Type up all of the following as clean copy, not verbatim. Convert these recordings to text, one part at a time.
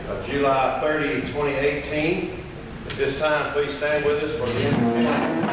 of July 30, 2018. At this time, please stand with us for the invocation.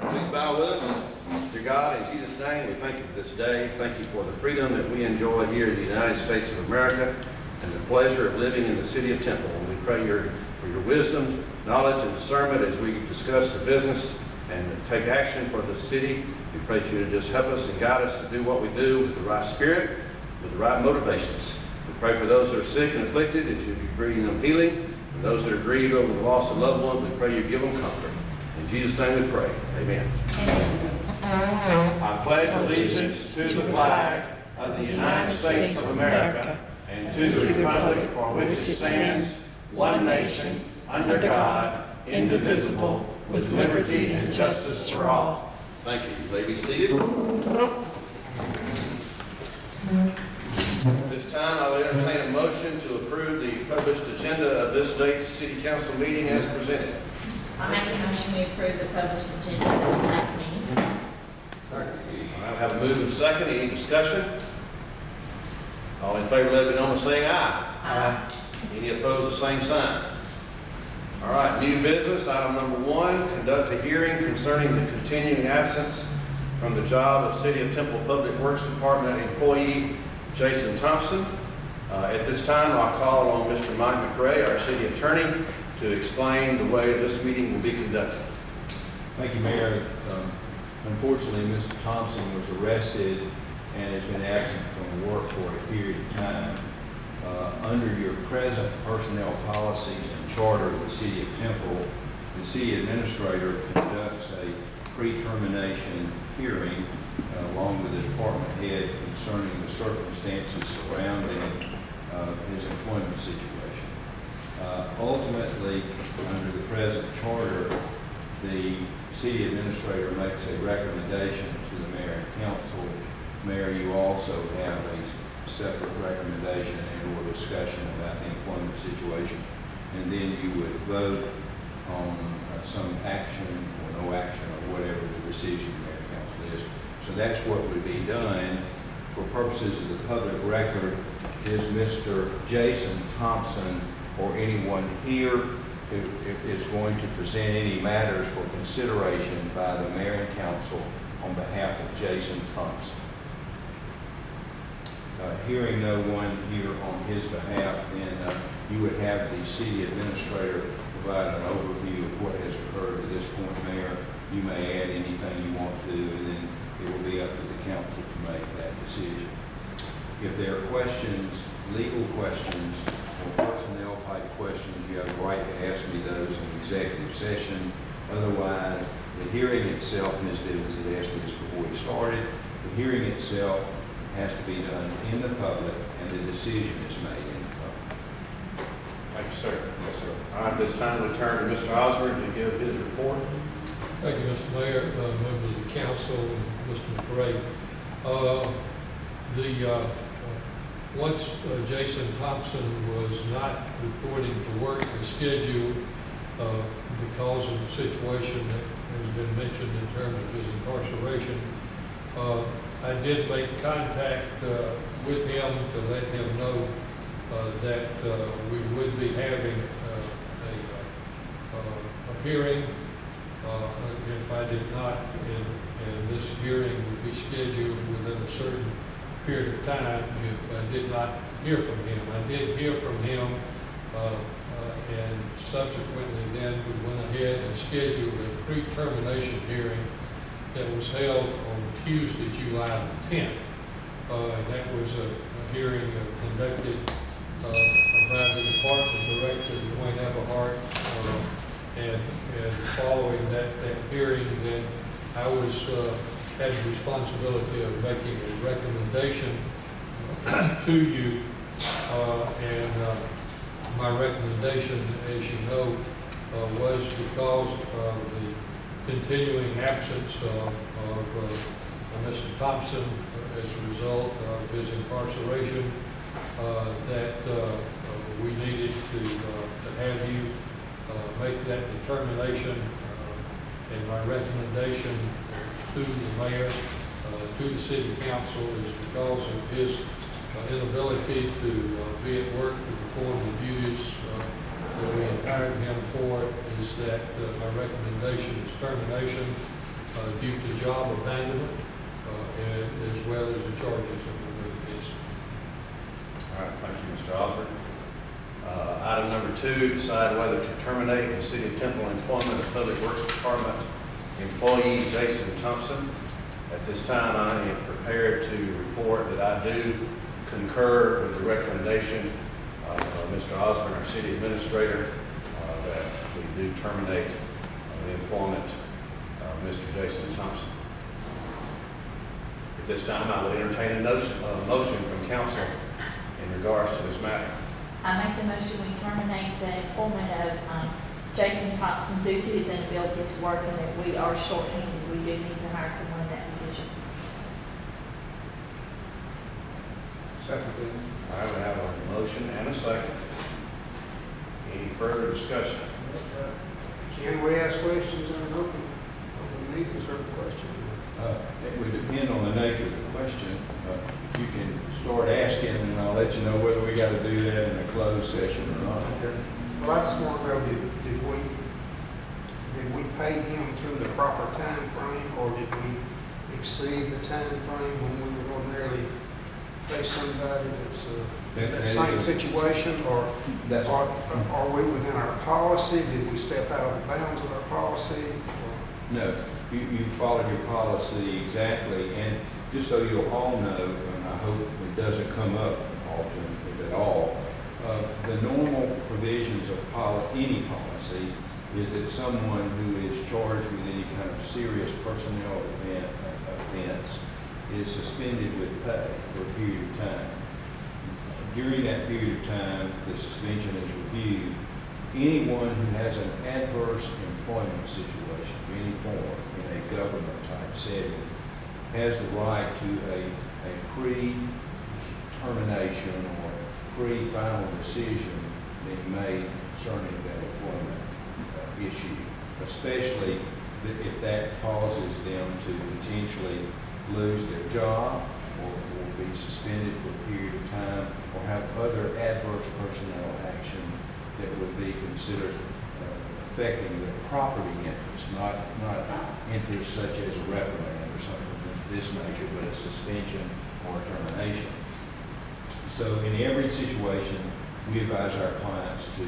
Please bow with us. Dear God, in Jesus' name, we thank you for this day. Thank you for the freedom that we enjoy here in the United States of America and the pleasure of living in the city of Temple. And we pray for your wisdom, knowledge, and discernment as we discuss the business and take action for the city. We pray that you to just help us and guide us to do what we do with the right spirit, with the right motivations. We pray for those that are sick and afflicted, that you be bringing them healing. And those that are grieved over the loss of loved ones, we pray you give them comfort. In Jesus' name we pray. Amen. I pledge allegiance to the flag of the United States of America and to the republic for which it stands, one nation, under God, indivisible, with liberty and justice for all. Thank you. You may be seated. At this time, I will entertain a motion to approve the published agenda of this date's city council meeting as presented. I make a motion to approve the published agenda of the last meeting. Second. I have a move and second. Any discussion? All in favor, let it be known by saying aye. Aye. Any opposed, the same sign. All right, new business, item number 1, conduct a hearing concerning the continuing absence from the job of City of Temple Public Works Department employee Jason Thompson. At this time, I'll call on Mr. Mike McRae, our city attorney, to explain the way this meeting will be conducted. Thank you, Mayor. Unfortunately, Mr. Thompson was arrested and has been absent from work for a period of time. Under your present personnel policies and charter of the City of Temple, the city administrator conducts a pre-termination hearing along with the department head concerning the circumstances surrounding his employment situation. Ultimately, under the present charter, the city administrator makes a recommendation to the mayor and council. Mayor, you also have a separate recommendation and or discussion about the employment situation, and then you would vote on some action or no action or whatever the decision the mayor and council is. So that's what would be done. For purposes of the public record, is Mr. Jason Thompson or anyone here who is going to present any matters for consideration by the mayor and council on behalf of Jason Thompson? Hearing no one here on his behalf, then you would have the city administrator provide an overview of what has occurred to this point. Mayor, you may add anything you want to, and then it will be up to the council to make that decision. If there are questions, legal questions, or personnel type questions, you have the right to ask me those in executive session. Otherwise, the hearing itself, Ms. Bivens had asked me this before we started, the hearing itself has to be done in the public, and the decision is made in the public. Thank you, sir. Yes, sir. All right, this time we turn to Mr. Osborne to give his report. Thank you, Mr. Mayor, members of the council, and Mr. McRae. Once Jason Thompson was not reporting to work as scheduled because of the situation that has been mentioned in terms of his incarceration, I did make contact with him to let him know that we would be having a hearing. If I did not, and this hearing would be scheduled within a certain period of time if I did not hear from him. I did hear from him, and subsequently then we went ahead and scheduled a pre-termination hearing that was held on Tuesday, July the 10th. And that was a hearing conducted by the Department Director, Dwayne Everhart, and following that hearing, then I had the responsibility of making a recommendation to you, and my recommendation, as you know, was because of the continuing absence of Mr. Thompson as a result of his incarceration, that we needed to have you make that determination, and my recommendation to the mayor, to the city council, is because of his inability to be at work to perform the duties that we hired him for is that my recommendation is termination due to job abandonment and as well as the charges that were made against him. All right, thank you, Mr. Osborne. Item number 2, decide whether to terminate the City of Temple employment of Public Works Department employee Jason Thompson. At this time, I am prepared to report that I do concur with the recommendation of Mr. Osborne, our City Administrator, that we do terminate the employment of Mr. Jason Thompson. At this time, I will entertain a motion from council in regards to this matter. I make the motion we terminate the employment of Jason Thompson due to his inability to work and that we are shorthanded. We do need to hire someone in that position. Second. All right, we have a motion and a second. Any further discussion? Can we ask questions in an open meeting, is there a question? It would depend on the nature of the question. You can start asking, and I'll let you know whether we got to do that in a closed session or not. Well, I just want to know, did we pay him through the proper time frame, or did we exceed the time frame when we would ordinarily pay somebody that's That the is same a- situation, or That's, are we within our policy? Did we step out of the bounds of our policy? no, you followed your policy exactly, and just so you'll all know, and I hope it doesn't come up often, if at all, the normal provisions of any policy is that someone who is charged with any kind of serious personnel offense is suspended with pay for a period of time. During that period of time, the suspension is reviewed. Anyone who has an adverse employment situation of any form in a government type setting has the right to a pre-termination or pre-final decision being made concerning that employment issue, especially if that causes them to potentially lose their job or be suspended for a period of time or have other adverse personnel action that would be considered affecting their property interests, not interests such as a reprimand or something of this nature, but a suspension or a termination. So in every situation, we advise our clients to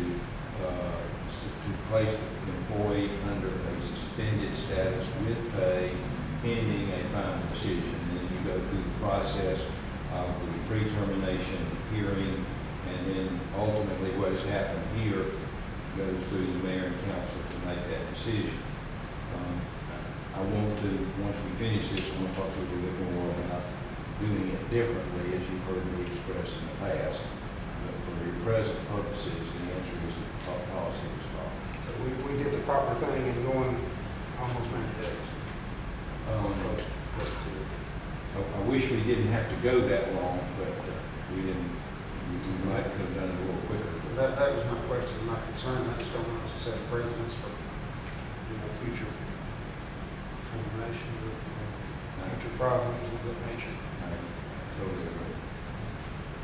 place the employee under a suspended status with pay pending a final decision. And then you go through the process of the pre-termination hearing, and then ultimately what has happened here goes through the mayor and council to make that decision. I want to, once we finish this, I want to talk to you a little bit more about doing it differently, as you've heard me express in the past. But for your present purposes, the answer is that the policy was followed. So we did the proper thing in going almost 90 days. I wish we didn't have to go that long, but we didn't. We might could have done it a little quicker. That was my question, my concern. I just don't want us to set precedents for, future termination or future problems of that nature. I totally agree.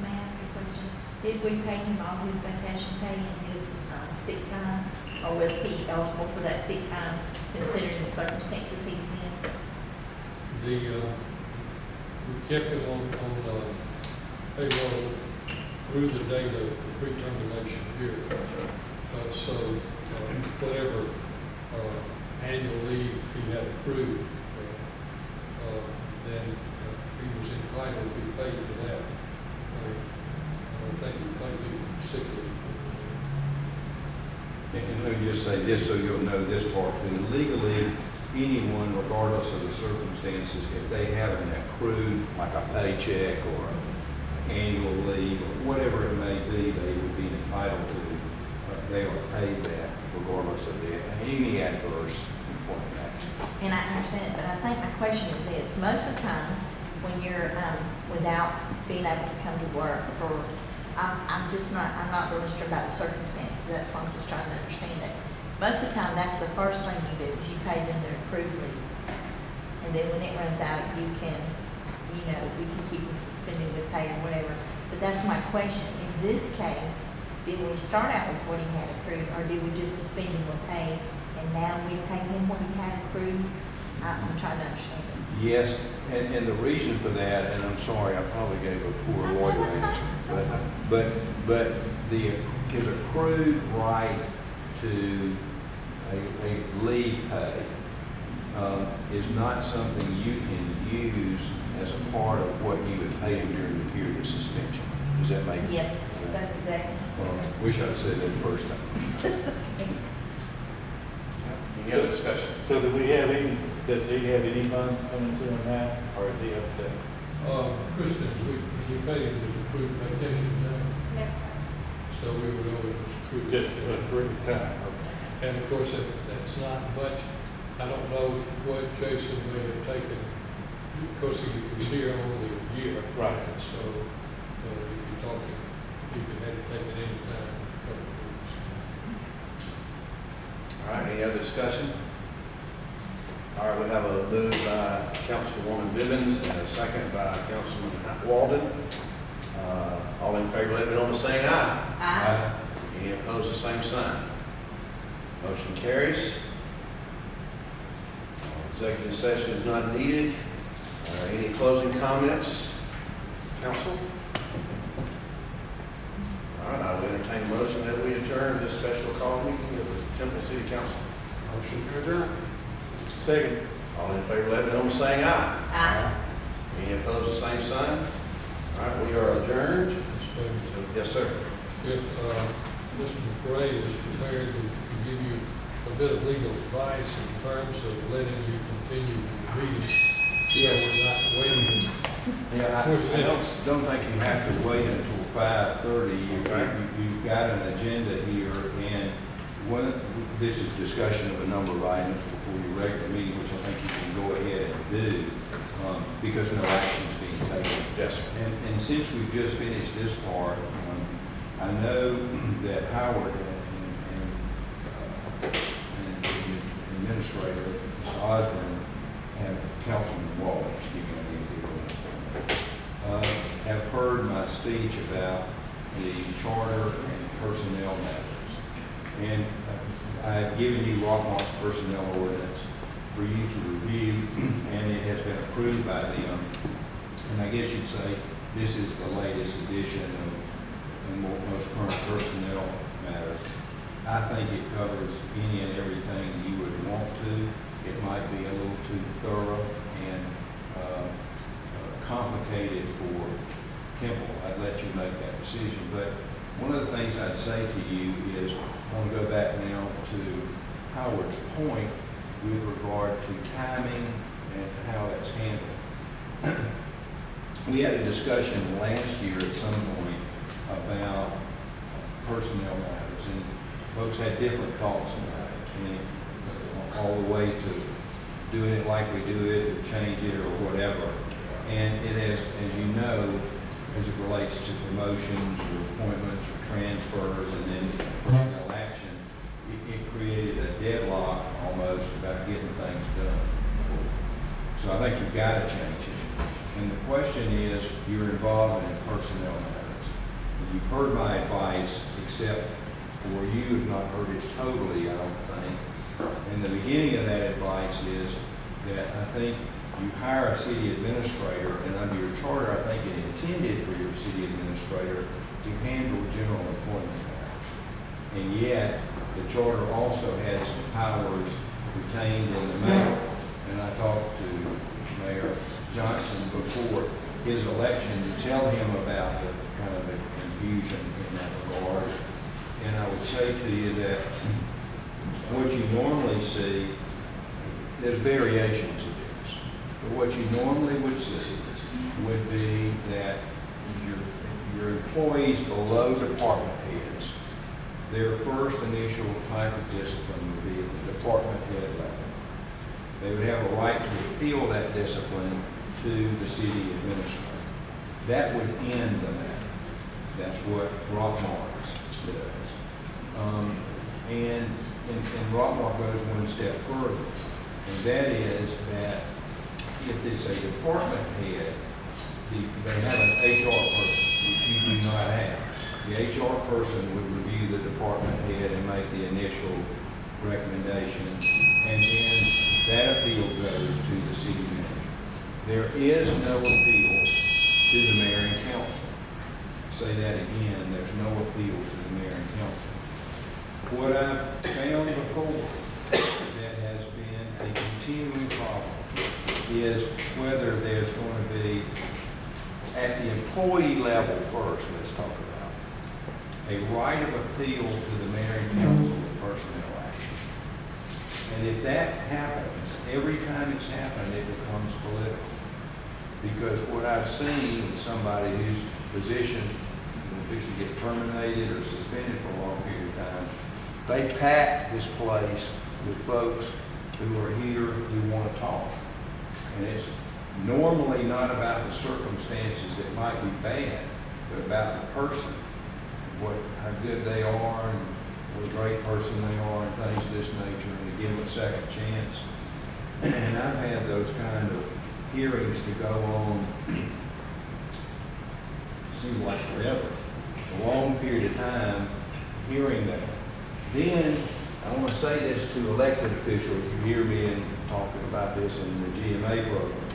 May I ask a question? Did we pay him all his vacation pay and his sick time? Or was he eligible for that sick time considering the circumstances he was in? We kept him on payroll through the date of the pre-termination period. So whatever annual leave he had accrued, then he was entitled to be paid for that. I don't think he paid him sick leave. And let me just say this so you'll know this part too. Legally, anyone, regardless of the circumstances, if they have an accrued, like a paycheck or an annual leave or whatever it may be, they would be entitled to. They are paid that regardless of any adverse employment action. And I understand it, but I think my question is this: most of the time, when you're without being able to come to work, or I'm not really sure about the circumstances. That's why I'm just trying to understand it. Most of the time, that's the first thing you do is you pay them their accrued leave, and then when it runs out, you can keep them suspended with pay or whatever. But that's my question. In this case, did we start out with what he had accrued, or did we just suspend him with pay, and now we pay him what he had accrued? I'm trying to understand it. Yes, and the reason for that, and I'm sorry, I probably gave a poor No, lawyer that's fine. answer. That's fine. But his accrued right to a leave pay is not something you can use as a part of what you would pay him during the period of suspension. Does that make? Yes, that's exactly. Wish I'd said that the first time. Any other discussion? So do we have any, does he have any funds coming to him now, or is he up to? Christian, we paid him his accrued vacation day, Next time. so we would owe him his accrued Just vacation. a brief time, And of course, that's not much. I don't know what Jason may have taken, because he was here only a year. Right. And so, you're talking, if he had taken any time, a couple of weeks. All right, any other discussion? All right, we have a move by Councilwoman Bivens and a second by Councilman Walden. All in favor, let me know by saying aye. Aye. Any opposed, the same sign. Motion carries. Executive session is not needed. Any closing comments, council? All right, I will entertain a motion that we adjourn this special call meeting of the Temple City Council. Motion to adjourn. second. All in favor, let me know by saying aye. Aye. Any opposed, the same sign. All right, we are adjourned. So Yes, sir. if Mr. McRae is prepared to give you a bit of legal advice in terms of letting you continue the meeting. Yes. So we're not waiting. Yeah, I don't think you have to wait until 5:30. Okay. You've got an agenda here, and this is discussion of a number of items before your regular meeting, which I think you can go ahead and do, because no action is being taken. Yes, sir. And since we've just finished this part, I know that Howard and the administrator, Mr. Osborne, and Councilman Wallace, have heard my speech about the charter and personnel matters. And I've given you Rockmark's personnel ordinance for you to review, and it has been approved by them. And I guess you'd say this is the latest edition of the most current personnel matters. I think it covers any and everything you would want to. It might be a little too thorough and complicated for Temple. I'd let you make that decision. But one of the things I'd say to you is, I want to go back now to Howard's point with regard to timing and how that's handled. We had a discussion last year at some point about personnel matters, and folks had different thoughts about it, and all the way to doing it like we do it, or change it, or whatever. And it is, as you know, as it relates to promotions, or appointments, or transfers, and then personnel action, it created a deadlock almost about getting things done before. So I think you've got to change it. And the question is, you're involved in personnel matters. You've heard my advice, except for you have not heard it totally, I don't think. And the beginning of that advice is that I think you hire a city administrator, and under your charter, I think it intended for your city administrator to handle general appointment matters. And yet, the charter also has some powers retained in the mayor. And I talked to Mayor Johnson before his election to tell him about the kind of the confusion in that regard. And I would say to you that what you normally see, there's variations of this, but what you normally would see would be that your employees below department heads, their first initial type of discipline would be at the department head level. They would have a right to appeal that discipline to the city administrator. That would end the matter. That's what Rockmark's does. And Rockmark goes one step further, and that is that if it's a department head, they have an HR person, which you do not have. The HR person would review the department head and make the initial recommendation, and then that appeal goes to the city manager. There is no appeal to the mayor and council. Say that again, there's no appeal to the mayor and council. What I've found before that has been a continuing problem is whether there's going to be, at the employee level first, let's talk about, a right of appeal to the mayor and council of personnel action. And if that happens, every time it's happened, it becomes political. Because what I've seen with somebody whose position officially get terminated or suspended for a long period of time, they pack this place with folks who are here who want to talk. And it's normally not about the circumstances that might be bad, but about the person, how good they are, and what a great person they are, and things of this nature, and to give them a second chance. And I've had those kind of hearings to go on, seems like forever, a long period of time, hearing that. Then, I want to say this to elected officials, you hear me in talking about this in the GMA programs.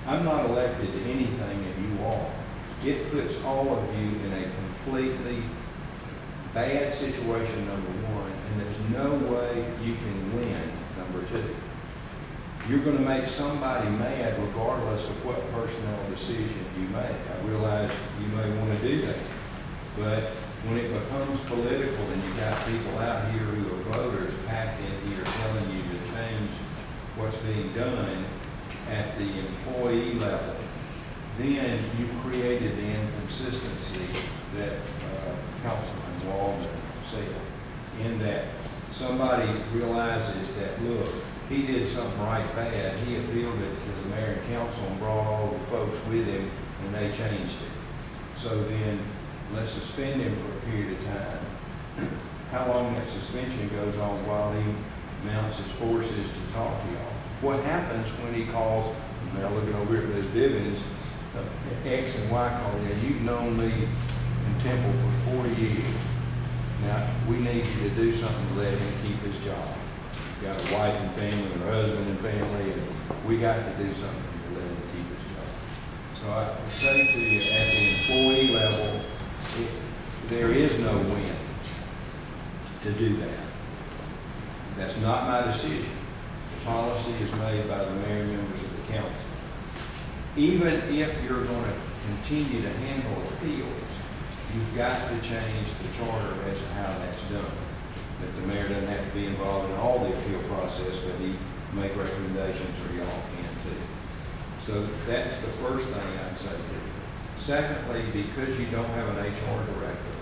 I'm not elected to anything that you are. It puts all of you in a completely bad situation, number one, and there's no way you can win, number two. You're going to make somebody mad regardless of what personnel decision you make. I realize you may want to do that, but when it becomes political and you got people out here who are voters packed in here telling you to change what's being done at the employee level, then you created the inconsistency that Councilman Walden said, in that somebody realizes that, look, he did something right bad, he appealed it to the mayor and council and brought all the folks with him, and they changed it. So then, let's suspend him for a period of time. How long that suspension goes on while he mounts his forces to talk to y'all? What happens when he calls, now looking over here at Ms. Bivens, X and Y call, you've known me in Temple for 40 years. Now, we need you to do something to let him keep his job. He's got a wife and family, and a husband and family, and we got to do something to let him keep his job. So I would say to you, at the employee level, there is no win to do that. That's not my decision. The policy is made by the mayor and members of the council. Even if you're going to continue to handle appeals, you've got to change the charter as to how that's done. That the mayor doesn't have to be involved in all the appeal process, but he make recommendations, or y'all can too. So that's the first thing I'd say to you. Secondly, because you don't have an HR director,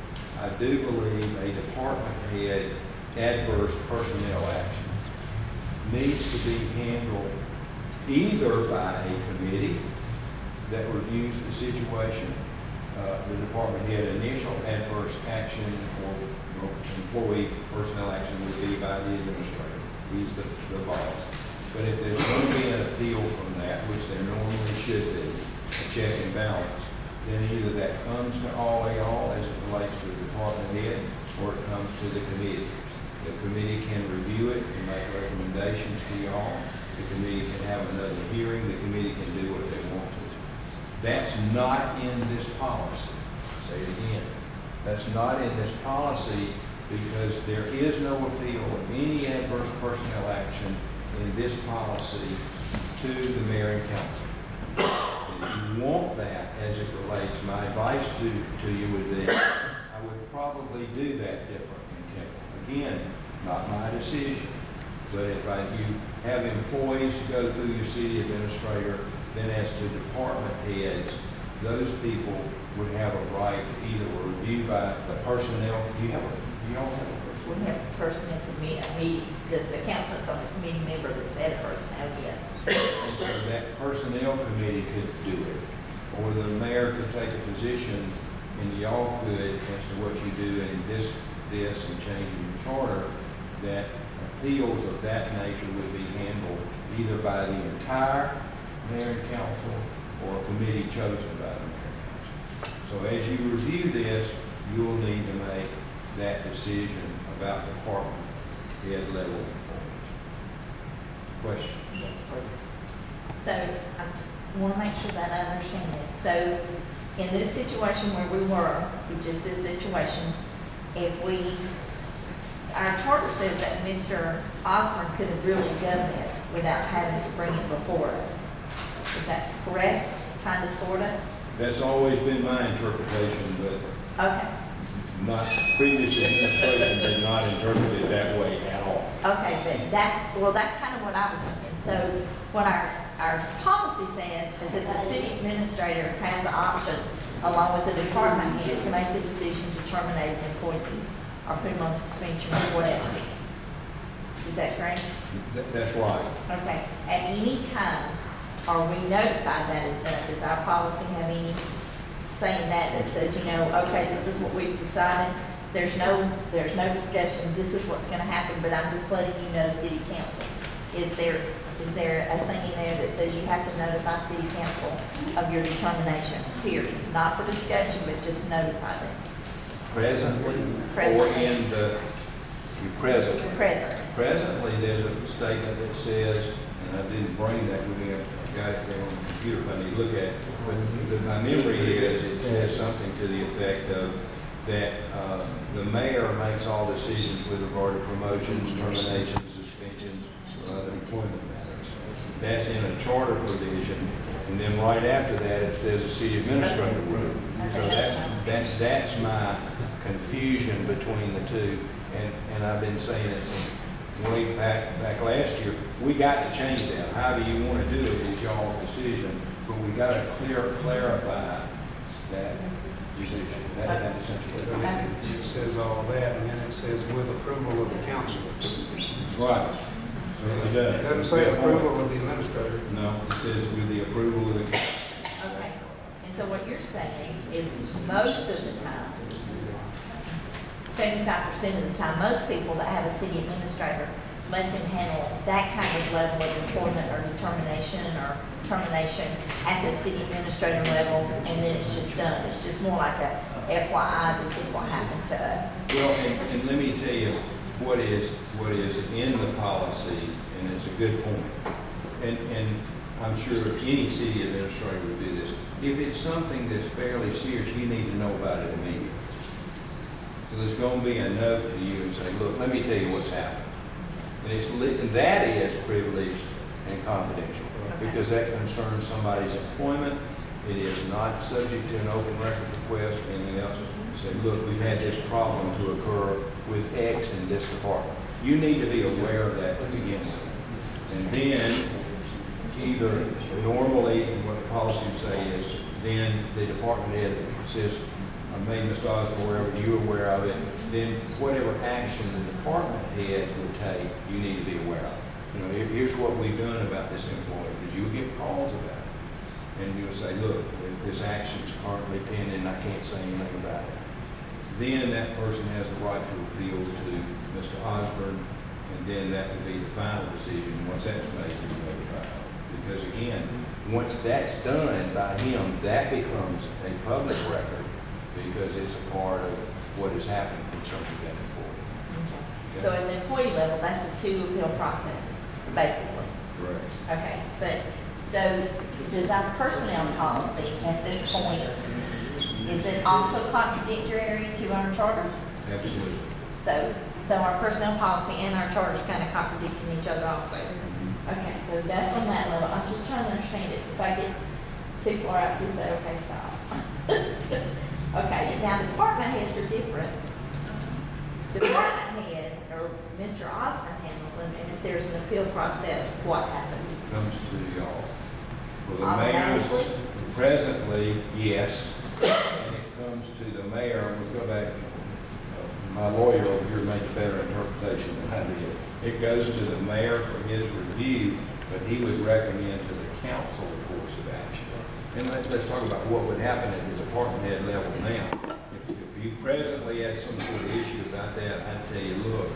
I do believe a department head adverse personnel action needs to be handled either by a committee that reviews the situation, the department head initial adverse action or employee personnel action would be by the administrator. He's the boss. But if there's going to be an appeal from that, which there normally should be, a check and balance, then either that comes to all of y'all as it relates to the department head, or it comes to the committee. The committee can review it and make recommendations to y'all. The committee can have another hearing. The committee can do what they want to. That's not in this policy. I'll say it again. That's not in this policy because there is no appeal of any adverse personnel action in this policy to the mayor and council. If you want that as it relates, my advice to you would be, I would probably do that different in Temple. Again, not my decision, but if you have employees go through your city administrator, then as to department heads, those people would have a right to either review by the personnel. You all have a We have a person at the meeting, the councilman's on the committee member that said personnel, yes. And so that personnel committee could do it, or the mayor could take a position, and y'all could, as to what you do in this, and changing the charter, that appeals of that nature would be handled either by the entire mayor and council, or a committee chosen by the mayor and council. So as you review this, you will need to make that decision about department head level employees. Question? Yes, please. So I want to make sure that I understand this. So in this situation where we were, with just this situation, if we, our charter says that Mr. Osborne could have really done this without having to bring it before us. Is that correct? Kind of, sort of? That's always been my interpretation, but Okay. not, previous administration did not interpret it that way at all. Okay, but that's kind of what I was thinking. So what our policy says is that the city administrator has the option, along with the department head, to make the decision to terminate an employee or put him on suspension or whatever. Is that correct? That's right. Okay. At any time, are we notified that is done? Does our policy have any saying that says, you know, okay, this is what we've decided? There's no discussion, this is what's gonna happen, but I'm just letting you know, city council. Is there a thing in there that says you have to notify city council of your determinations, period? Not for discussion, but just notify them. Presently, or Presently. in the, presently. Presently, there's a statement that says, and I didn't bring that with me, I got it there on the computer if I need to look at it, but my memory is, it says something to the effect of that the mayor makes all decisions with regard to promotions, terminations, suspensions, or other employment matters. That's in a charter provision, and then right after that, it says the city administrator will. So that's my confusion between the two, and I've been saying it since way back last year. We got to change that. However you want to do it, it's y'all's decision, but we got to clarify that decision. That essentially. It says all that, and then it says with approval of the council. That's right. Certainly does. It doesn't say approval of the administrator. No, it says with the approval of the council. Okay. And so what you're saying is most of the time, 75% of the time, most people that have a city administrator, let them handle that kind of level of employment or determination or termination at the city administrator level, and then it's just done. It's just more like a FYI, this is what happened to us. Well, and let me tell you what is in the policy, and it's a good point. And I'm sure any city administrator would do this. If it's something that's fairly serious, you need to know about it immediately. So there's going to be a note to you and say, look, let me tell you what's happened. And that is privileged and confidential, because that concerns somebody's employment. It is not subject to an open records request or anything else. Say, look, we've had this problem to occur with X in this department. You need to be aware of that to begin with. And then either normally, what the policy would say is, then the department head says, I made Mr. Osborne aware of it, you're aware of it, then whatever action the department head would take, you need to be aware of. You know, here's what we've done about this employee, because you'll get calls about it. And you'll say, look, this action's currently pending, I can't say anything about it. Then that person has the right to appeal to Mr. Osborne, and then that would be the final decision. Once that's made, you're notified. Because again, once that's done by him, that becomes a public record, because it's a part of what has happened concerning that employee. Okay. So at the employee level, that's a 2 appeal process, basically. Correct. Okay, but, so does our personnel policy at this point, is it also contradictory to our charters? Absolutely. So our personnel policy and our charters kind of contradicting each other also? Okay, so that's on that level. I'm just trying to understand it. If I get too far out, just say, okay, stop. Okay, now department heads are different. Department heads, or Mr. Osborne handles them, and if there's an appeal process, what happens? Comes to y'all. For the Automatically? mayors, presently, yes. And it comes to the mayor, let's go back, my lawyer over here made a better interpretation than I did. It goes to the mayor for his review, but he would recommend to the council a course of action. And let's talk about what would happen at the department head level now. If you presently had some sort of issue about that, I'd tell you, look,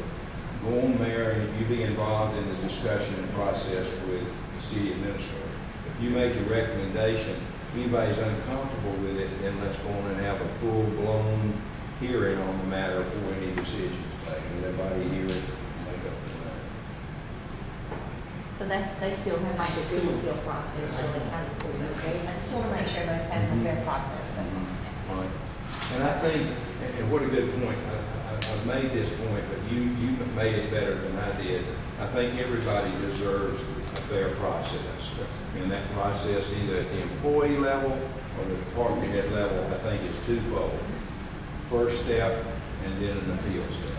go on mayor and you be involved in the discussion and process with the city administrator. If you make a recommendation If anybody's uncomfortable with it, then let's go on and have a full-blown hearing on the matter before any decisions made. And everybody hear it, make up their mind. So they still have like a good appeal process, so they kind of sort of, I just want to make sure everybody's having a fair process. That's all. Right. And I think, and what a good point, I've made this point, but you made it better than I did. I think everybody deserves a fair process. And that process, either at the employee level or the department head level, I think is twofold. First step, and then an appeal step.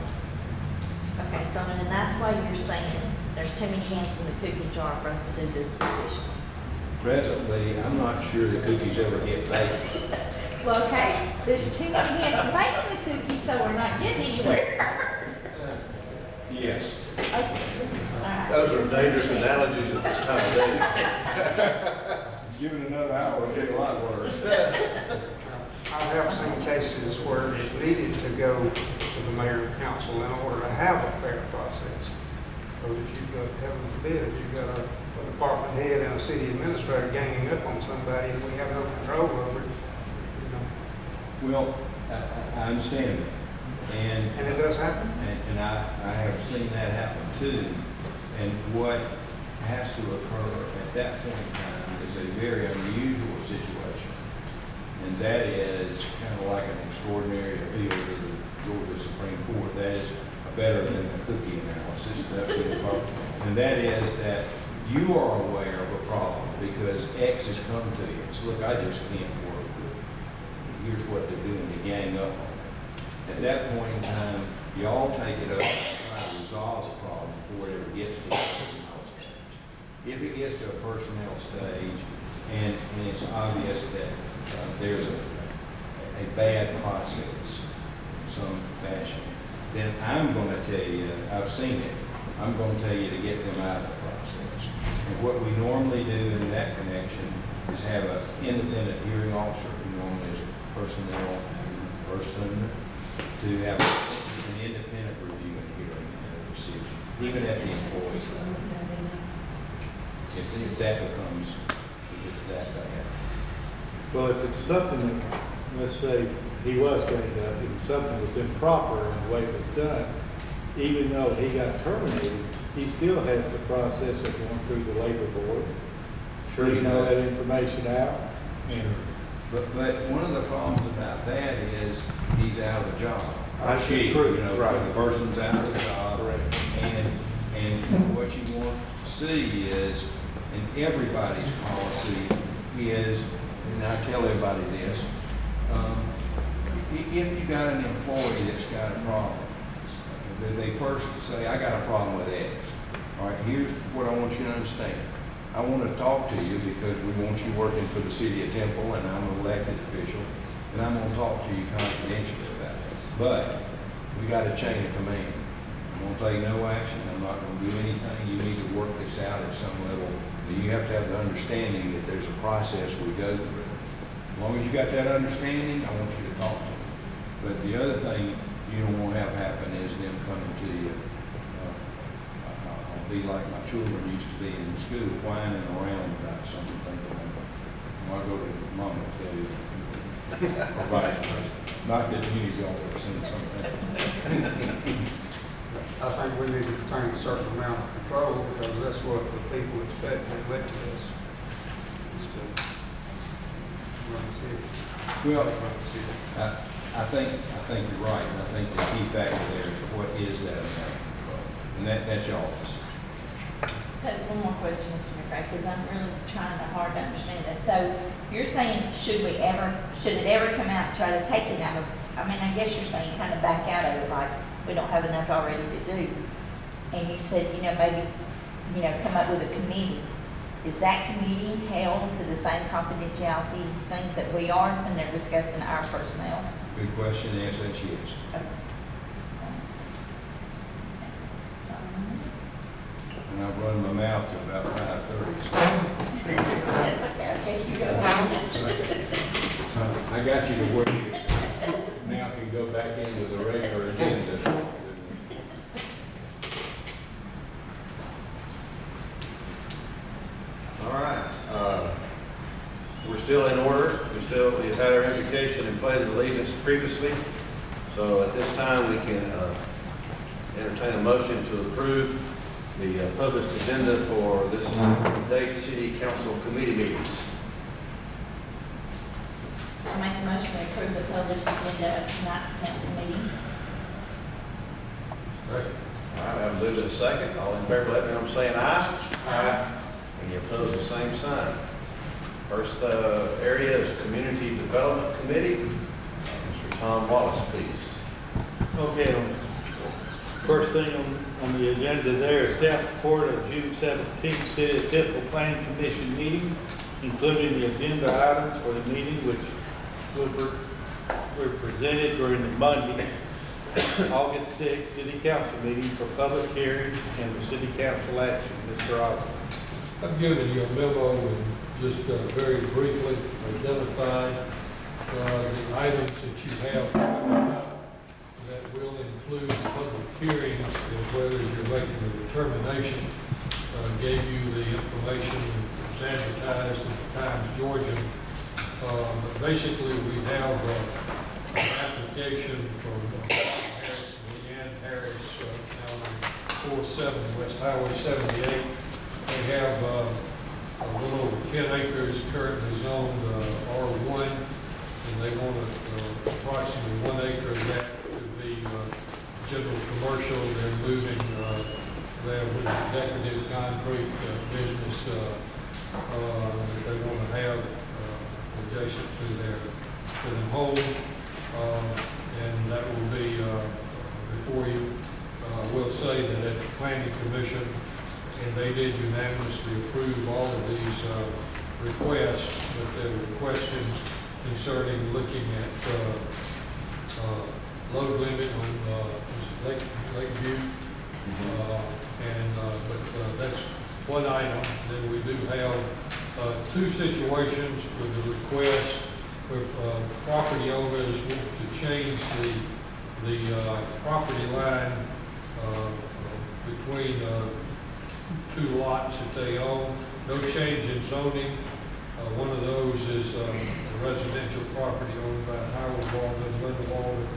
Okay, so in a nice way, you're saying there's too many hands in the cookie jar for us to do this efficiently. Presently, I'm not sure the cookies ever get baked. Well, okay, there's too many hands making the cookies, so we're not getting anywhere. Yes. Okay, all right. Those are dangerous analogies at this time of day. Give it another hour, it'll get a lot worse. I have seen cases where it needed to go to the mayor and council in order to have a fair process. So if you've got, heaven forbid, if you've got a department head and a city administrator ganging up on somebody and we have no control over it, you know, Well, I understand that. And and it does happen. And I have seen that happen too. And what has to occur at that point in time is a very unusual situation. And that is kind of like an extraordinary appeal to the Georgia Supreme Court. That is better than the cookie analysis. And that is that you are aware of a problem because X has come to you. It's, look, I just can't work with it. Here's what they're doing to gang up on it. At that point in time, you all take it up and try to resolve the problem before it ever gets to the personnel stage. If it gets to a personnel stage and it's obvious that there's a bad process in some fashion, then I'm going to tell you, I've seen it, I'm going to tell you to get them out of the process. And what we normally do in that connection is have an independent hearing officer, who normally is a personnel person, to have an independent review and hearing of the decision, even at the employee level. If that becomes, if it's that bad. Well, if it's something that, let's say, he was trained up and something was improper in the way it was done, even though he got terminated, he still has the process of going through the labor board, bringing all that information out. And But one of the problems about that is he's out of a job. I see. She, True, you know, right. the person's out of a job. Correct. And what you want to see is, and everybody's policy is, and I tell everybody this, if you got an employee that's got a problem, they first say, I got a problem with X. All right, here's what I want you to understand. I want to talk to you because we want you working for the city of Temple, and I'm an elected official, and I'm going to talk to you confidentially about this. But we got a chain of command. I'm going to take no action. I'm not going to do anything. You need to work this out at some level. But you have to have the understanding that there's a process we go through. As long as you got that understanding, I want you to talk to me. But the other thing you don't want to have happen is them coming to you. I'll be like my children used to be in school, whining around about something, thinking, well, I go to mom and tell you. Right. Not that any of y'all have seen something. I think we need to retain a certain amount of control because that's what the people expect when they elect us. Is to run the city. Well, Run the city. I think you're right, and I think the key factor there is what is that amount of control? And that's y'all's decision. So one more question, Mr. McRae, because I'm really trying hard to understand this. So you're saying, should it ever come out and try to take it out of, I mean, I guess you're saying kind of back out of it, like we don't have enough already to do. And you said, maybe, come up with a committee. Is that committee held to the same confidentiality things that we are when they're discussing our personnel? Good question, the answer is yes. And I've run my mouth to about 5:30, so. That's okay, I'll take you go. I got you to where you now can go back into the regular agenda. All right, we're still in order. We've had our invocation and pledge of allegiance previously. So at this time, we can entertain a motion to approve the published agenda for this date city council committee meetings. I make a motion to approve the published agenda of tonight's council meeting. All right, I have a move and a second. All in favor, let me know by saying aye. Aye. Any opposed, the same sign. First area is Community Development Committee. Mr. Tom Wallace, please. Okay, first thing on the agenda there is staff report of June 17th City of Temple Planning Commission meeting, including the agenda items for the meeting, which were presented during the Monday, August 6th City Council meeting for public hearing and for City Council action. Mr. Osborne. I've given you a memo and just very briefly identified the items that you have coming up that will include public hearings as well as you're making a determination. Gave you the information that was advertised in the Times Georgian. Basically, we have an application from Harris, Leanne Harris, down on 47 West Highway 78. They have a little over 10 acres currently zoned R1, and they want approximately 1 acre of that to be general commercial. They're moving there with a decorative concrete business that they want to have adjacent to their home, and that will be before you. I will say that at the Planning Commission, and they did unanimously approve all of these requests, but there were questions concerning looking at load limit on Lakeview. But that's one item. Then we do have two situations with the request where property owners want to change the property line between two lots that they own. No change in zoning. One of those is a residential property owned by Howard Walden, Linda Walden.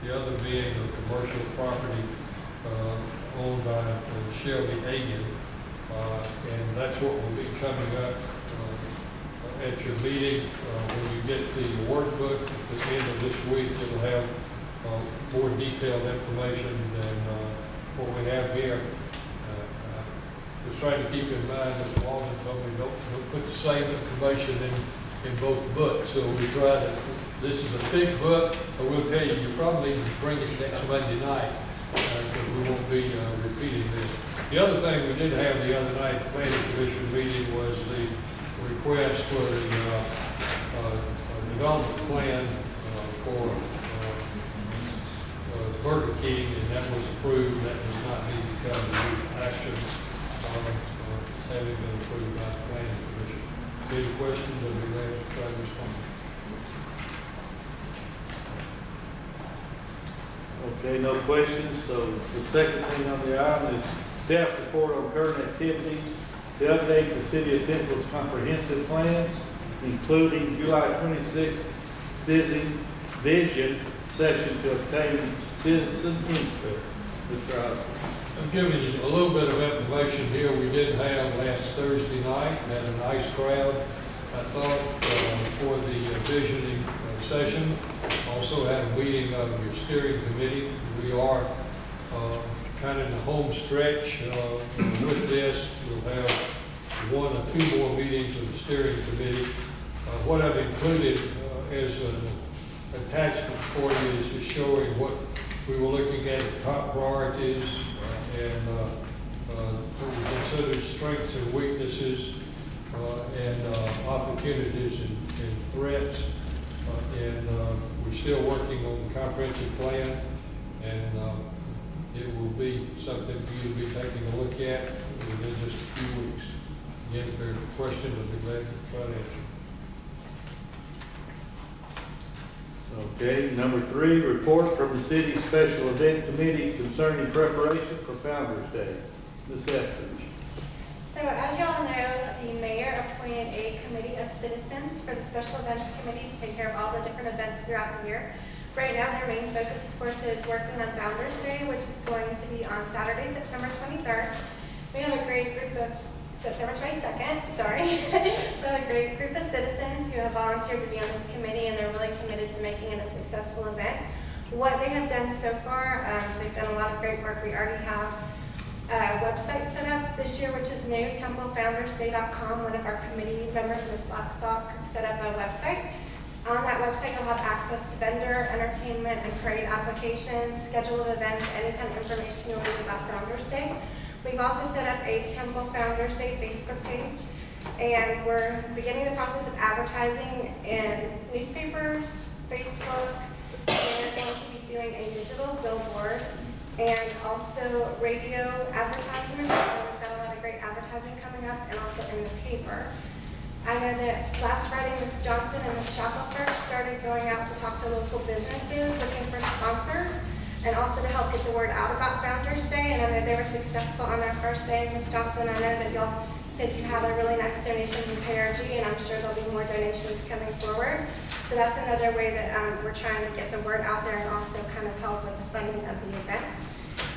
The other being a commercial property owned by Shelby Hagan. And that's what will be coming up at your meeting. When you get the workbook at the end of this week, it'll have more detailed information than what we have here. Just trying to keep in mind, Mr. Walden told me don't put the same information in both books. So we try to, this is a thick book, I will tell you, you probably need to bring it next Monday night, because we won't be repeating this. The other thing we did have the other night at the Planning Commission meeting was the request for the development plan for Burger King, and that was approved. That does not need to come to action. Having been approved by the Planning Commission. Any questions? I'll be glad to try to respond. Okay, no questions. So the second thing on the item is staff report on current activities to update the City of Temple's comprehensive plans, including July 26th vision session to obtain citizen input. Mr. Osborne. I'm giving you a little bit of information here. We did have last Thursday night, had a nice crowd, I thought, for the visioning session. Also had a meeting of your steering committee. We are kind of in the home stretch with this. We'll have 1 or 2 more meetings of the steering committee. What I've included as an attachment for you is just showing what we were looking at the top priorities and what we considered strengths and weaknesses and opportunities and threats. And we're still working on the comprehensive plan, and it will be something for you to be taking a look at within just a few weeks. Again, if there are questions, I'd be glad to try to answer. Okay, number 3, report from the City Special Event Committee concerning preparation for Founder's Day. Ms. Etheridge. So as y'all know, the mayor appointed a committee of citizens for the special events committee to take care of all the different events throughout the year. Right now, their main focus, of course, is working on Founder's Day, which is going to be on Saturday, September 23rd. We have a great group of, September 22nd, sorry. We have a great group of citizens who have volunteered to be on this committee, and they're really committed to making it a successful event. What they have done so far, they've done a lot of great work. We already have a website set up this year, which is new, templefoundersday.com. One of our committee members, Ms. Blackstock, set up a website. On that website, you'll have access to vendor, entertainment, and parade applications, schedule of events, any kind of information you'll need about Founders Day. We've also set up a Temple Founders Day Facebook page, and we're beginning the process of advertising in newspapers, Facebook, and we're going to be doing a digital billboard and also radio advertisements. So we've got a lot of great advertising coming up, and also in the paper. I know that last Friday, Ms. Johnson and Ms. Shackelford started going out to talk to local businesses, looking for sponsors, and also to help get the word out about Founders Day. And I know they were successful on their first day. Ms. Johnson, I know that y'all said you had a really nice donation from KRG, and I'm sure there'll be more donations coming forward. So that's another way that we're trying to get the word out there and also kind of help with the funding of the event.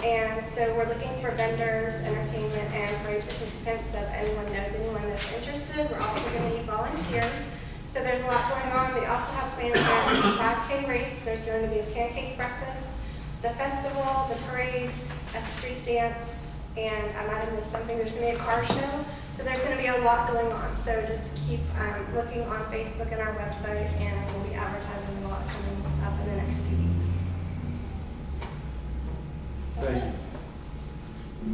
And so we're looking for vendors, entertainment, and parade participants. So if anyone knows anyone that's interested, we're also going to need volunteers. So there's a lot going on. We also have plans for a 5K race. There's going to be a pancake breakfast, the festival, the parade, a street dance, and I might have missed something. There's going to be a car show. So there's going to be a lot going on. So just keep looking on Facebook and our website, and we'll be advertising a lot coming up in the next few weeks. Thank you.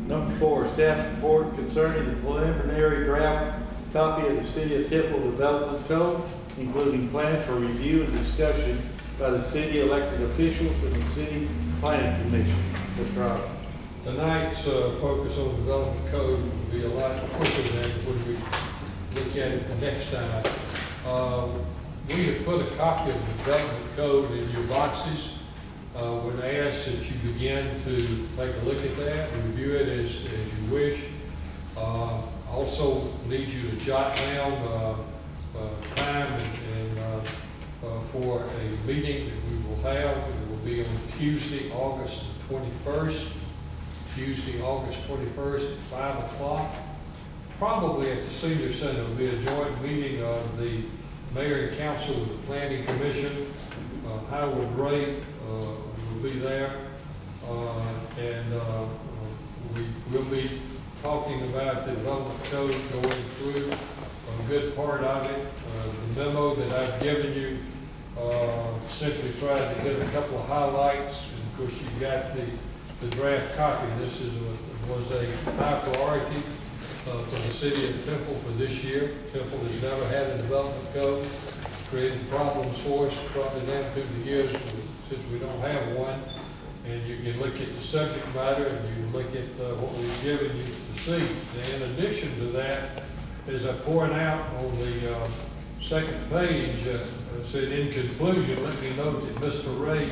Number 4, staff report concerning the preliminary draft copy of the City of Temple Development Code, including plans for review and discussion by the city elected officials and the city planning commission. Mr. Roberts. Tonight's focus on the development code will be a lot quicker than when we look at it the next time. We have put a copy of the development code in your boxes. Would ask that you begin to take a look at that, review it as you wish. Also need you to jot down time and for a meeting that we will have. It will be on Tuesday, August 21st. Tuesday, August 21st at 5 o'clock. Probably at the Senior Center. It will be a joint meeting of the Mayor and Council with the Planning Commission. Howard Ray will be there, and we will be talking about the development code, going through a good part of it. The memo that I've given you simply tried to hit a couple of highlights, and of course you've got the draft copy. This was a high priority for the city of Temple for this year. Temple has never had a development code, created problems for us probably down through the years since we don't have one. And you can look at the subject matter, and you can look at what we've given you to see. And in addition to that, as I point out on the second page, said in conclusion, let me note that Mr. Ray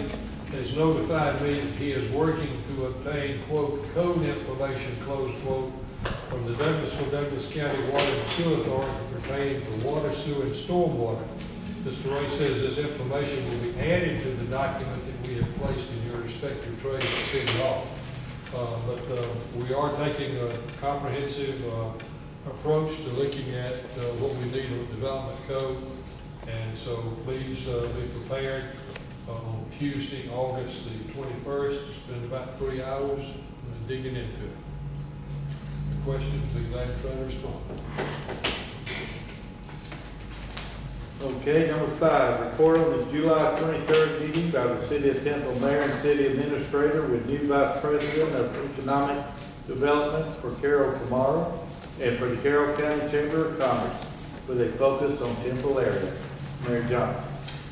has notified me that he is working to obtain, quote, code information, close quote, from the Douglas County Water and Sewer Authority pertaining to water, sewer, and stormwater. Mr. Ray says this information will be added to the document that we have placed in your respective trays at City Hall. But we are taking a comprehensive approach to looking at what we need on development code. And so please be prepared on Tuesday, August the 21st, to spend about 3 hours digging into it. The questions, be glad to try to respond. Okay, number 5, report on the July 23rd meeting by the City of Temple Mayor and City Administrator with new Vice President of Economic Development for Carroll Tomorrow and for the Carroll County Chamber of Commerce with a focus on Temple area. Mayor Johnson.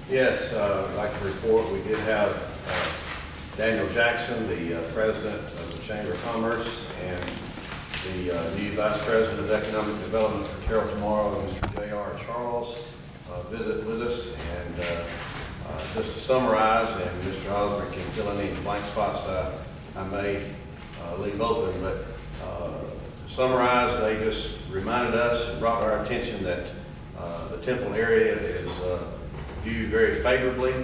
Yes, I'd like to report, we did have Daniel Jackson, the President of the Chamber of Commerce, and the new Vice President of Economic Development for Carroll Tomorrow, Mr. J.R. Charles, visit with us. And just to summarize, and Mr. Oliver can fill in any blank spots I may leave open, but to summarize, they just reminded us and brought to our attention that the Temple area is viewed very favorably,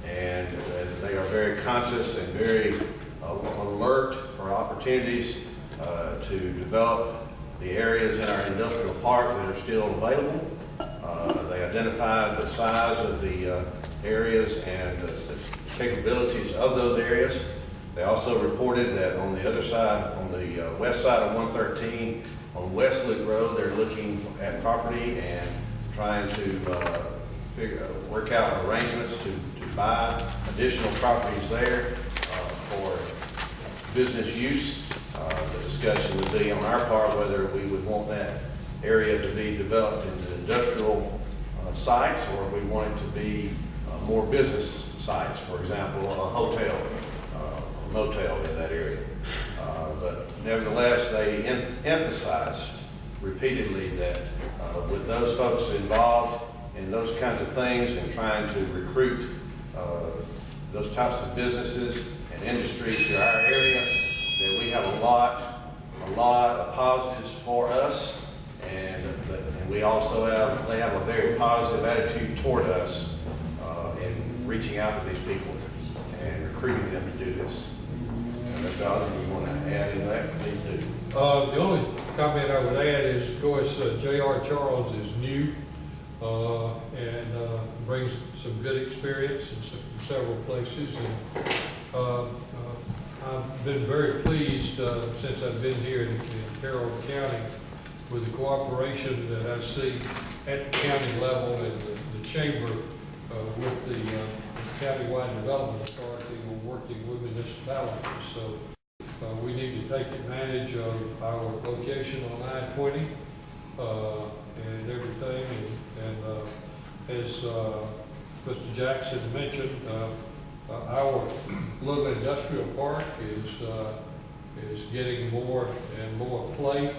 and that they are very conscious and very alert for opportunities to develop the areas in our industrial park that are still available. They identified the size of the areas and the capabilities of those areas. They also reported that on the other side, on the west side of 113, on West Loop Road, they're looking at property and trying to work out arrangements to buy additional properties there for business use. The discussion would be on our part whether we would want that area to be developed into industrial sites, or if we want it to be more business sites, for example, a hotel, a motel in that area. But nevertheless, they emphasized repeatedly that with those folks involved in those kinds of things and trying to recruit those types of businesses and industry to our area, that we have a lot of positives for us, and we also they have a very positive attitude toward us in reaching out to these people and recruiting them to do this. And if you want to add in that, please do. The only comment I would add is, of course, J.R. Charles is new and brings some good experience from several places. And I've been very pleased since I've been here in Carroll County with the cooperation that I see at the county level and the chamber with the Countywide Development Authority on working with municipalities. So we need to take advantage of our location on I-20 and everything. And as Mr. Jackson mentioned, our little industrial park is getting more and more play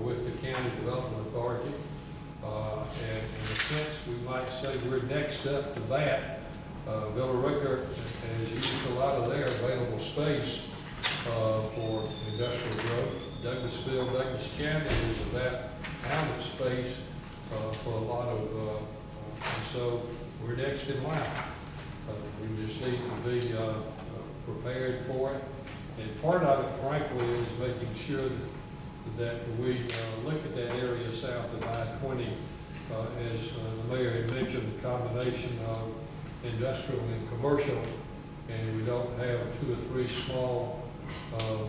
with the County Development Authority. And in a sense, we might say we're next up to that. Villa Rica has used a lot of their available space for industrial growth. Douglasville, Douglas County is about out of space for a lot of, and so we're next in line. We just need to be prepared for it. And part of it, frankly, is making sure that we look at that area south of I-20, as the mayor had mentioned, the combination of industrial and commercial, and we don't have 2 or 3 small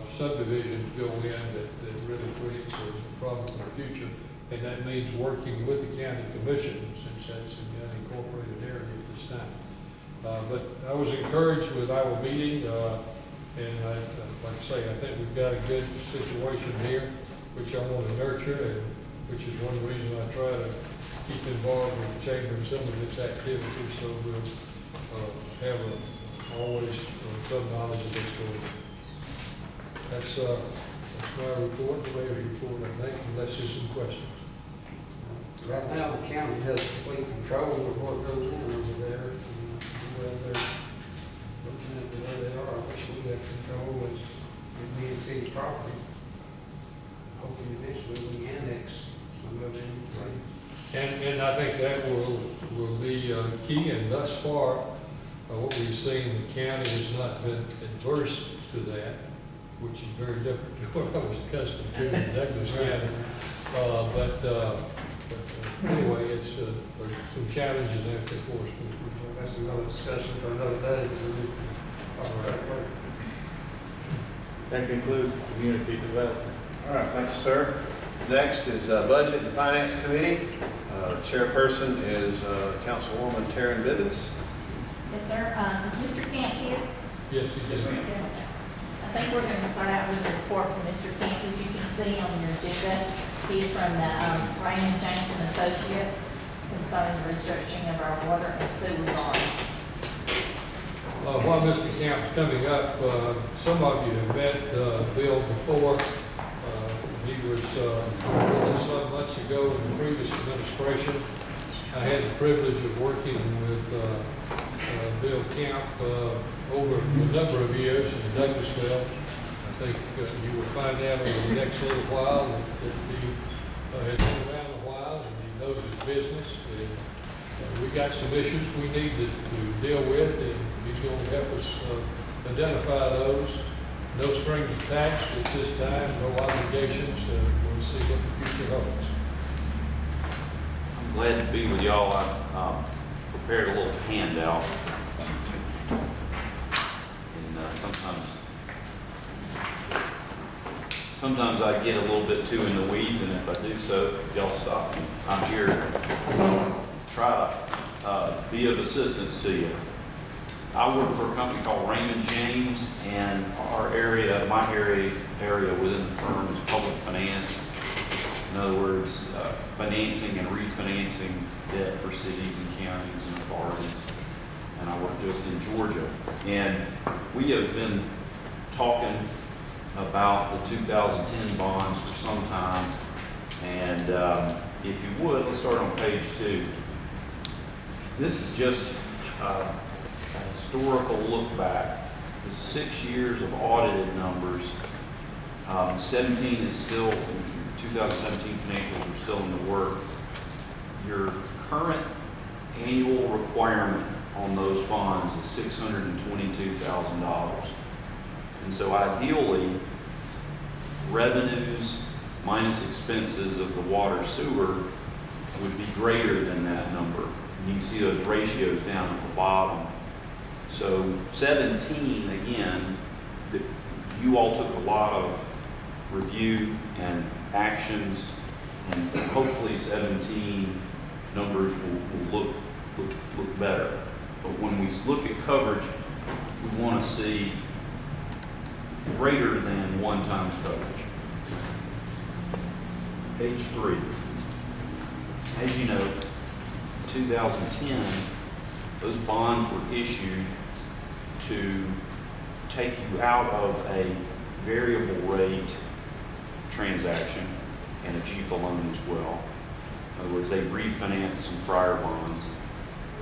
subdivisions go in that really creates a problem in the future. And that means working with the county commission, since that's an incorporated area at this time. But I was encouraged with our meeting, and like I say, I think we've got a good situation here, which I want to nurture, and which is one reason I try to keep involved with the chamber in some of its activities, so we'll have always some knowledge of what's going on. That's my report, the mayor's report, I think, unless there's some questions. Right now, the county has complete control of what goes in over there. Well, they're looking at the way they are, I wish we had control as it being city property. Hopefully eventually we annex some of it in the city. And I think that will be key, and thus far, what we've seen, the county has not been adverse to that, which is very different to what I was accustomed to in Douglas County. But anyway, it's there's some challenges out there for us. That's another discussion for another day. All right. That concludes community development. All right, thank you, sir. Next is Budget and Finance Committee. Chairperson is Councilwoman Taryn Bivens. Yes, sir. Is Mr. Camp here? Yes, he's in. I think we're going to start out with a report from Mr. Camp, as you can see on your agenda. He's from the Raymond James and Associates concerning the restructuring of our water and sewer line. While Mr. Camp's coming up, some of you have met Bill before. He was some months ago in the previous administration. I had the privilege of working with Bill Camp over a number of years in Douglasville. think you will find out in the next little while that he has been around a while and he knows his business. And we got some issues we need to deal with, and he's going to help us identify those. No strings attached at this time, no obligations. We'll see what the future holds. I'm glad to be with y'all. I prepared a little handout. And sometimes I get a little bit too in the weeds, and if I do so, y'all stop me. I'm here to try to be of assistance to you. I work for a company called Raymond James, and our area, my area within the firm is public finance. In other words, financing and refinancing debt for cities and counties and authorities. And I work just in Georgia. And we have been talking about the 2010 bonds for some time. And if you would, let's start on page 2. This is just a historical look back. The 6 years of audited numbers. 17 is still, 2017 financials are still in the works. Your current annual requirement on those bonds is $622,000. And so ideally, revenues minus expenses of the water sewer would be greater than that number. And you can see those ratios down at the bottom. So 17, again, you all took a lot of review and actions, and hopefully 17 numbers will look better. But when we look at coverage, we want to see greater than 1 times coverage. Page 3. As you know, 2010, those bonds were issued to take you out of a variable rate transaction and a GFA loan as well. In other words, they refinanced some prior bonds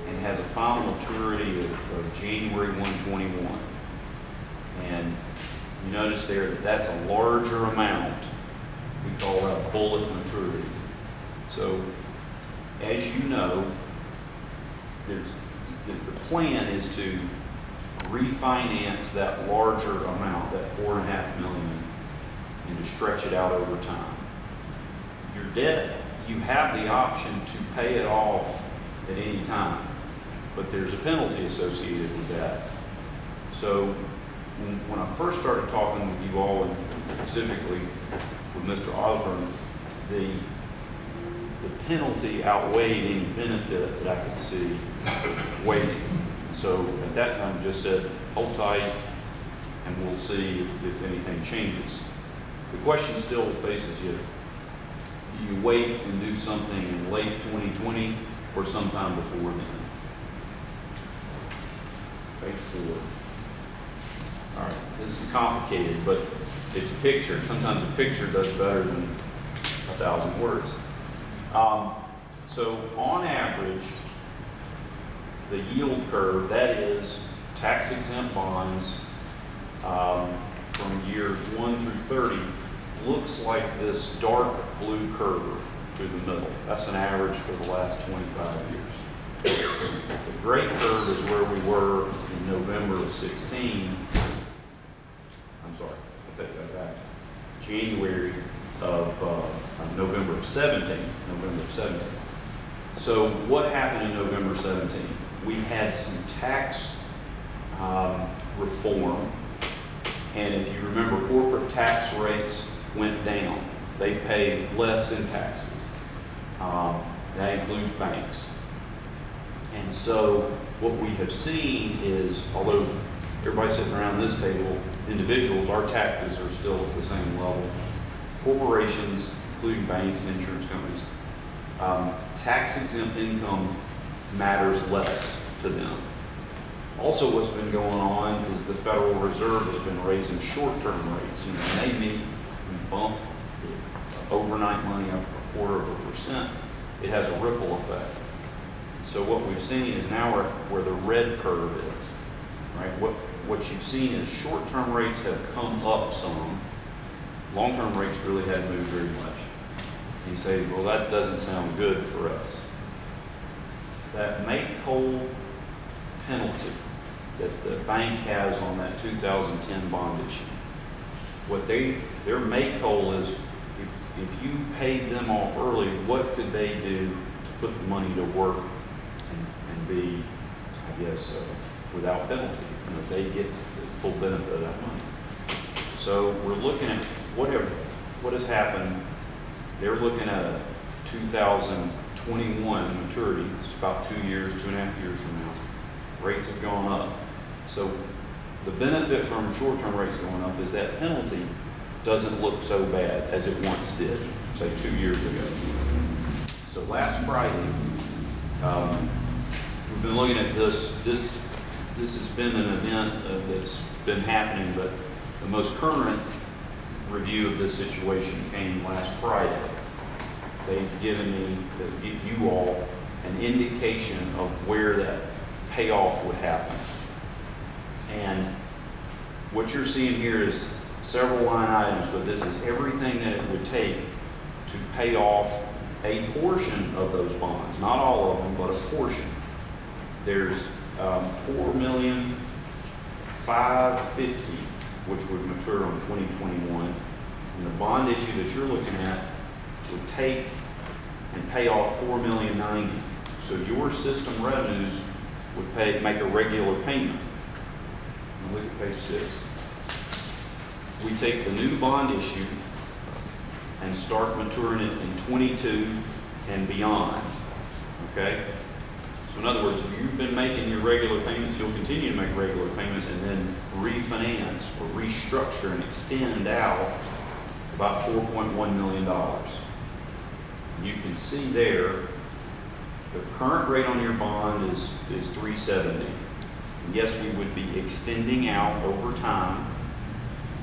and has a final maturity of January 1/21. And you notice there that that's a larger amount. We call that a bullet maturity. So, as you know, the plan is to refinance that larger amount, that $4.5 million, and to stretch it out over time. Your debt, you have the option to pay it off at any time, but there's a penalty associated with that. So when I first started talking with you all, and specifically with Mr. Osborne, the penalty outweighed any benefit that I could see waiting. So at that time, just said, hold tight, and we'll see if anything changes. The question still faces you. Do you wait and do something in late 2020 or sometime before then? Page 4. All right, this is complicated, but it's a picture. Sometimes a picture does better than 1,000 words. So on average, the yield curve, that is tax-exempt bonds from years 1 through 30, looks like this dark blue curve through the middle. That's an average for the last 25 years. The gray curve is where we were in November of 16. I'm sorry, I'll take that back. January of November of 17. So what happened in November 17? We had some tax reform, and if you remember, corporate tax rates went down. They pay less in taxes. That includes banks. And so what we have seen is, although everybody sitting around this table, individuals, our taxes are still at the same level. Corporations, including banks and insurance companies, tax-exempt income matters less to them. Also, what's been going on is the Federal Reserve has been raising short-term rates. You know, when they meet and bump overnight money up 0.25%, it has a ripple effect. So what we've seen is now we're where the red curve is, right? what you've seen is short-term rates have come up some. Long-term rates really hadn't moved very much. And you say, well, that doesn't sound good for us. That make-whole penalty that the bank has on that 2010 bond issue, their make-whole is if you paid them off early, what could they do to put the money to work and be, I guess, without penalty? You know, they get the full benefit of that money. So we're looking at what has happened. They're looking at a 2021 maturity. It's about 2 years, 2.5 years from now. Rates have gone up. So the benefit from short-term rates going up is that penalty doesn't look so bad as it once did, say 2 years ago. So last Friday, we've been looking at this. This has been an event that's been happening, but the most current review of this situation came last Friday. They've given you all an indication of where that payoff would happen. And what you're seeing here is several line items, but this is everything that it would take to pay off a portion of those bonds. Not all of them, but a portion. There's $4,550,000, which would mature on 2021. And the bond issue that you're looking at would take and pay off $4,090,000. So your system revenues would make a regular payment. Now look at page 6. We take the new bond issue and start maturing it in 22 and beyond. Okay? So in other words, you've been making your regular payments, you'll continue to make regular payments and then refinance or restructure and extend out about $4.1 million. You can see there, the current rate on your bond is 370. And yes, we would be extending out over time,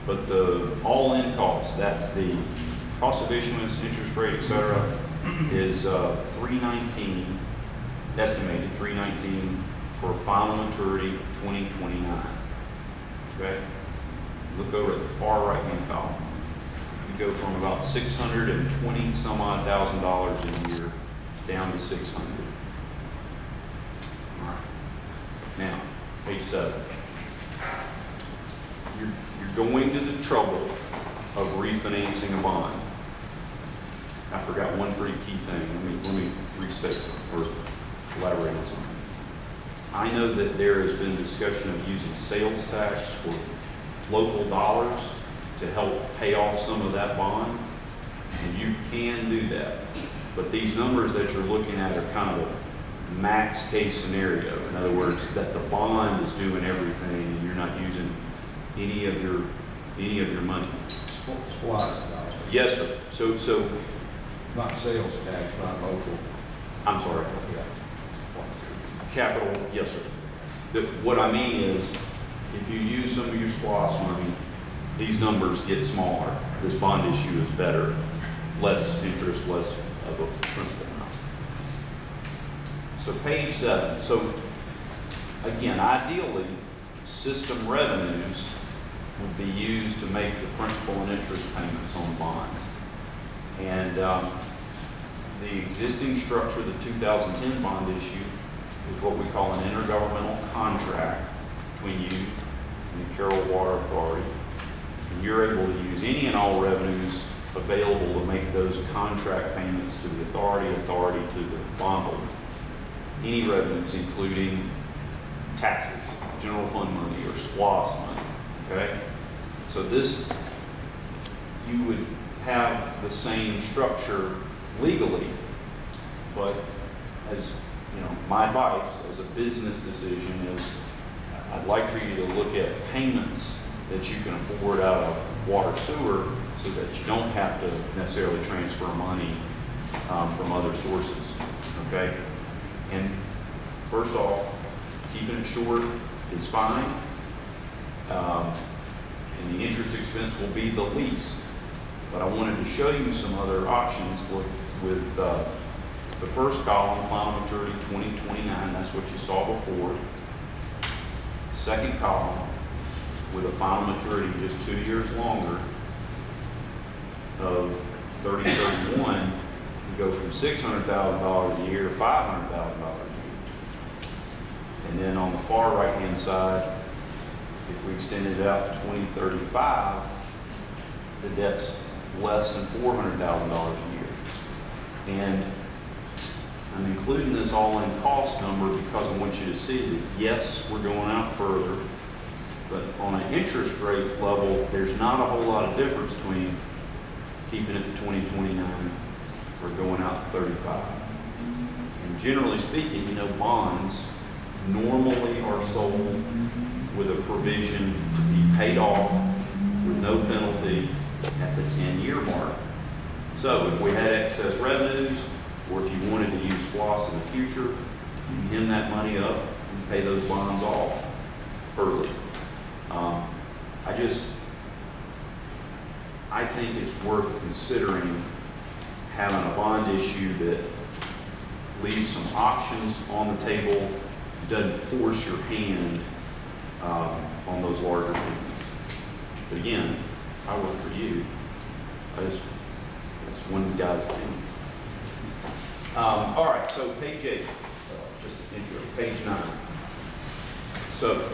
but the all-in cost, that's the cost of issuance, interest rate, et cetera, is 319, estimated 319 for final maturity of 2029. Okay? Look over at the far right-hand column. You go from about $620 some odd thousand a year down to $600. All right. Now, page 7. You're going to the trouble of refinancing a bond. I forgot one pretty key thing. Let me restate something or elaborate on something. I know that there has been discussion of using sales tax for local dollars to help pay off some of that bond, and you can do that. But these numbers that you're looking at are kind of a max case scenario. In other words, that the bond is doing everything and you're not using any of your money. Squats, Yes, sir. So not sales tax, not local. I'm sorry. Yeah. Capital, yes, sir. What I mean is, if you use some of your SPOS money, these numbers get smaller. This bond issue is better, less interest, less of a principal amount. So page 7. So again, ideally, system revenues would be used to make the principal and interest payments on bonds. And the existing structure of the 2010 bond issue is what we call an intergovernmental contract between you and the Carroll Water Authority. And you're able to use any and all revenues available to make those contract payments to the authority to the bondholder. Any revenues, including taxes, general fund money, or SPOS money. Okay? So this, you would have the same structure legally, but as you know, my advice as a business decision is I'd like for you to look at payments that you can afford out of water sewer so that you don't have to necessarily transfer money from other sources. Okay? And first off, keeping it short is fine. And the interest expense will be the least. But I wanted to show you some other options with the first column, final maturity 2029, that's what you saw before. Second column, with a final maturity just 2 years longer of 3031, you go from $600,000 a year to $500,000 a year. And then on the far right-hand side, if we extend it out to 2035, the debt's less than $400,000 a year. And I'm including this all-in cost number because I want you to see that, yes, we're going out further, but on an interest rate level, there's not a whole lot of difference between keeping it to 2029 or going out to 35. And generally speaking, you know, bonds normally are sold with a provision to be paid off with no penalty at the 10-year mark. So if we had excess revenues, or if you wanted to use SPLOST in the future, you hem that money up and pay those bonds off early. I think it's worth considering having a bond issue that leaves some options on the table, doesn't force your hand on those larger payments. But again, I work for you. That's one guy's opinion. All right, so page 8, just an intro, page 9. So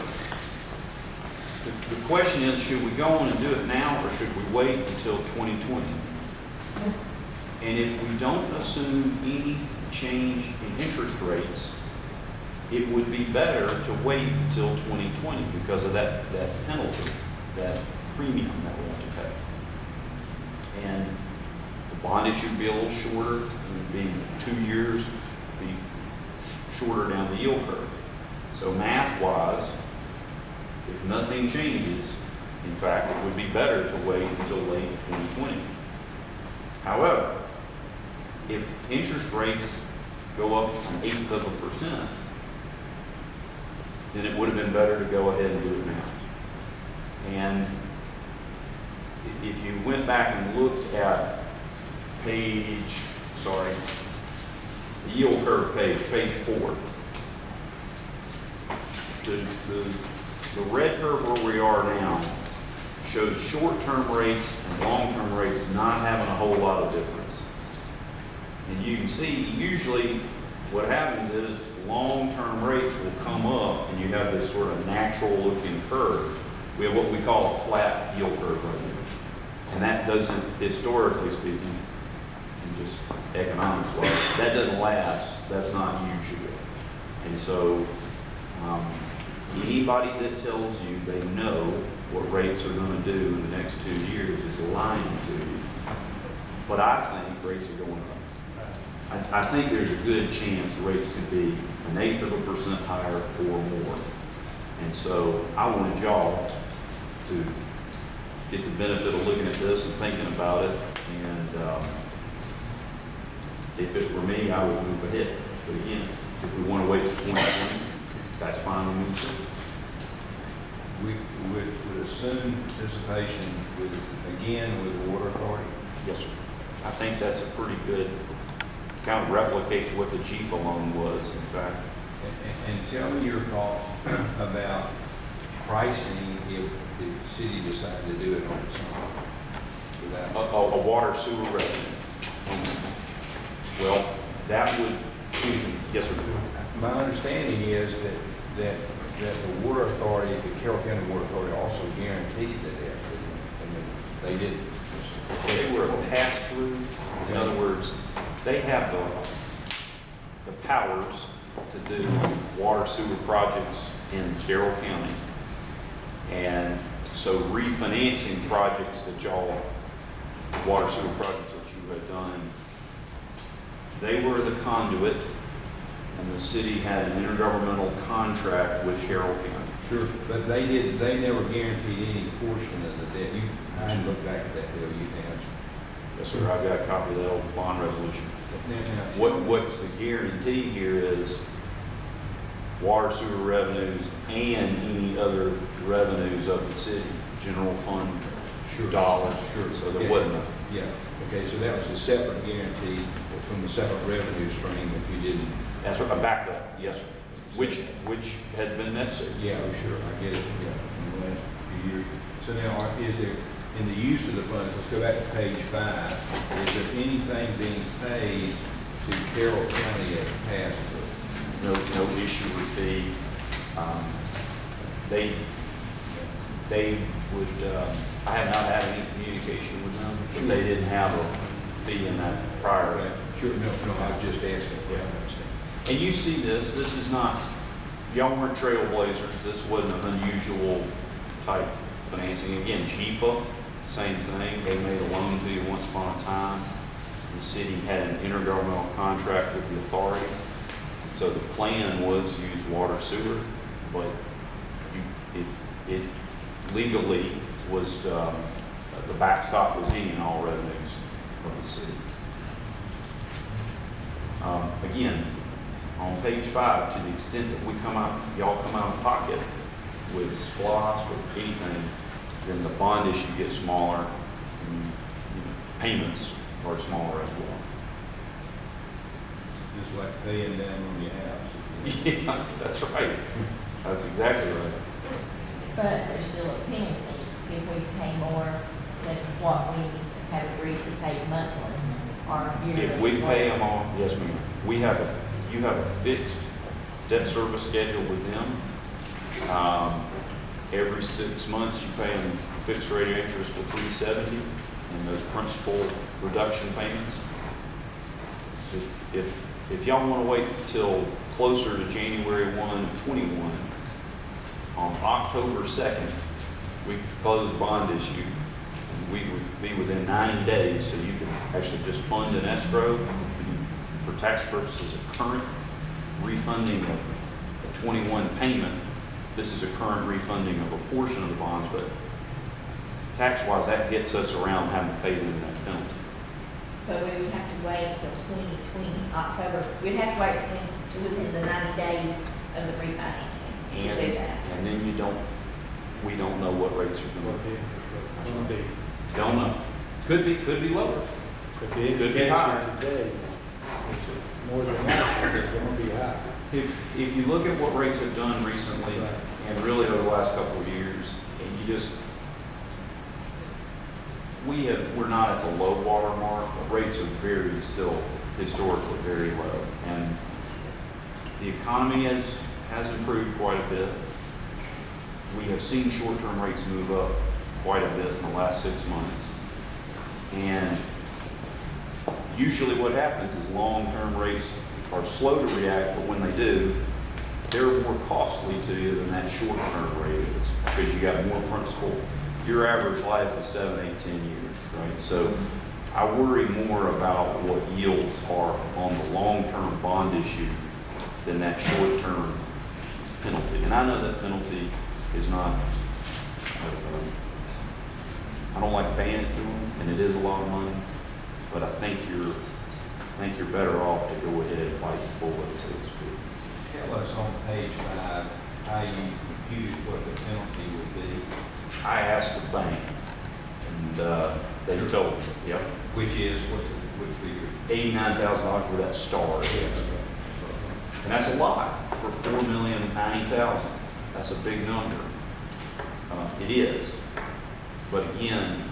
the question is, should we go on and do it now, or should we wait until 2020? And if we don't assume any change in interest rates, it would be better to wait until 2020 because of that penalty, that premium that we have to pay. And the bond issue would be a little shorter, it would be 2 years, be shorter down the yield curve. So math-wise, if nothing changes, in fact, it would be better to wait until late 2020. However, if interest rates go up 0.1%, then it would have been better to go ahead and do it now. And if you went back and looked at the yield curve page 4, the red curve where we are now shows short-term rates and long-term rates not having a whole lot of difference. And you can see, usually what happens is long-term rates will come up and you have this sort of natural-looking curve. We have what we call a flat yield curve right here. And that doesn't, historically speaking, and just economics-wise, that doesn't last. That's not usual. And so anybody that tells you they know what rates are going to do in the next 2 years is lying to you. But I think rates are going up. I think there's a good chance rates could be 0.1% higher or more. And so I wanted y'all to get the benefit of looking at this and thinking about it. And if it were me, I would move ahead. But again, if we want to wait till 2020, that's fine with me too. We would assume participation with the water authority. Yes, sir. I think that's a pretty good, kind of replicates what the GFA loan was, in fact. And tell me your thoughts about pricing if the city decided to do it on its own without. A water sewer revenue. Well, that would, yes, sir. My understanding is that the water authority, the Carroll County Water Authority also guaranteed that they did. They were a pass-through. In other words, they have the powers to do water sewer projects in Carroll County. And so refinancing projects that water sewer projects that you had done, they were the conduit, and the city had an intergovernmental contract with Carroll County. Sure, but they never guaranteed any portion of the debt. I hadn't looked back at that bill, you can answer. Yes, sir, I've got a copy of that old bond resolution. What's the guarantee here is water sewer revenues and any other revenues of the city, general fund dollars. Sure. So there wasn't a. Yeah, okay, so that was a separate guarantee from the separate revenue stream if you didn't. That's right, a backup, yes, sir. Which has been necessary. Yeah, oh, sure, I get it, yeah, in the last few years. So now, is there, in the use of the funds, let's go back to page 5, is there anything being paid to Carroll County as pass-through? No issue with fee. They would, I have not had any communication with them, but they didn't have a fee in that prior. Right. Sure, no, I was just asking. Yeah. And you see this is not, y'all weren't trailblazers, this wasn't an unusual type financing. Again, GFA, same thing, they made a loan to you once upon a time. The city had an intergovernmental contract with the authority. And so the plan was to use water sewer, but it legally was, the backstop was eating all revenues of the city. Again, on page 5, to the extent that we come out, y'all come out of pocket with SPLOST or anything, then the bond issue gets smaller and payments are smaller as well. Just like paying down on your house. Yeah, that's right. That's exactly right. But there's still a penalty if we pay more than what we have agreed to pay monthly or yearly. If we pay them all, yes, ma'am. You have a fixed debt service schedule with them. Every 6 months, you pay them fixed rate of interest of $370 and those principal reduction payments. If y'all want to wait till closer to January 1, 21, on October 2nd, we close the bond issue. And we would be within 90 days, so you can actually just fund an escrow for tax purposes, a current refunding of a 21 payment. This is a current refunding of a portion of the bonds, but tax-wise, that gets us around having to pay them that penalty. But we would have to wait until 2020, October. We'd have to wait to within the 90 days of the refinancing to do that. And then we don't know what rates are What going the- it's gonna be. to, don't know. Could be lower. But the Could be indication higher. today, it's more than likely it's gonna be high. If you look at what rates have done recently, Right. and really over the last couple of years, and you just, we're not at the low water mark, but rates are still historically very low. And the economy has improved quite a bit. We have seen short-term rates move up quite a bit in the last 6 months. And usually what happens is long-term rates are slow to react, but when they do, they're more costly to you than that short-term rate is, because you got more principal. Your average life is 7, 8, 10 years, right? So I worry more about what yields are on the long-term bond issue than that short-term penalty. And I know that penalty is not, I don't like paying it to them, and it is a lot of money, but I think you're better off to go ahead and bite the bullet, so to speak. Tell us on page 5 how you computed what the penalty would be, I asked the bank, and they told me, yep, which which figure? $89,000 where that star is. And that's a lot for $4,090,000. That's a big number. It is. But again,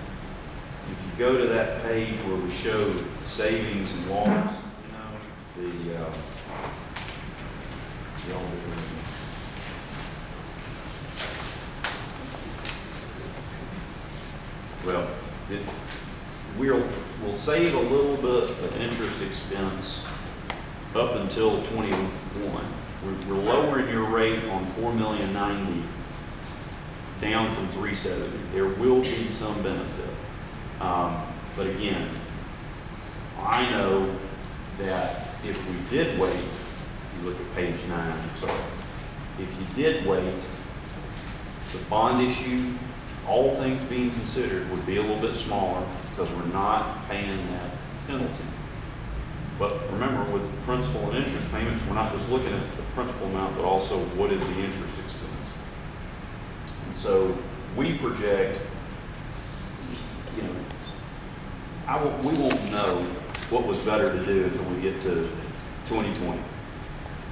if you go to that page where we show savings and loss, we'll save a little bit of interest expense up until 21. We're lowering your rate on $4,090,000 down from $370. There will be some benefit. But again, I know that if we did wait, if you look at page 9, if you did wait, the bond issue, all things being considered, would be a little bit smaller because we're not paying that penalty. But remember, with principal and interest payments, we're not just looking at the principal amount, but also what is the interest expense. And so we project, we won't know what was better to do until we get to 2020.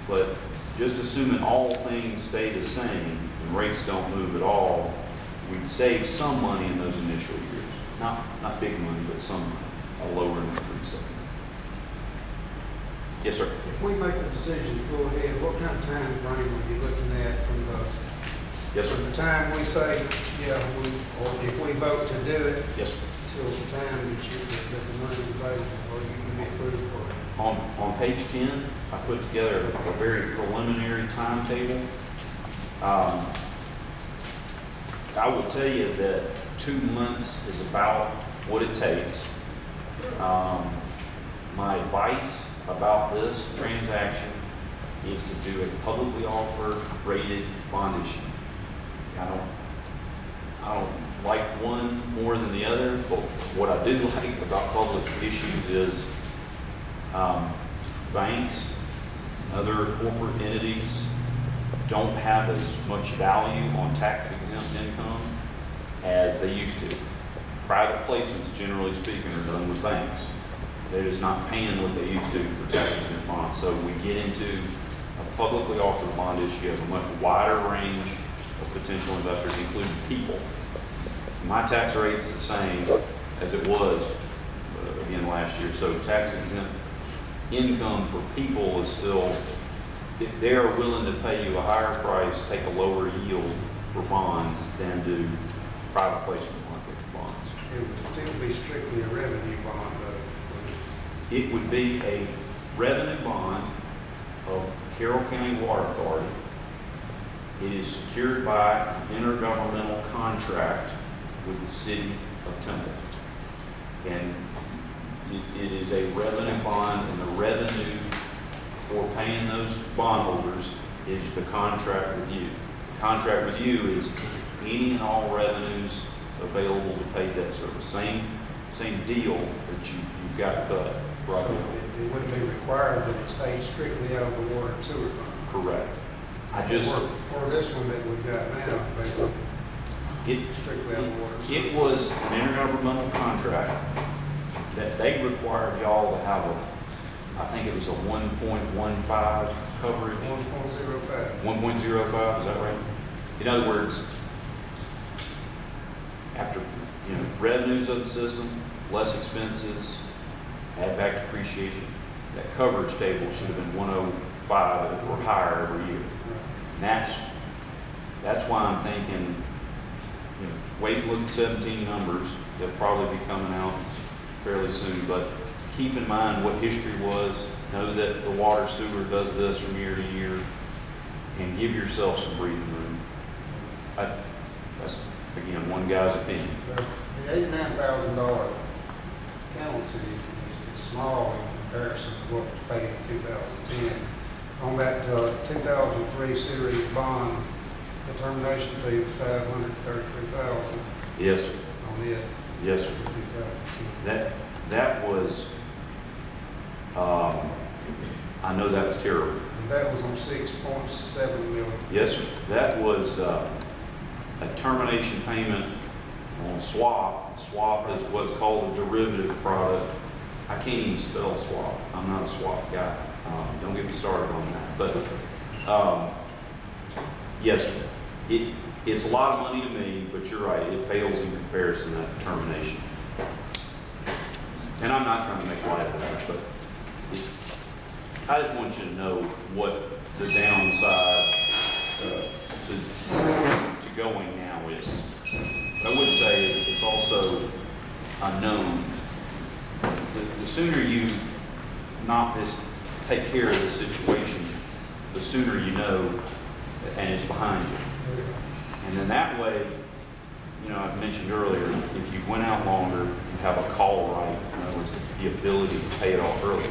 But just assuming all things stay the same and rates don't move at all, we'd save some money in those initial years. Not big money, but some money, a lower increase. Yes, sir. If we make the decision to go ahead, what kind of time frame are you looking at from Yes, from sir. the time we say, yeah, or if we vote to do it, Yes, sir. till the time that the money is available, or you can be approved for it? On page 10, I put together a very preliminary timetable. I will tell you that 2 months is about what it takes. My advice about this transaction is to do a publicly offered rated bond issue. I don't like one more than the other, but what I do like about public issues is banks, other corporate entities don't have as much value on tax exempt income as they used to. Private placements, generally speaking, are done with banks. They're just not paying what they used to for tax exempt bonds. So we get into a publicly offered bond issue of a much wider range of potential investors, including people. My tax rate's the same as it was again last year. So tax exempt income for people is still, they are willing to pay you a higher price, take a lower yield for bonds than do private placement market bonds. It would still be strictly a revenue bond, though. It would be a revenue bond of Carroll County Water Authority. It is secured by an intergovernmental contract with the city of Temple. And it is a revenue bond, and the revenue for paying those bondholders is the contract with you. The contract with you is any and all revenues available to pay debt service. Same deal that you've got cut right So now. it wouldn't be required that it's paid strictly out of the water and sewer fund. Correct. Or this one that we've got now, they It, strictly out of the water and sewer. it was an intergovernmental contract that they required y'all to have I think it was a 1.15 coverage. 1.05. 1.05, is that right? In other words, after, revenues of the system, less expenses, add back depreciation, that coverage table should have been 105 or higher every year. And that's why I'm thinking, wait and look at 17 numbers. They'll probably be coming out fairly soon, but keep in mind what history was. Know that the water sewer does this from year to year, and give yourself some breathing room. That's, again, one guy's opinion. The $89,000 penalty is small in comparison to what was paid in 2010. On that 2003 series bond, the termination fee was $533,000 Yes, sir. on it Yes, sir. in 2010. That was, I know that was terrible. And that was on 6.7 million. Yes, sir. That was a termination payment on swap. Swap is what's called a derivative product. I can't even spell swap. I'm not a swap guy. Don't get me started on that. But yes, sir. It's a lot of money to me, but you're right. It pales in comparison to that termination. And I'm not trying to make light of that, but I just want you to know what the downside to going now is. But I would say it's also unknown. The sooner you take care of the situation, the sooner you know, and it's behind you. And then that way, I mentioned earlier, if you went out longer, you have a call right, in other words, the ability to pay it off early.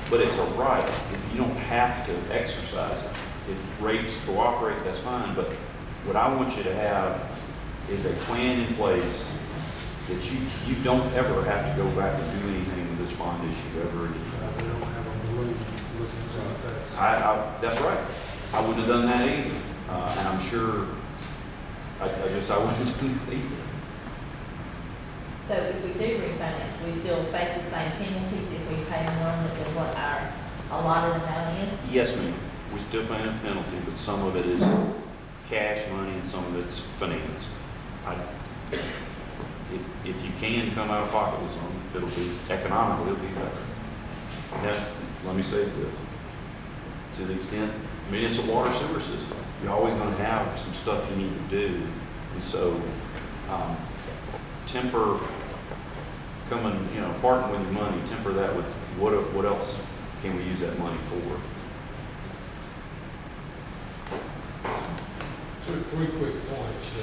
But it's a right. You don't have to exercise it. If rates cooperate, that's fine. But what I want you to have is a plan in place that you don't ever have to go back and do anything with this bond issue ever again. They don't have a balloon looking at that. That's right. I wouldn't have done that either. And I'm sure, I guess I wouldn't have done that either. So if we do refinance, we still face the same penalties if we pay more than what our allotted amount is? Yes, ma'am. We still pay a penalty, but some of it is cash money and some of it's finance. if you can come out of pocket with some, it'll be economically, it'll be better. Now, let me say this, to the extent, I mean, it's a water sewer system. You're always gonna have some stuff you need to do. And so, temper coming, parting with your money, temper that with what else can we use that money for? Three quick points.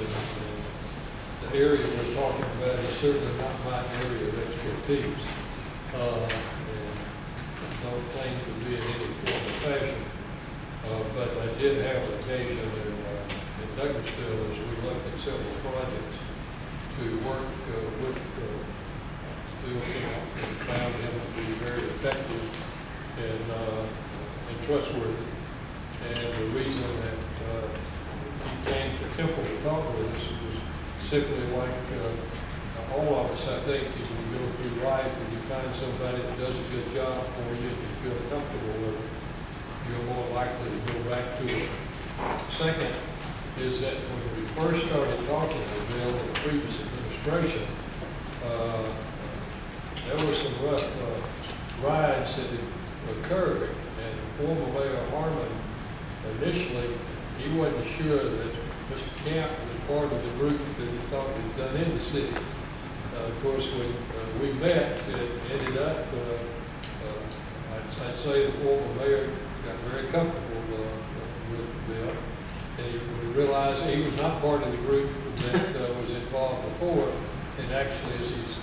The area we're talking about is certainly not my area of expertise. And don't claim to be in any form or fashion. But I did have occasion in Douglasville as we looked at several projects to work with Phil Kemp and found him to be very effective and trustworthy. And the reason that he came to Temple to talk with us was simply like all of us, I think, as we go through life and you find somebody that does a good job for you and you feel comfortable with it, you're more likely to go back to it. Second is that when we first started talking to Bill in the previous administration, there were some rough rides that had occurred, and former Mayor Harmon initially, he wasn't sure that Mr. Camp was part of the group that he thought had done in the city. Of course, when we met, it ended up, I'd say the former mayor got very comfortable with Bill. And we realized he was not part of the group that was involved before. And actually, as he's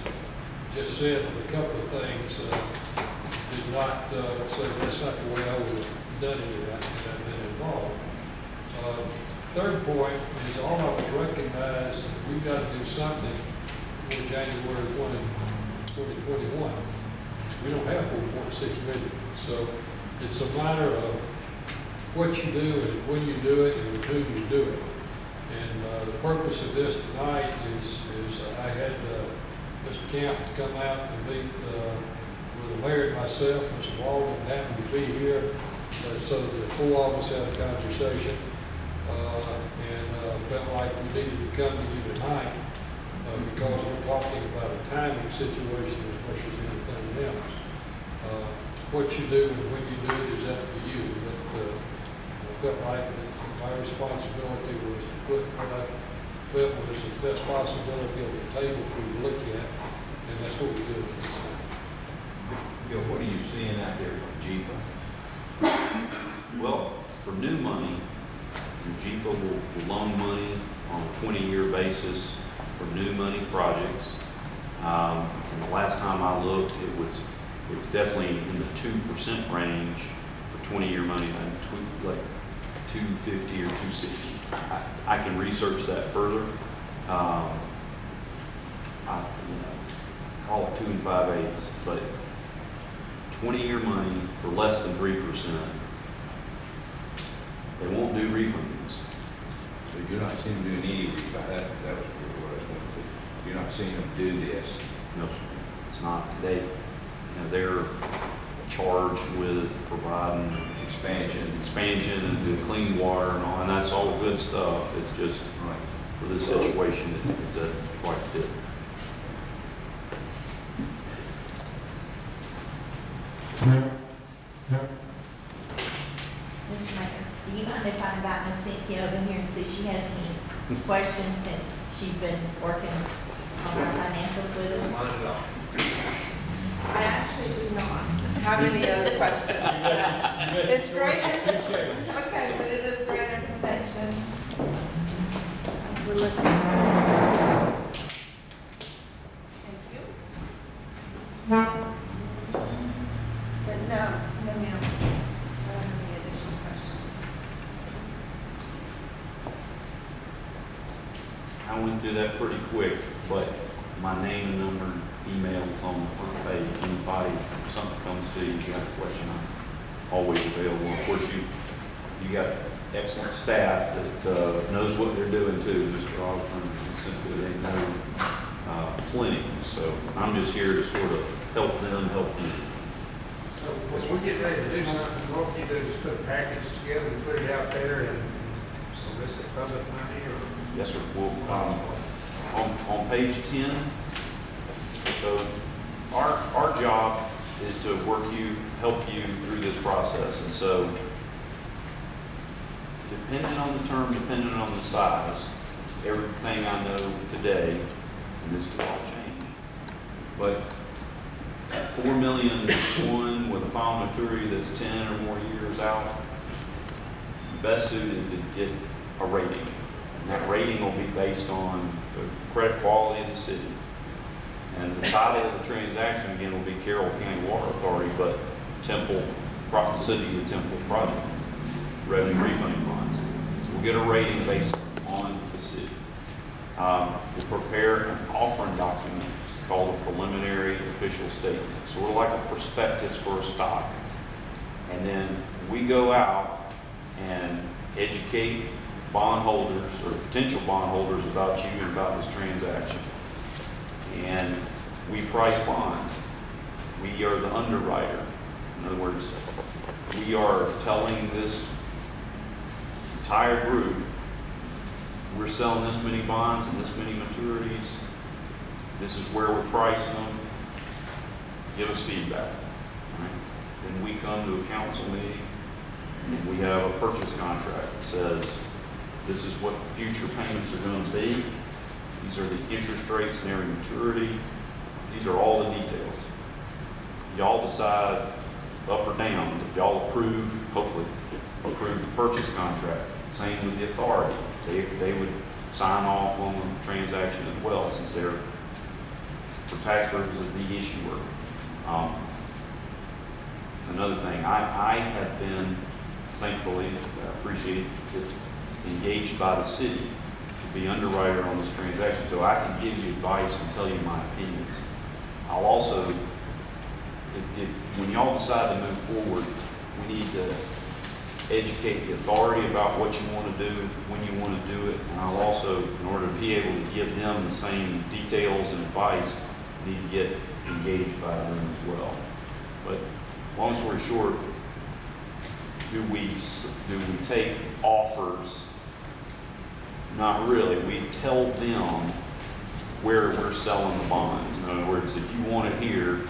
just said, a couple of things did not say that's not the way I would have done any of that had I been involved. Third point is all of us recognize that we've got to do something for January 2021. We don't have 4.6 million. So it's a matter of what you do and when you do it and with whom you do it. And the purpose of this tonight is I had Mr. Camp come out and meet with the mayor and myself. Mr. Walden happened to be here, so the four of us had a conversation and felt like we needed to come to you tonight because we're talking about a timing situation as much as anything else. What you do and when you do it is up to you. But I felt like my responsibility was to put what I felt was the best possibility on the table for you to look at, and that's what we did this time. Bill, what are you seeing out there from GFA? Well, for new money, GFA will loan money on a 20-year basis for new money projects. And the last time I looked, it was definitely in the 2% range for 20-year money, like 250 or 260. I can research that further. Call it 2 5/8, but 20-year money for less than 3%. They won't do refunds. So you're not seeing them doing any refi, that was really what I was going to. You're not seeing them do this. No, sir. It's not. They're charged with providing expansion and doing clean water and all, and that's all good stuff. It's just Right. for this situation, it doesn't quite fit. Mr. Mayor, do you mind if I invite Ms. Cynthia over here and see if she has any questions since she's been working on our financials with us? I actually do not have any other questions. It's great, okay, but it is great information. As we're looking. Thank you. But no, ma'am, I don't have any additional questions. I went through that pretty quick, but my name and number, emails on the front page. Anybody, if something comes to you, you got a question, I'm always available. Of course, you got excellent staff that knows what they're doing too. Mr. Ogden and Cynthia, they know plenty. So I'm just here to sort of help them help you. So when we get ready to do something, what we do is put a package together and put it out there and solicit public money or? Yes, sir. Well, on page 10, so our job is to help you through this process. And so, depending on the term, depending on the size, everything I know today, and this could all change, but at $4 million one with a final maturity that's 10 or more years out, best suited to get a rating. And that rating will be based on the credit quality of the city. And the title of the transaction, again, will be Carroll County Water Authority, but Temple, City of Temple Project, revenue refunding bonds. So we'll get a rating based on the city. We'll prepare an offering document called a preliminary official statement, sort of like a prospectus for a stock. And then we go out and educate bondholders or potential bondholders about you and about this transaction. And we price bonds. We are the underwriter. In other words, we are telling this entire group, we're selling this many bonds and this many maturities. This is where we're pricing them. Give us feedback. Right? Then we come to a council meeting and we have a purchase contract that says this is what future payments are going to be. These are the interest rates and every maturity. These are all the details. Y'all decide up or down. If y'all approve, hopefully approve the purchase contract. Same with the authority. They would sign off on the transaction as well, since they're, for tax purposes, the issuer. Another thing, I have been, thankfully, appreciate it, engaged by the city to be underwriter on this transaction, so I can give you advice and tell you my opinions. I'll also, when y'all decide to move forward, we need to educate the authority about what you want to do, when you want to do it, and I'll also, in order to be able to give them the same details and advice, need to get engaged by them as well. But long story short, do we take offers? Not really. We tell them where we're selling the bonds. In other words, if you want it here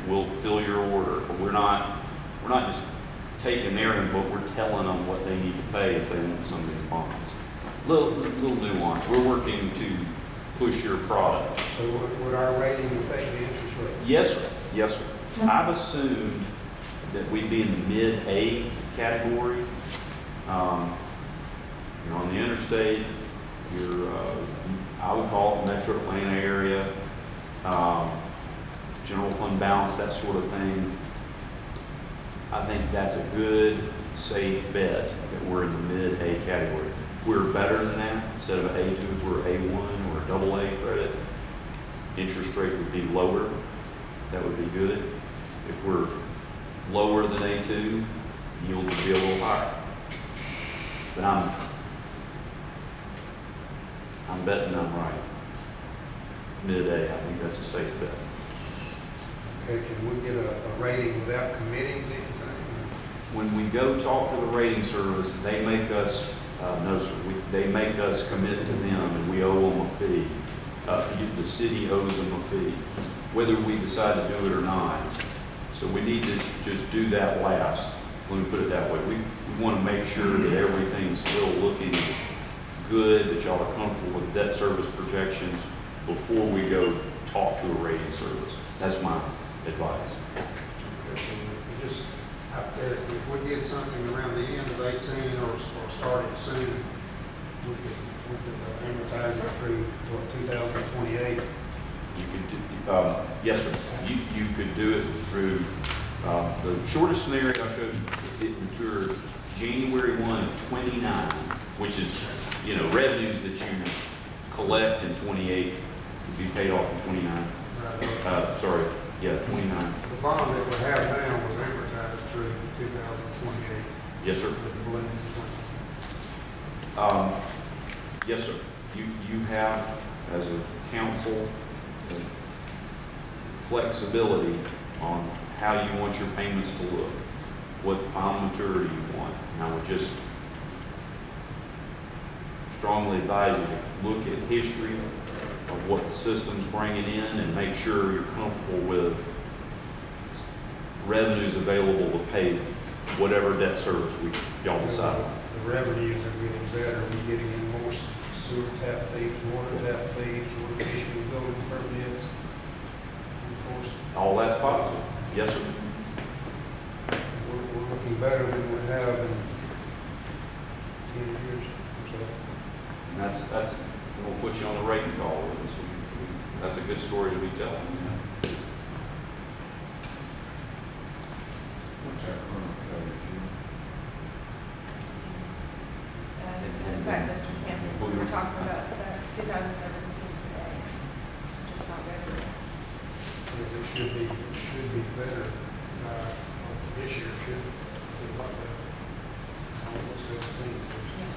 we'll fill your order. But we're not just taking their input, we're telling them what they need to pay if they want some of these bonds. Little nuance. We're working to push your product. So would our rating affect the interest rate? Yes, sir. Yes, sir. I've assumed that we'd be in the mid-A category. You're on the interstate, I would call it metro Atlanta area, general fund balance, that sort of thing. I think that's a good, safe bet that we're in the mid-A category. If we're better than that, instead of an A2, if we're A1 or a double A credit, interest rate would be lower. That would be good. If we're lower than A2, yield would be a little higher. But I'm betting I'm right. Mid-A, I think that's a safe bet. Okay, can we get a rating without committing to anything? When we go talk to the rating service, they make us, they make us commit to them, and we owe them a fee. The city owes them a fee, whether we decide to do it or not. So we need to just do that last. Let me put it that way. We want to make sure that everything's still looking good, that y'all are comfortable with debt service projections before we go talk to a rating service. That's my advice. Just out there, if we get something around the end of 18 or starting soon, we could amortize it through, 2028? You could do, yes, sir. You could do it through, the shortest scenario I showed you, it matured January 1 of 29, which is, revenues that you collect in 28 would be paid off in 29. Sorry, 29. The bond that we have now was amortized through 2028. Yes, sir. With the balloons. Yes, sir. You have, as a council, flexibility on how you want your payments to look, what final maturity you want. And I would just strongly advise you to look at history of what the system's bringing in and make sure you're comfortable with revenues available to pay whatever debt service y'all decide on. The revenues are getting better, we're getting in more sewer tap fees, water tap fees, we're issuing building permits. Of course, All that's positive. Yes, sir. we're looking better than we have in 10 years or so. And that's, we'll put you on the rating call with us. That's a good story to be telling. What's our current coverage? In fact, Mr. Campbell, we were talking about 2017 today, just not ready. It should be better, this year should be a lot better. Almost 17%.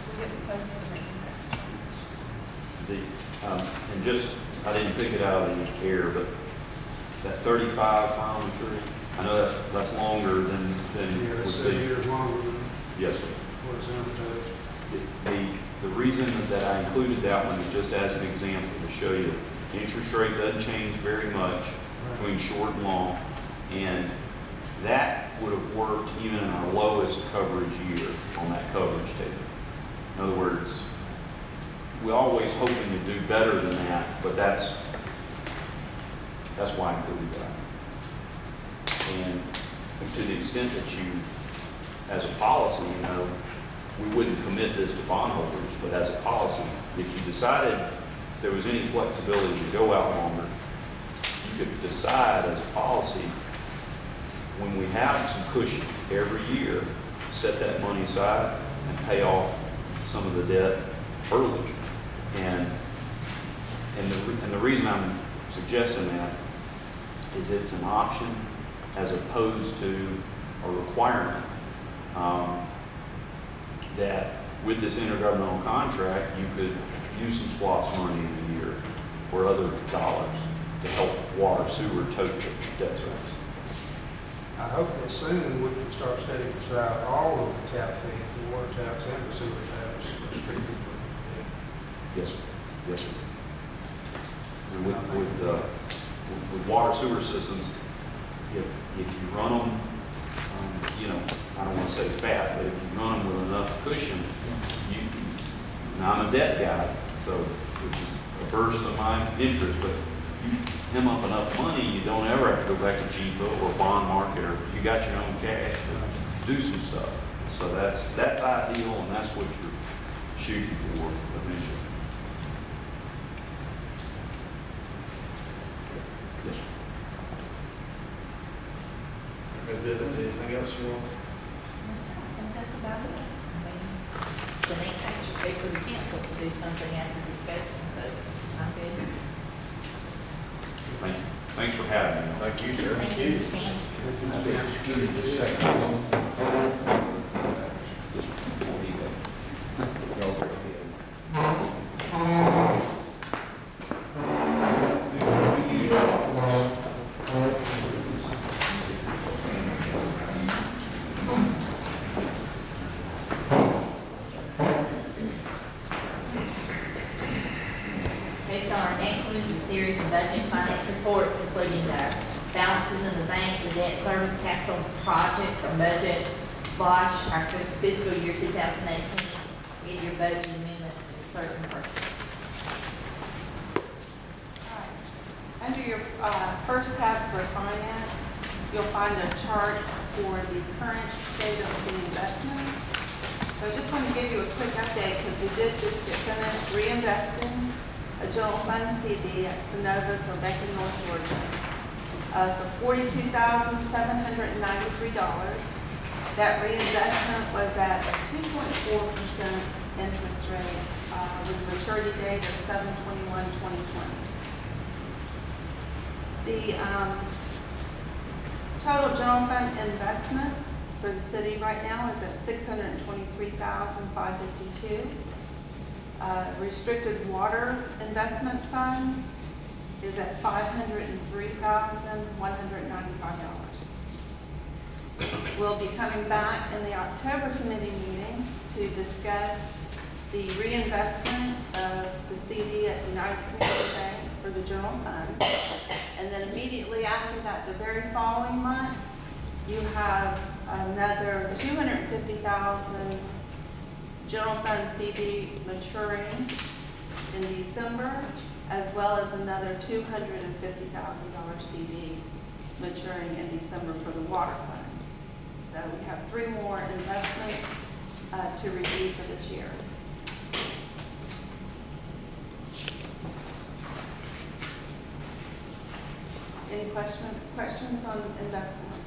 We're getting close to making that. And just, I didn't pick it out of the air, but that 35 final maturity, I know that's longer than Yeah, it's would 7 be. years longer than Yes, sir. what it's advertised. The reason that I included that one is just as an example to show you, the interest rate doesn't change very much between short and long, and that would have worked even in our lowest coverage year on that coverage table. In other words, we're always hoping to do better than that, but that's why I included that. And to the extent that you, as a policy, we wouldn't commit this to bondholders, but as a policy, if you decided there was any flexibility to go out longer, you could decide as a policy, when we have some cushion every year, set that money aside and pay off some of the debt early. And the reason I'm suggesting that is it's an option as opposed to a requirement. That with this intergovernmental contract, you could use some SPLOST money in a year or other dollars to help water, sewer, tote the debt service. I hope that soon we can start setting aside all of the tap fees, the water taps and the sewer taps, strictly for debt. Yes, sir. Yes, sir. And with water sewer systems, if you run them, I don't want to say fat, but if you run them with enough cushion, now I'm a debt guy, so this is a burst of my interest, but you hem up enough money, you don't ever have to go back to GFO or bond market, or you got your own cash to do some stuff. So that's ideal, and that's what you're shooting for eventually. Yes, sir. That's it. Anything else you want? I think that's about it. I mean, the next action would be for the council to do something after discussion, so I'm good. Thank you. Thanks for having me. Thank you, sir. Thank you, Pam. Give me just a second. Yes, sir. Y'all go ahead. Okay, so our next one is a series of budget finance reports, including the balances in the bank, the debt service, capital projects, our budget, SPLOST, our fiscal year 2018, mid-year budget amendments, and certain purchases. Under your first tab for finance, you'll find a chart for the current state of the investments. So I just want to give you a quick update because we did just get finished reinvesting a general fund CD at Synovus or Bank of North Georgia for $42,793. That reinvestment was at a 2.4% interest rate with a maturity date of 7/21/2020. The total general fund investments for the city right now is at $623,552. Restricted water investment funds is at $503,195. We'll be coming back in the October committee meeting to discuss the reinvestment of the CD at United Community Bank for the general fund. And then immediately after that, the very following month, you have another 250,000 general fund CD maturing in December, as well as another $250,000 CD maturing in December for the water fund. So we have 3 more investments to review for this year. Any questions on investments?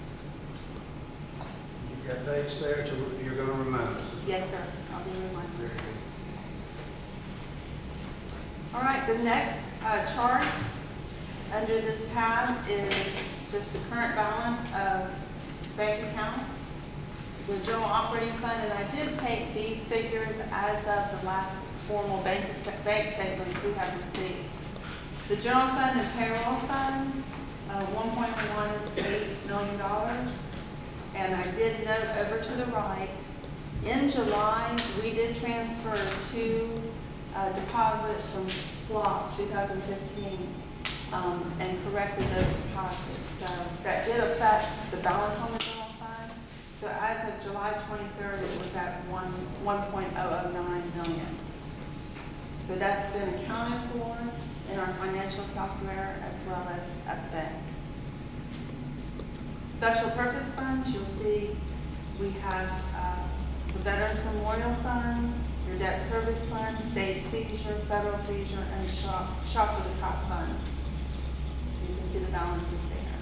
You've got dates there to, you're gonna remind us. Yes, sir. I'll be reminded. Very good. All right, the next chart under this tab is just the current balance of bank accounts, the general operating fund, and I did take these figures as of the last formal bank statement we have received. The general fund and payroll fund, $1.18 million. And I did note over to the right, in July, we did transfer 2 deposits from SPLOST 2015 and corrected those deposits. So that did affect the balance on the general fund. So as of July 23rd, it was at $1.009 million. So that's been accounted for in our financial software as well as at the bank. Special purpose funds, you'll see we have the Veterans Memorial Fund, your debt service fund, state seizure, federal seizure, and shock of the top funds. You can see the balances there.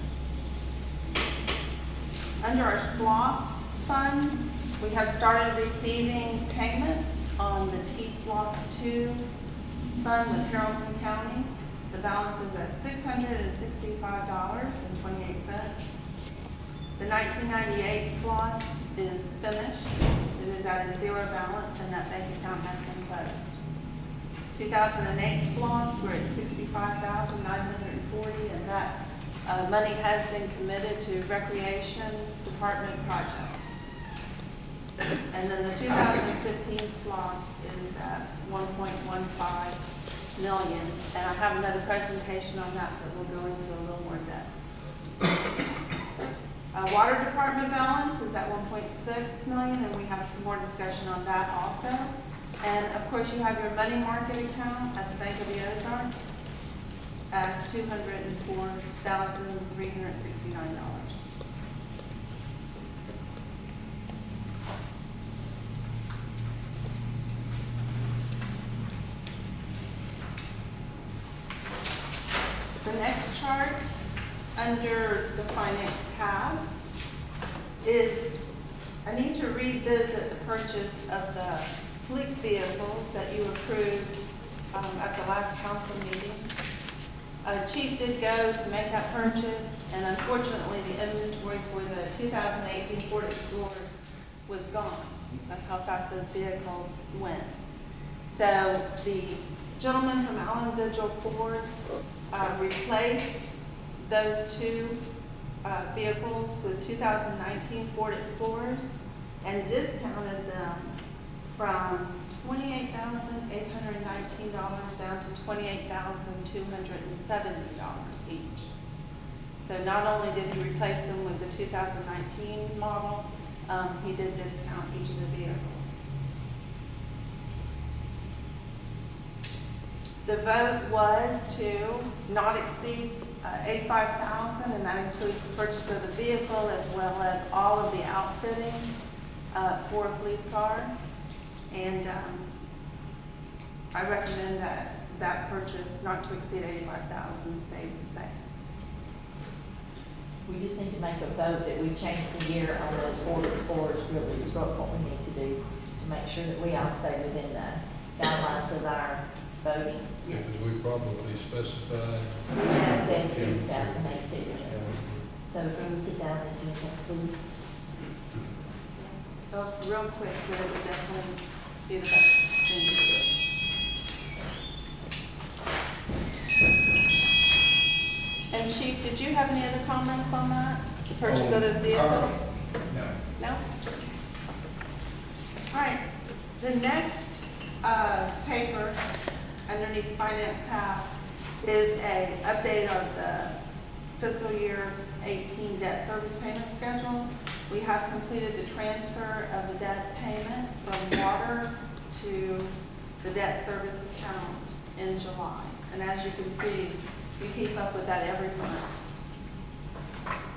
Under our SPLOST funds, we have started receiving payments on the T-SPLOST 2 fund with Haralson County. The balance is at $665.28. The 1998 SPLOST is finished. It is at a 0 balance and that bank account has been closed. 2008 SPLOST, we're at $65,940 and that money has been committed to recreation department projects. And then the 2015 SPLOST is at $1.15 million. And I have another presentation on that that will go into a little more depth. Water department balance is at $1.6 million, and we have some more discussion on that also. And of course, you have your money market account at the Bank of the Ozarks at $204,369. The next chart under the finance tab is, I need to revisit the purchase of the police vehicles that you approved at the last council meeting. Chief did go to make that purchase, and unfortunately, the inventory for the 2018 Ford Explorer was gone. That's how fast those vehicles went. So the gentleman from Allen Vigil Ford replaced those 2 vehicles with 2019 Ford Explorers and discounted them from $28,819 down to $28,270 each. So not only did he replace them with the 2019 model, he did discount each of the vehicles. The vote was to not exceed $85,000, and that includes the purchase of the vehicle as well as all of the outfitting for a police car. And I recommend that purchase not to exceed $85,000 stays the same. We just need to make a vote that we change the year on those Ford Explorers, really is what we need to do to make sure that we all stay within the guidelines of our voting. Because we probably specified. 17, 2018, yes. So if we put down the agenda, please. Oh, real quick, but it would definitely be the best thing to do. And Chief, did you have any other comments on that? The purchase of those vehicles? No. No? All right, the next paper, underneath the finance tab, is a update of the fiscal year 18 debt service payment schedule. We have completed the transfer of the debt payment from water to the debt service account in July. And as you can see, we keep up with that every month.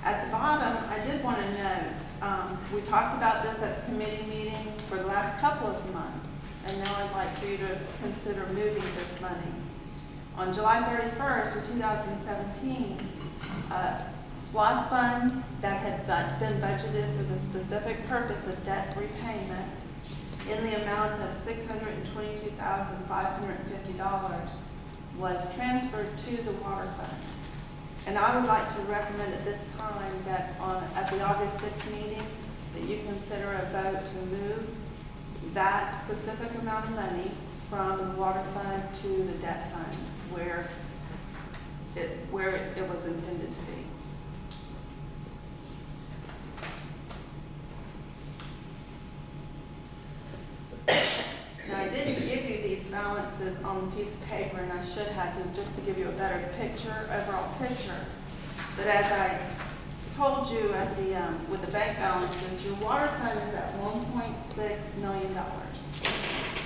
At the bottom, I did want to note, we talked about this at the committee meeting for the last couple of months, and now I'd like for you to consider moving this money. On July 31st of 2017, SPOS funds that had been budgeted for the specific purpose of debt repayment in the amount of $622,550 was transferred to the water fund. And I would like to recommend at this time that at the August 6th meeting, that you consider a vote to move that specific amount of money from the water fund to the debt fund, where it was intended to be. Now, I didn't give you these balances on the piece of paper, and I should have to, just to give you a better picture, overall picture. But as I told you at the, with the bank balances, your water fund is at $1.6 million.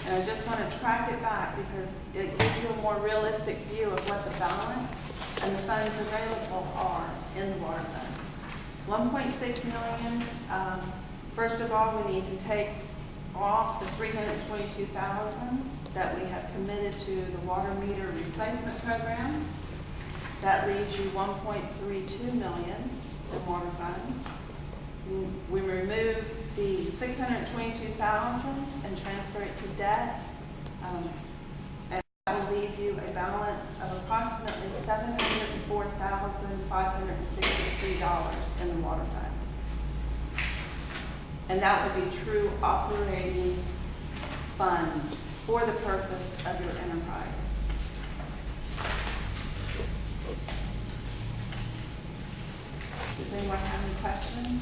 And I just want to track it back because it gives you a more realistic view of what the balance and the funds available are in the water fund. 1.6 million, first of all, we need to take off the 322,000 that we have committed to the water meter replacement program. That leaves you 1.32 million in water fund. We remove the 622,000 and transfer it to debt, and that will leave you a balance of approximately $704,563 in the water fund. And that would be true operating funds for the purpose of your enterprise. Does anyone have any questions?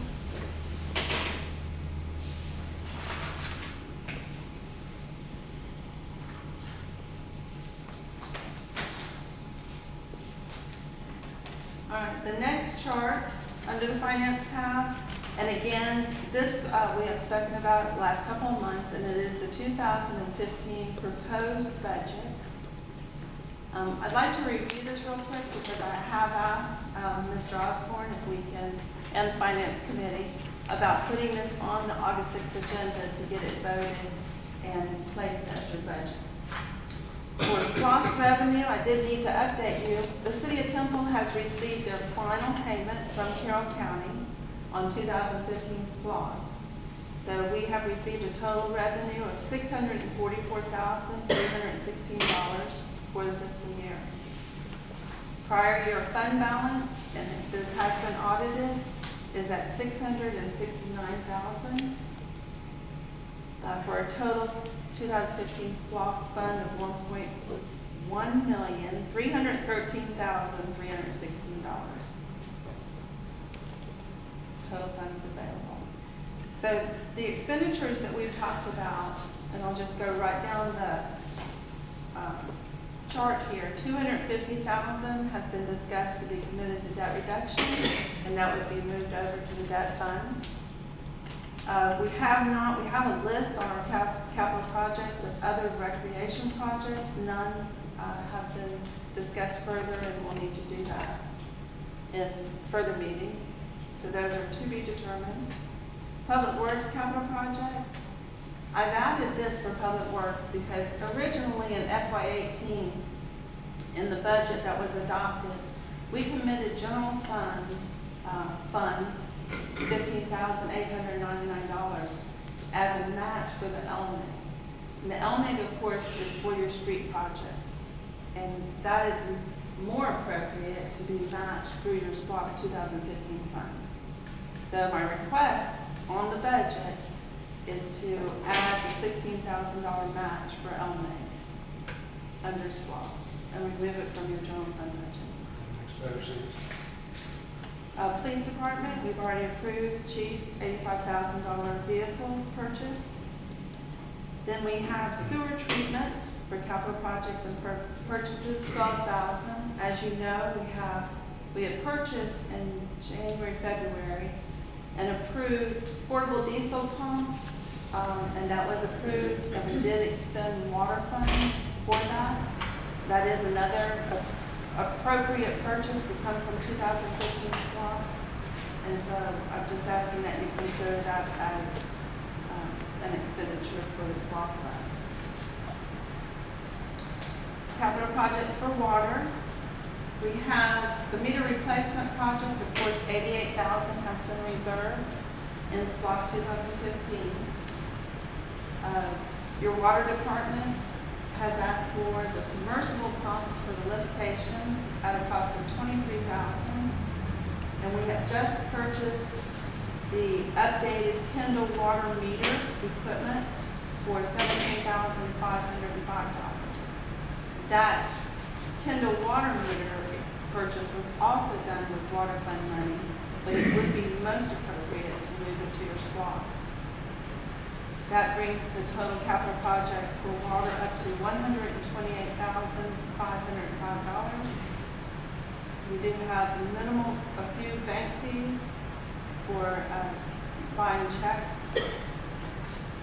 All right, the next chart under the finance tab, and again, this we have spoken about the last couple of months, and it is the 2015 proposed budget. I'd like to review this real quick because I have asked Mr. Osborne if we can, and the Finance Committee, about putting this on the August 6th agenda to get it voted and placed as your budget. For SPOS revenue, I did need to update you. The City of Temple has received their final payment from Carroll County on 2015 SPOS. So we have received a total revenue of $644,316 for the fiscal year. Prior year fund balance, and this has been audited, is at $669,000 for a total 2015 SPOS fund of $1,313,316. Total funds available. So the expenditures that we've talked about, and I'll just go right down the chart here. $250,000 has been discussed to be committed to debt reduction, and that would be moved over to the debt fund. We have a list on our capital projects of other recreation projects. None have been discussed further, and we'll need to do that in further meetings. So those are to be determined. Public Works capital projects. I've added this for Public Works because originally in FY18, in the budget that was adopted, we committed general funds, $15,899 as a match for the LMIG. And the LMIG, of course, is for your street projects. And that is more appropriate to be matched through your SPOS 2015 funds. So my request on the budget is to add the $16,000 match for LMIG under SPOS and remove it from your general fund budget. Police Department, we've already approved Chief's $85,000 vehicle purchase. Then we have sewer treatment for capital projects and purchases, 12,000. As you know, we had purchased in January, February, an approved portable diesel pump, and that was approved, and we did expend water funds for that. That is another appropriate purchase to come from 2015 SLOSS. And so I'm just asking that you consider that as an expenditure for the SLOSS fund. Capital projects for water. We have the meter replacement project, of course, 88,000 has been reserved in SLOSS 2015. Your water department has asked for the submersible pumps for the lift stations at a cost of $23,000. And we have just purchased the updated Kendall water meter equipment for $17,505. That Kendall water meter purchase was also done with water fund money, but it would be most appropriate to move it to your SLOSS. That brings the total capital projects for water up to $128,505. We do have a few bank fees for buying checks.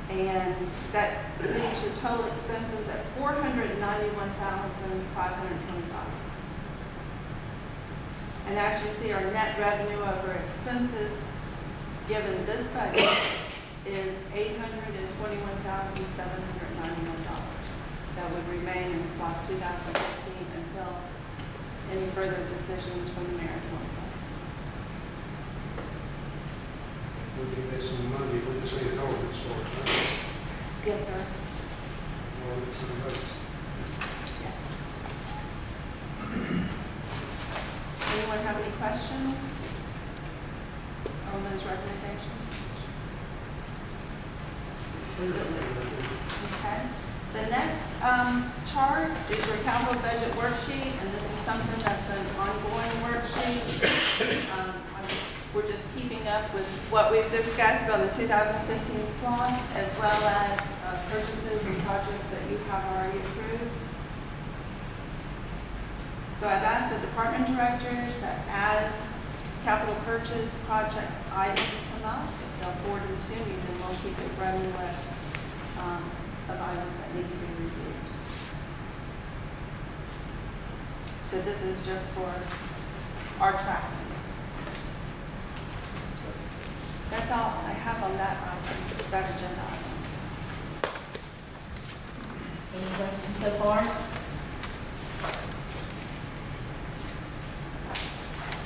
And that leaves your total expenses at $491,525. And as you see, our net revenue over expenses, given this budget, is $821,791. That would remain in SLOSS 2015 until any further decisions from the mayor and council. We'll give this some money, we just need an ordinance for it, right? Yes, sir. Ordinance and votes. Yes. Anyone have any questions on those recommendations? Okay. The next chart is your capital budget worksheet, and this is something that's an ongoing worksheet. We're just keeping up with what we've discussed on the 2015 SLOSS, as well as purchases and projects that you have already approved. So I've asked the department directors that as capital purchase project items come up, they'll forward them to me, and we'll keep a running list of items that need to be reviewed. So this is just for our tracking. That's all I have on that item, that agenda item. Any questions so far?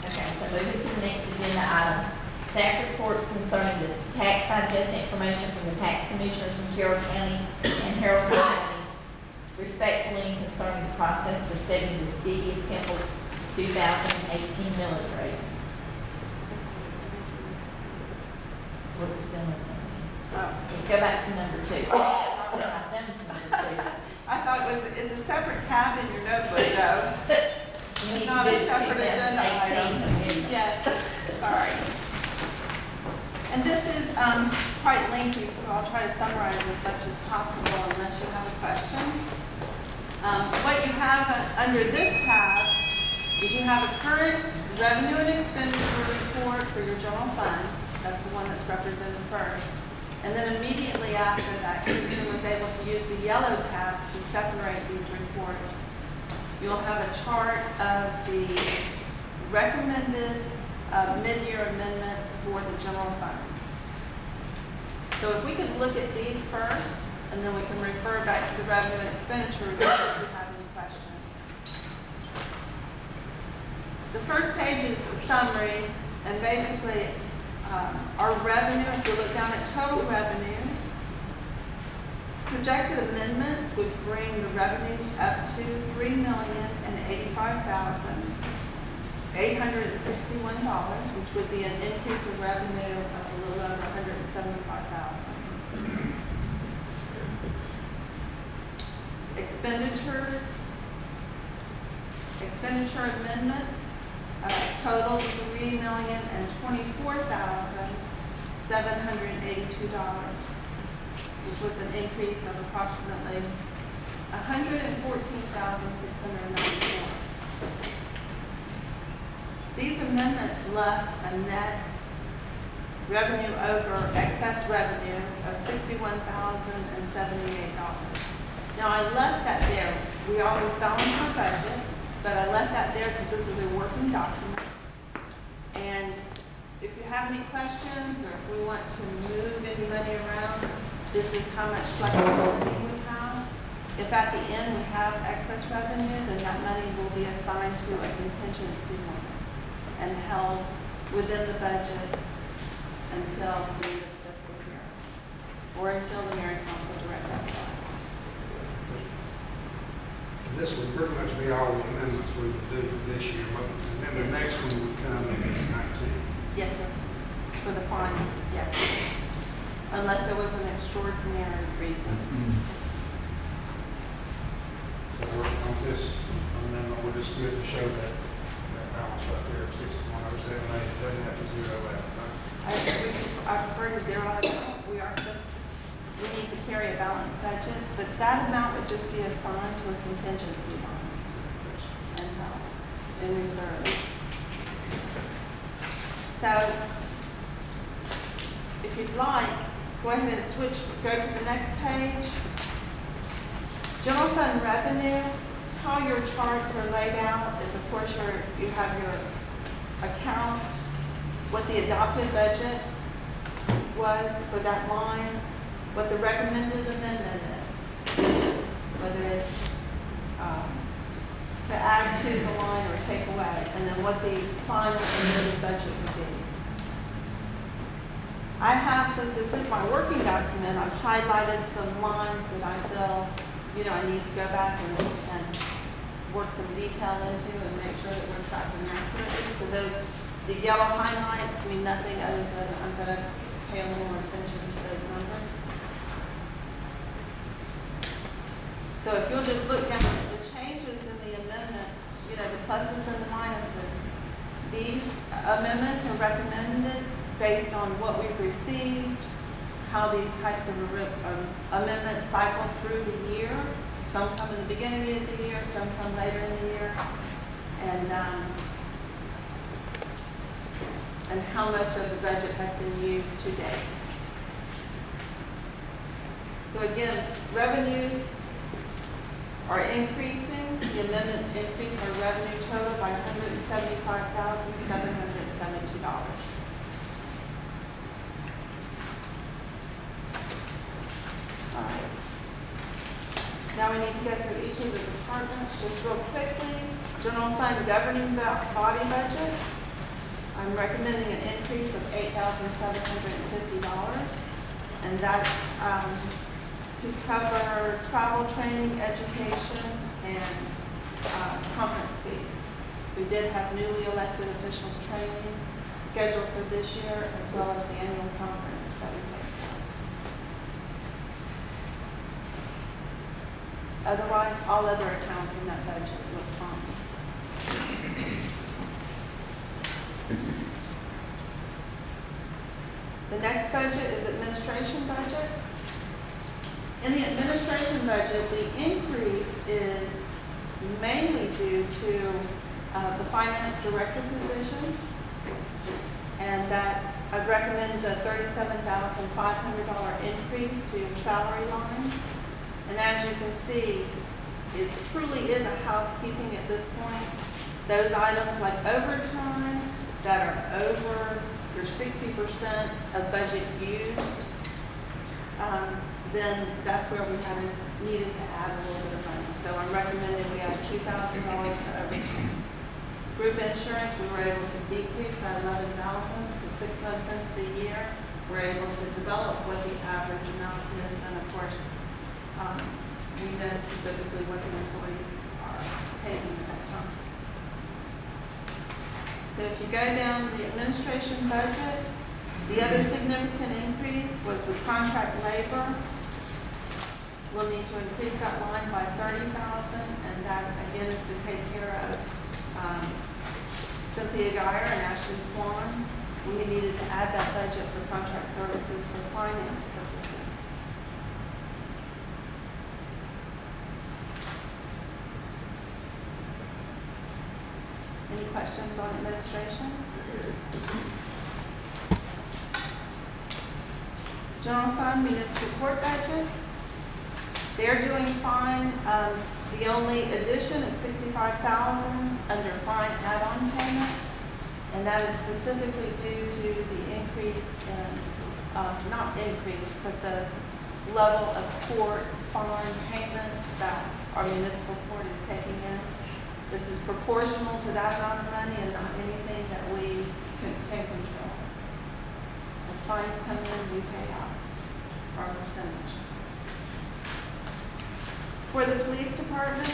Okay, so moving to the next agenda item. Staff reports concerning the tax digest information from the tax commissioners in Carroll County and Harrison County, respectfully concerning the process for setting the City of Temple's 2018 millage rate. What are we still in? Let's go back to number 2. I thought it's a separate tab in your notebook, though. We need Not to a do separate agenda item. 2018. Yes, sorry. And this is quite lengthy, so I'll try to summarize as much as possible unless you have a question. What you have under this tab is you have a current revenue and expenditure report for your general fund. That's the one that's represented first. And then immediately after that, Kristen was able to use the yellow tabs to separate these reports. You'll have a chart of the recommended mid-year amendments for the general fund. So if we could look at these first, and then we can refer back to the revenue and expenditure report if you have any questions. The first page is the summary, and basically our revenue, if you look down at total revenues, projected amendments would bring the revenues up to $3,085,861, which would be an increase of revenue of a little over $175,000. Expenditure amendments total $3,024,782. which was an increase of approximately $114,694. These amendments left a net revenue over excess revenue of $61,078. Now, I left that there. We always balance our budget, but I left that there because this is a working document. And if you have any questions, or if we want to move any money around, this is how much flexibility we have. If at the end we have excess revenue, then that money will be assigned to a contingency line and held within the budget until the end of fiscal year, or until the mayor and council direct authorize. This would pretty much be all the amendments we would do for this year, and then the next one would come in 19. Yes, sir. For the final, yes. Unless there was an extraordinary reason. So we're on this amendment, we're just good to show that balance right there of 61,078. It doesn't have to zero out, right? I prefer to zero out. We need to carry a balanced budget, but that amount would just be assigned to a contingency line and held in reserve. So, if you'd like, go ahead and go to the next page. General fund revenue, how your charts are laid out is, of course, you have your account, what the adopted budget was for that line, what the recommended amendment is, whether it's to add to the line or take away, and then what the final amended budget would be. I have, since this is my working document, I've highlighted some lines that I feel, I need to go back and work some detail into and make sure that we're tracking accurately. So the yellow highlights mean nothing other than I'm going to pay a little more attention to those numbers. So if you'll just look down at the changes in the amendments, the pluses and the minuses, these amendments are recommended based on what we've received, how these types of amendments cycle through the year. Some come in the beginning of the year, some come later in the year, and how much of the budget has been used to date. So again, revenues are increasing. The amendments increase our revenue total by $175,772. All right. Now we need to go through each of the departments just real quickly. General fund governing body budget. I'm recommending an increase of $8,750, and that's to cover travel, training, education, and conference fees. We did have newly elected officials training scheduled for this year, as well as the annual conference that we paid for. Otherwise, all other accounts in that budget look fine. The next budget is administration budget. In the administration budget, the increase is mainly due to the finance director position, and that I've recommended a $37,500 increase to your salary line. And as you can see, it truly is a housekeeping at this point. Those items like overtime that are over your 60% of budget used, then that's where we needed to add a little bit of money. So I'm recommending we add $2,000 to overtime. Group insurance, we were able to decrease by $11,000 because 6 months into the year, we're able to develop what the average amount is, and of course, we know specifically what the employees are taking at that time. So if you go down the administration budget, the other significant increase was with contract labor. We'll need to increase that line by $30,000, and that again is to take care of Cynthia Geyer and Ashley Swan. We needed to add that budget for contract services for finance purposes. questions on administration? General fund municipal court budget, they're doing fine. The only addition is $65,000 under fine add-on payments, and that is specifically due to the increase in, not increase, but the level of court fine payments that our municipal court is taking in. This is proportional to that amount of money and not anything that we can control. As fines come in, we pay out our percentage. For the police department,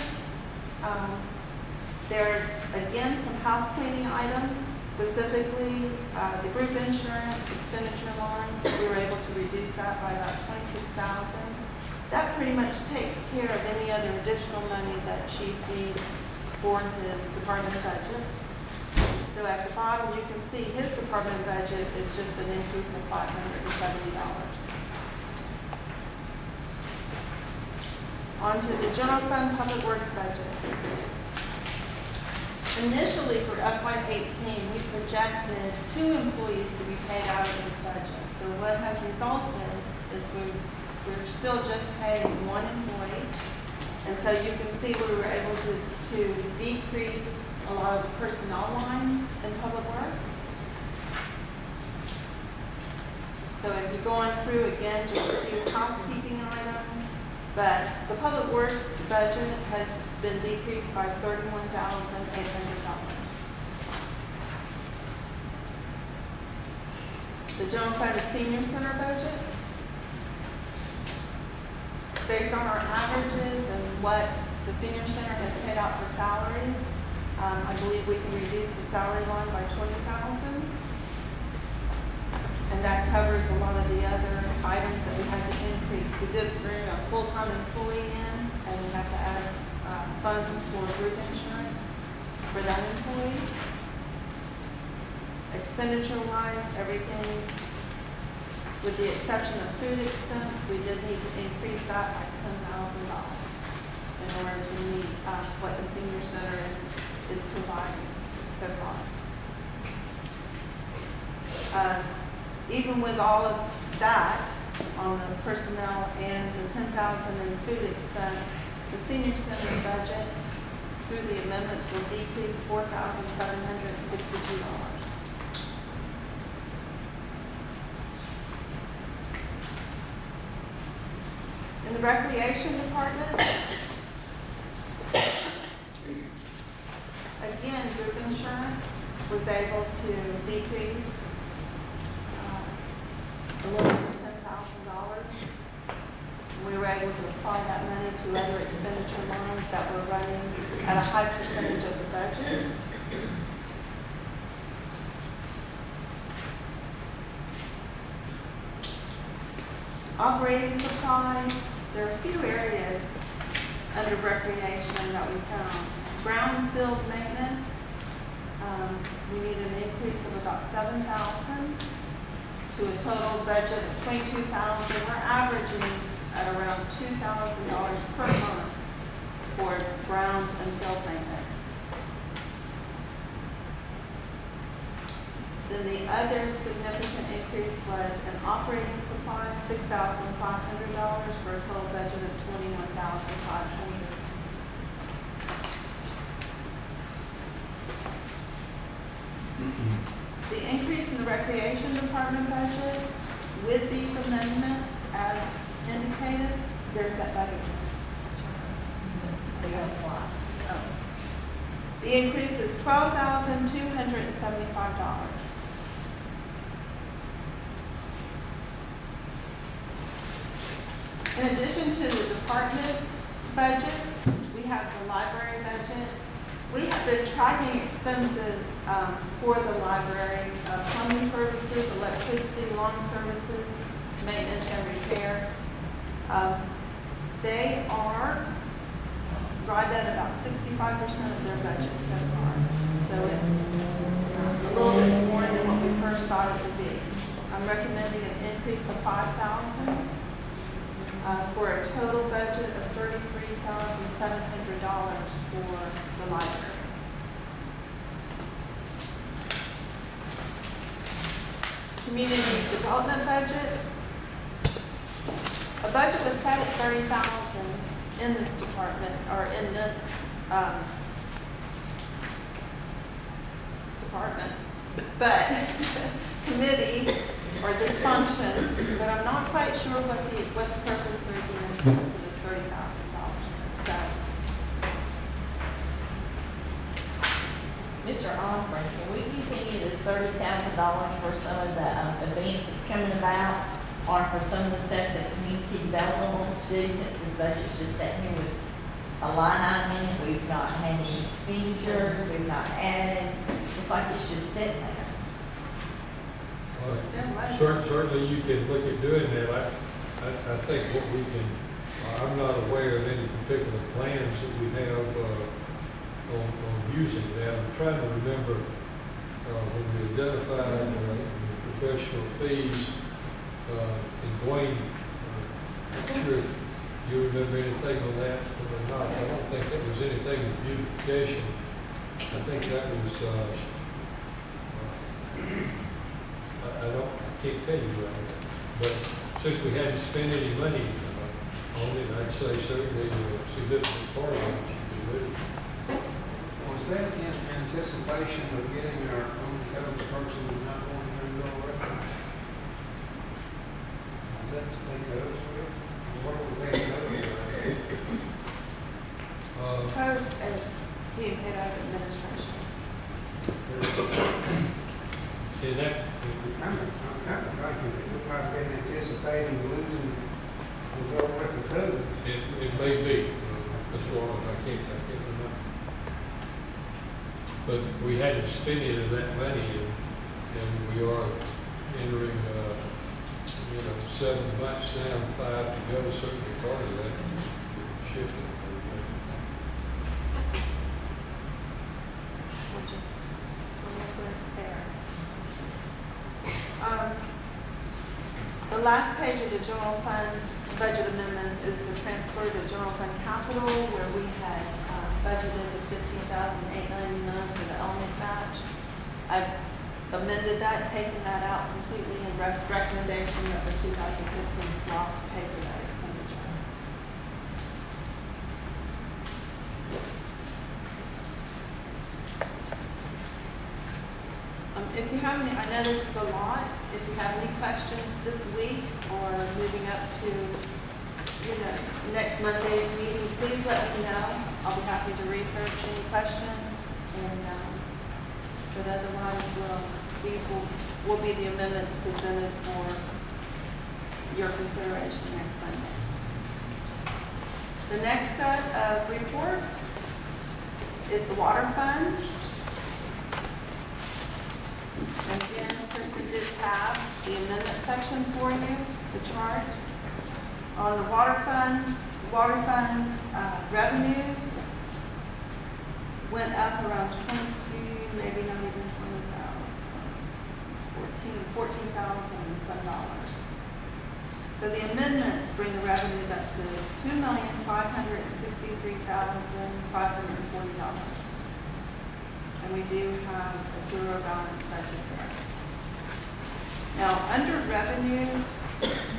there are, again, some house cleaning items, specifically the group insurance expenditure line. We were able to reduce that by about $26,000. That pretty much takes care of any other additional money that chief needs for his department budget. So at the bottom, you can see his department budget is just an increase of $570. On to the general fund public works budget. Initially for FY18, we projected 2 employees to be paid out of this budget. So what has resulted is we're still just paying 1 employee. And so you can see we were able to decrease a lot of the personnel lines in public works. So if you go on through again, just a few housekeeping items. But the public works budget has been decreased by $31,800. The general fund senior center budget, based on our averages and what the senior center has paid out for salaries, I believe we can reduce the salary line by $20,000. And that covers a lot of the other items that we had to increase. We did bring a full-time employee in, and we have to add funds for group insurance for that employee. Expenditure-wise, everything, with the exception of food expense, we did need to increase that by $10,000 in order to meet what the senior center is providing so far. Even with all of that on the personnel and the $10,000 in food expense, the senior center budget through the amendments will decrease $4,762. In the recreation department, again, group insurance was able to decrease a little over $10,000. We were able to apply that money to other expenditure lines that were running at a high percentage of the budget. Operating supplies, there are a few areas under recreation that we found. Ground field maintenance, we need an increase of about $7,000 to a total budget of $22,000. We're averaging at around $2,000 per month for ground and field maintenance. Then the other significant increase was an operating supply, $6,500 for a total budget of $21,500. The increase in the recreation department budget with these amendments, as indicated, there's that budget. The increase is $12,275. In addition to the department budgets, we have the library budget. We have been tracking expenses for the library, plumbing services, electricity, lawn services, maintenance and repair. They are right at about 65% of their budget so far. So it's a little bit more than what we first thought it would be. I'm recommending an increase of $5,000 for a total budget of $33,700 for the library. community development budget. A budget was set at 30,000 in this department, or in this, department, but committee, or this function, but I'm not quite sure what the purpose they're doing for this $30,000. So, Mr. Osborne, can we use any of this $30,000 for some of the events that's coming about? Or for some of the stuff that community development wants to do, since this budget's just sitting here with a line item in it, we've not had any expenditures, we've not added, it's like it's just sitting there. Certainly, you can look at doing that. I think what we can, I'm not aware of any particular plans that we have on using that. I'm trying to remember when we identified the professional fees, and Dwayne, I'm sure if you remember anything on that or not. I don't think that was anything with beautification. I think that was, I can't tell you right now. But since we hadn't spent any money on it, I'd say certainly a significant part of it should be moved. Was that in anticipation of getting our own code person and not going through the record? Is that the thing that was with? What are we paying code for? code is being paid out of administration. And that, I'm kind of thinking that we might have been anticipating losing the go with the code. it may be, that's why I can't remember. But we hadn't spent any of that money, and we are entering, 7 months down, 5 to go, certainly part of that shifting. We'll just remember it there. The last page of the general fund budget amendments is the transfer to general fund capital, where we had budgeted the $15,899 for the element match. I've amended that, taken that out completely, in recommendation that the 2015 SLOSS pay for that expenditure. If you have any, I know this is a lot, if you have any questions this week or moving up to, next Monday's meeting, please let me know. I'll be happy to research any questions, and, but otherwise, these will be the amendments presented for your consideration next Monday. The next set of reports is the water fund. And again, Kristen did have the amendment section for you, the chart. On the water fund revenues went up around 22, maybe not even 20,000, 14,000 and some dollars. So the amendments bring the revenues up to $2,563,540. And we do have a zero balance budget there. Now, under revenues,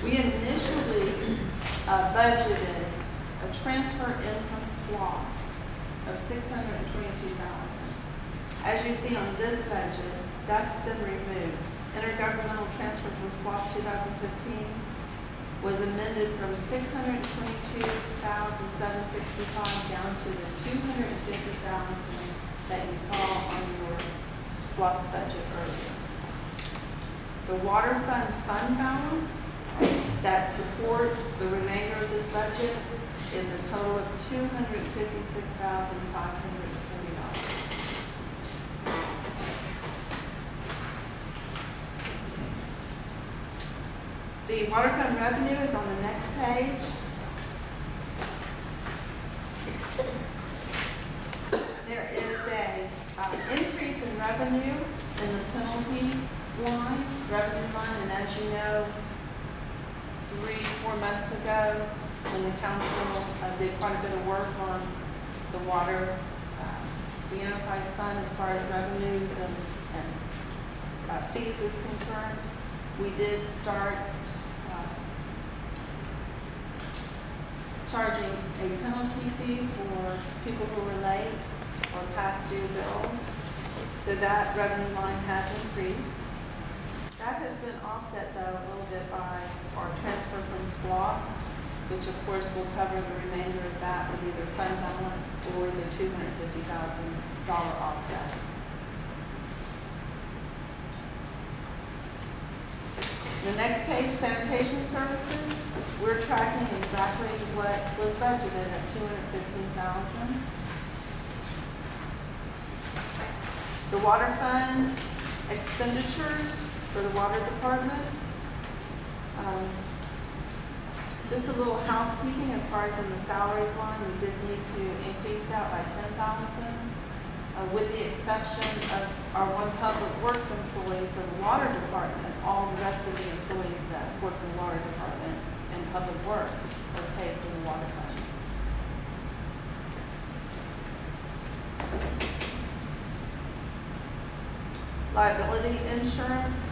we initially budgeted a transfer income SLOSS of $622,000. As you see on this budget, that's been removed. Intergovernmental transfer from SLOSS 2015 was amended from $622,765 down to the $250,000 that you saw on your SLOSS budget earlier. The water fund balance that supports the remainder of this budget is a total of $256,540. The water fund revenue is on the next page. There is a increase in revenue in the penalty line, revenue line, and as you know, 3-4 months ago, when the council did quite a bit of work on the water, the enterprise fund as far as revenues and fees is concerned, We did start charging a penalty fee for people who were late or past due bills. So that revenue line has increased. That has been offset though a little bit by our transfer from SPLOST, which of course will cover the remainder of that with either fund balance or the $250,000 offset. The next page, sanitation services, we're tracking exactly what was budgeted at $215,000. The water fund expenditures for the water department. Just a little housekeeping as far as in the salaries line, we did need to increase that by $10,000. With the exception of our one public works employee for the water department, all the rest of the employees that work in the water department and public works are paid for the water fund. Liability insurance,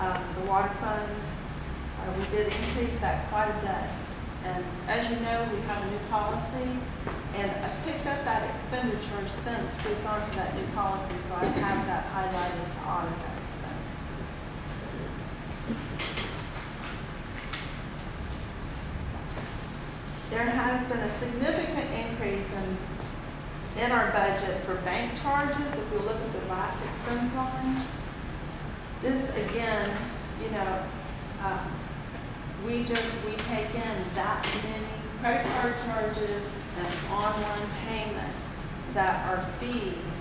the water fund, we did increase that quite a bit. And as you know, we have a new policy, and I've picked up that expenditure since we've gone to that new policy, so I have that highlighted to audit that expense. There has been a significant increase in our budget for bank charges. If we look at the last expense line, this again, you know, we take in that many credit card charges and online payments that our fees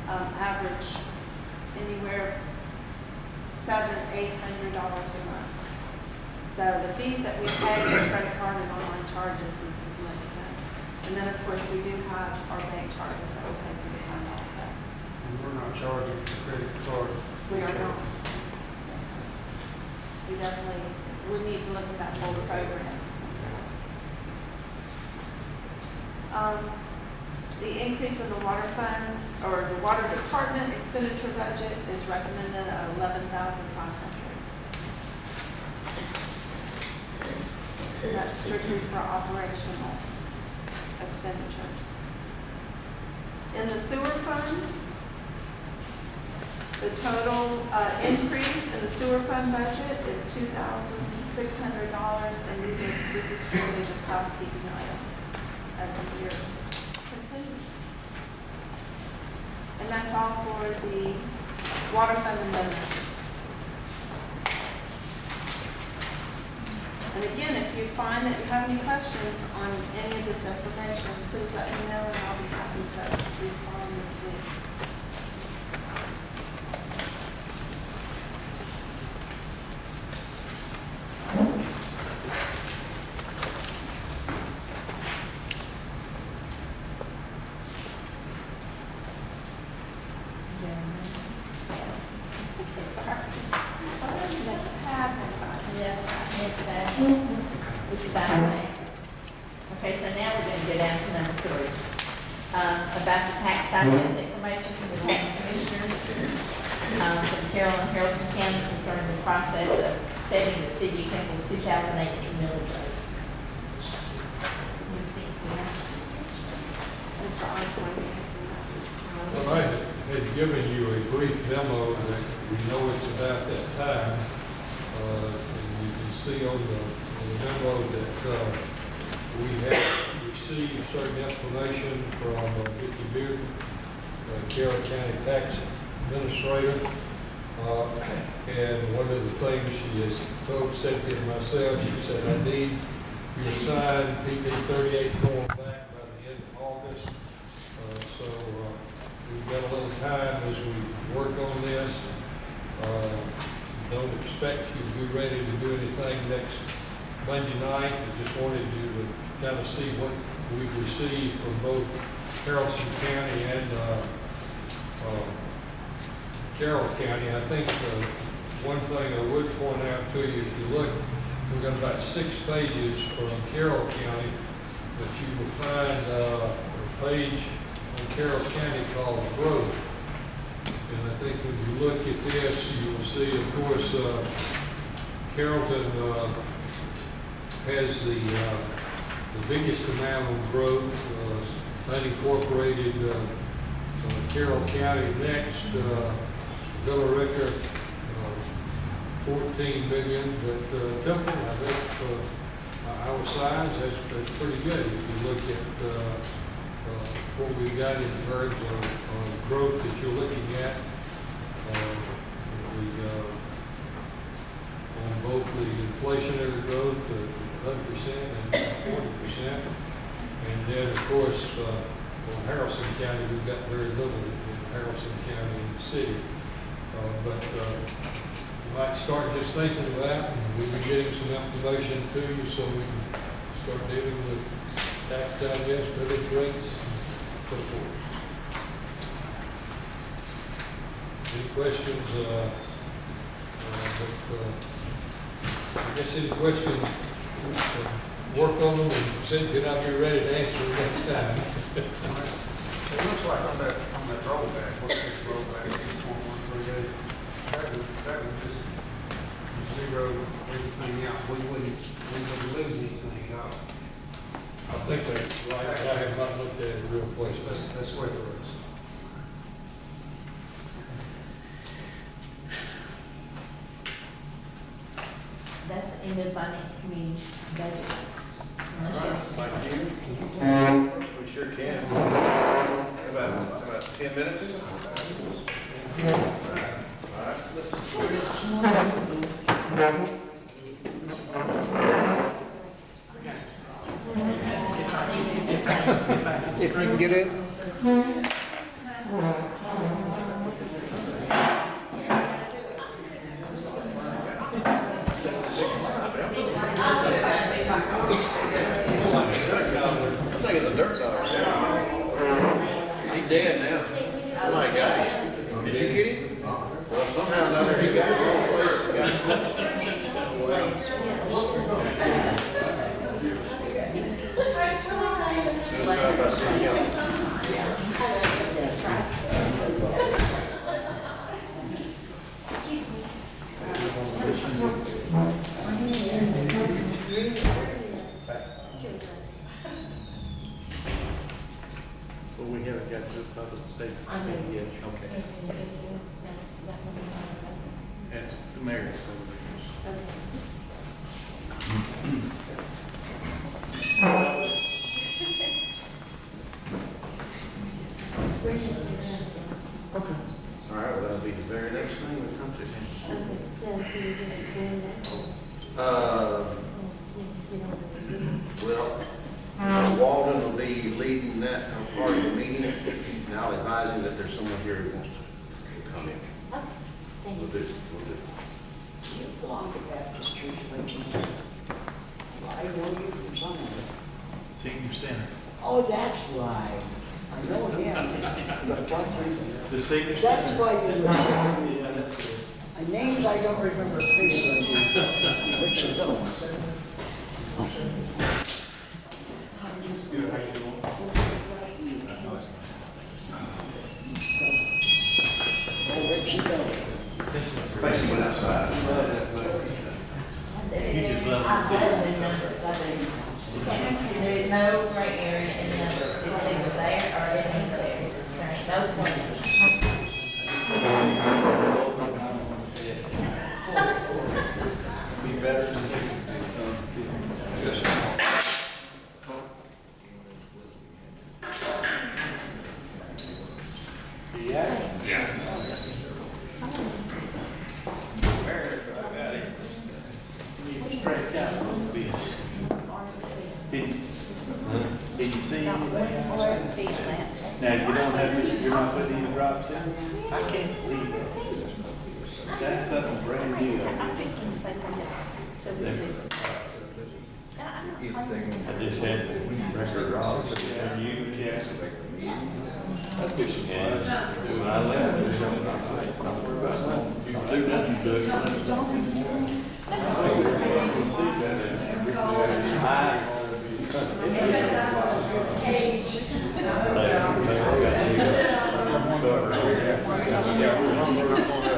average anywhere $700–800 a month. So the fees that we pay for credit card and online charges is significant. And then of course we do have our bank charges that we pay for the fund also. And we're not charging for credit card. We are not. We definitely, we need to look at that whole program. The increase in the water fund, or the water department expenditure budget is recommended at $11,500. That's strictly for operational expenditures. In the sewer fund, the total increase in the sewer fund budget is $2,600, and this is strictly just housekeeping items as the year continues. And that's all for the water fund amendment. And again, if you find that you have any questions on any of this information, please let me know, and I'll be happy to respond this week. Okay, so now we're going to go down to number 3. About the tax digest information from the tax commissioners from Carroll and Harrison County concerning the process of setting the City of Temple's 2018 millage rate. You see, Mr. Osborne. Well, I had given you a brief demo that we know it's about that time. And you can see on the memo that we have received certain information from Vicki Bearden, Carroll County Tax Administrator. And one of the things she has told Cynthia and myself, she said, I need you to sign PP 38 going back by the end of August. So we've got a little time as we work on this. Don't expect you to be ready to do anything next Monday night. I just wanted you to kind of see what we've received from both Harrison County and Carroll County. I think one thing I would point out to you, if you look, we've got about 6 pages from Carroll County, but you will find a page on Carroll County called Growth. And I think when you look at this, you will see, of course, Carrollton has the biggest amount of growth, unincorporated Carroll County next, Villa Rica, 14 million, but Temple, I think, our size, that's pretty good. If you look at what we've got in terms of growth that you're looking at, on both the inflationary growth, 11% and 40%. And then, of course, on Harrison County, we've got very little in Harrison County in the city. But you might start just thinking of that, and we'll be getting some information to you so we can start dealing with tax digest, village rates, and so forth. Any questions? I guess any questions, work on them and see if you're not ready to answer them next time. It looks like on that rollback, what's this rollback, 6.138, that would just zero everything out, we wouldn't lose anything out. I think that's right. I have not looked at it real close. That's where it is. That's the end of finance committee budgets. Unless We sure can. About 10 minutes? All right, let's If you can get it. I'm thinking the dirt dog. He's dead now. Somebody got him. Did you get him? Well, somehow down there he got the wrong place. Got snatched. Suicide by city council. Well, we haven't got to the public statement yet. Okay. That's the mayor's. All right, well, that'll be the very next thing we come to. Well, Mr. Walden will be leading that part of the meeting, now advising that there's someone here who wants to come in. We'll do. You belong to Baptist Church, don't you? Well, I know you from somewhere. Senior center. Oh, that's why. I know him. The senior That's center. why you live there. Yeah, that's it. Names I don't remember facially. What's the other one? Good, how you doing? Oh, where'd she go? Facing went outside. You just love I love the numbers, I do. There is no gray area in numbers, it's either there or it ain't there. There ain't no plan. Be better than Did you see anything? Where the feet plant. Now, you don't have, you're not putting any drops in? I can't believe that. That's something brand new. I'm fixing to say that. So this is. I just had record drops. And you, yeah. I wish you had. When I left, there's something I think. Don't worry about that. You do nothing good.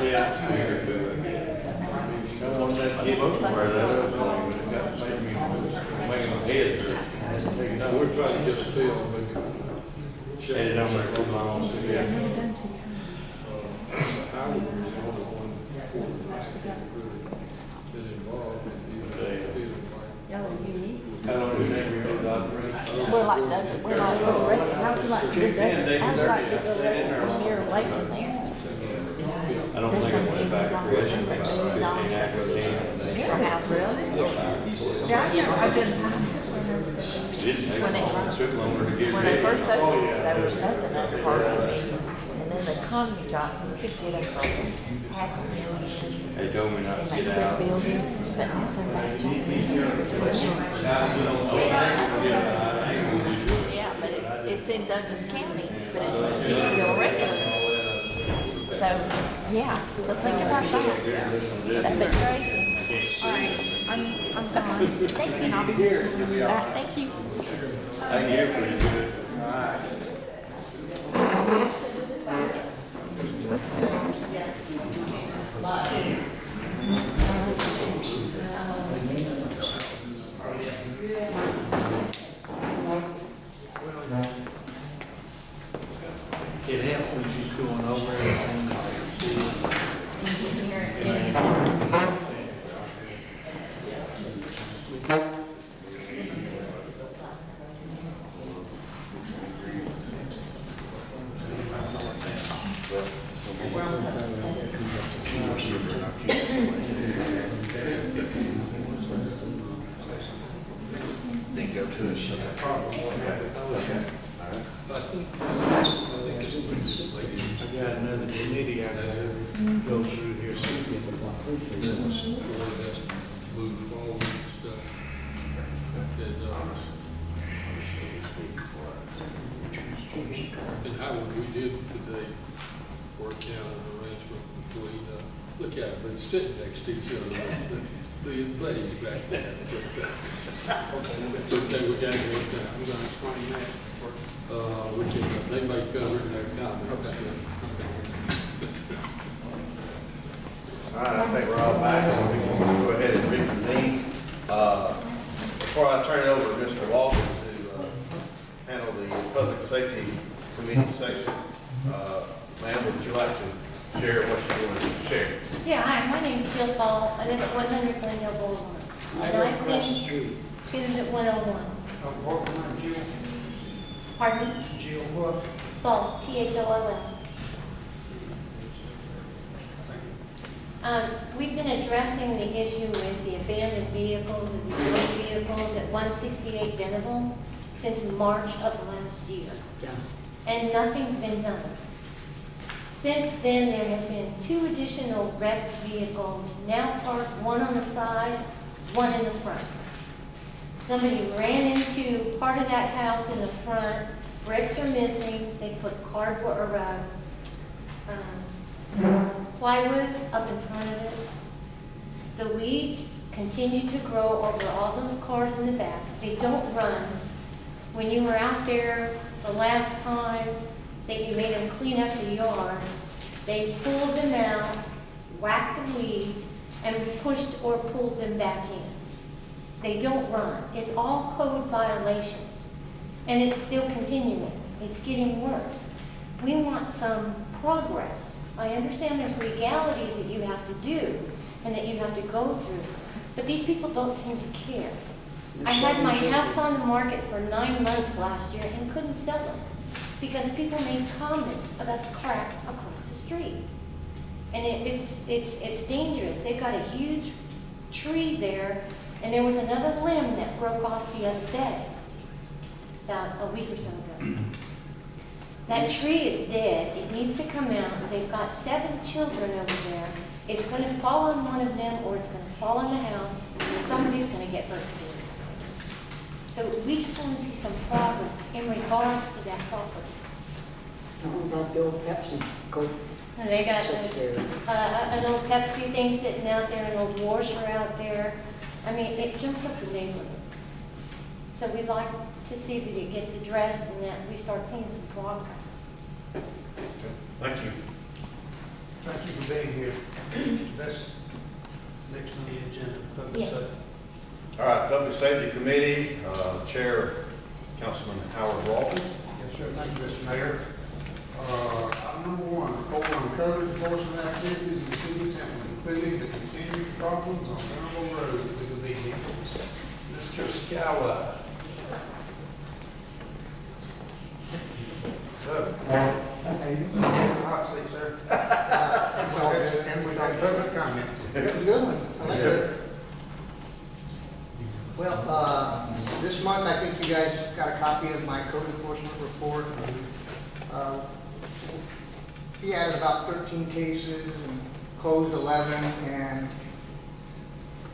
Yeah. get most of where that is, only when it got making them head hurt. Now, we're trying to get a feel, maybe. And it don't make too long. Howard was the only one been involved in even feeling like. How long did they be on the operation? We're like, we're like, how'd you like to do that? How'd you like to go there from here late in there? I don't think it went back to creation about 15 after the game. Your house, really? Yeah, I've been. It took longer to get When they ready. first Oh, opened, yeah. there was nothing under $500,000. And then the economy dropped, and you could get them for $500,000. They told me not And to they get quit out. building, but now they're back to it. Yeah, but it's in Douglas County, but it's a city bill regular. So, yeah, so think about that. That'd be crazy. All right, I'm gone. Thank you. I'll be here. You'll be all All right. right, thank you. I can hear pretty good. All right. It helps when she's going over everything. Then go to it. I got another committee I gotta go through here soon. Move forward and stuff. And Howard, we did today work out an arrangement between, look at it, they're sitting next to each other, the ladies back there. Okay, we got it worked out. I'm gonna explain that. We can, they may cover it in their comments. All right, I think we're all back, so we can go ahead and reconvene. Before I turn it over to Mr. Walton to handle the Public Safety Committee section, ma'am, would you like to share what you want to share? Yeah, hi, my name's Jill Ball. I live at 100 Glendale Boulevard. And I've been, she lives at 101. What's my Jill? Pardon me? Jill what? Ball, T-H-O-L-L. We've been addressing the issue with the abandoned vehicles and the old vehicles at 168 Venable since March of last year. And nothing's been done. Since then, there have been 2 additional wrecked vehicles, now parked, one on the side, one in the front. Somebody ran into part of that house in the front, bricks are missing, they put cardboard or plywood up in front of it. The weeds continue to grow over all those cars in the back. They don't run. When you were out there the last time that you made them clean up the yard, they pulled them out, whacked the weeds, and pushed or pulled them back in. They don't run. It's all code violations. And it's still continuing. It's getting worse. We want some progress. I understand there's legalities that you have to do and that you have to go through, but these people don't seem to care. I had my house on the market for 9 months last year and couldn't sell it because people made comments about the crack across the street. And it's dangerous. They've got a huge tree there, and there was another limb that broke off the other day, about a week or so ago. That tree is dead. It needs to come out. They've got 7 children over there. It's going to fall on one of them, or it's going to fall on the house, and somebody's going to get hurt seriously. So we just want to see some progress in regards to that property. Talking about the old Pepsi Coke And they got sits there. an old Pepsi thing sitting out there, an old washer out there. I mean, it jumps up the neighborhood. So we'd like to see that it gets addressed and that we start seeing some progress. Thank you. Thank you for being here. That's next on the agenda. Public Yes. safety. All right, Public Safety Committee, Chair Councilman Howard Walton. Yes, sir. Thank you, Mr. Mayor. Item number one, report on code enforcement activities in the city of Temple, including the continued problems on Venable Road with the vehicles. Mr. Scala. So, hot seat, sir. And we got public comments. Good one. I like it. Well, this month, I think you guys got a copy of my code enforcement report. We had about 13 cases and closed 11, and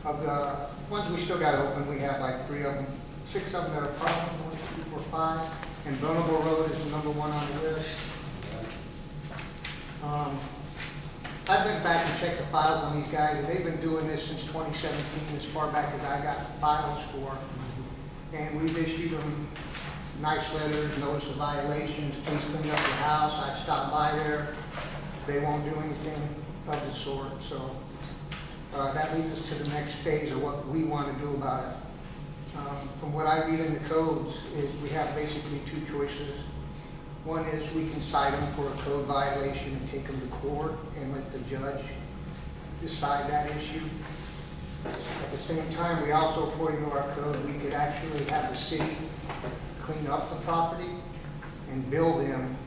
of the ones we still got open, we have like 3 of them, 6 of them that are problems, 1, 2, 4, 5, and Vulnerable Road is the number 1 on the list. I went back and checked the files on these guys, and they've been doing this since 2017, as far back as I got files for. And we've issued them nice letters, notice of violations, please clean up your house. I've stopped by there. They won't do anything of the sort. So that leads us to the next phase of what we want to do about it. From what I read in the codes is we have basically 2 choices. One is we can cite them for a code violation and take them to court and let the judge decide that issue. At the same time, we also, according to our code, we could actually have the city clean up the property and bill them.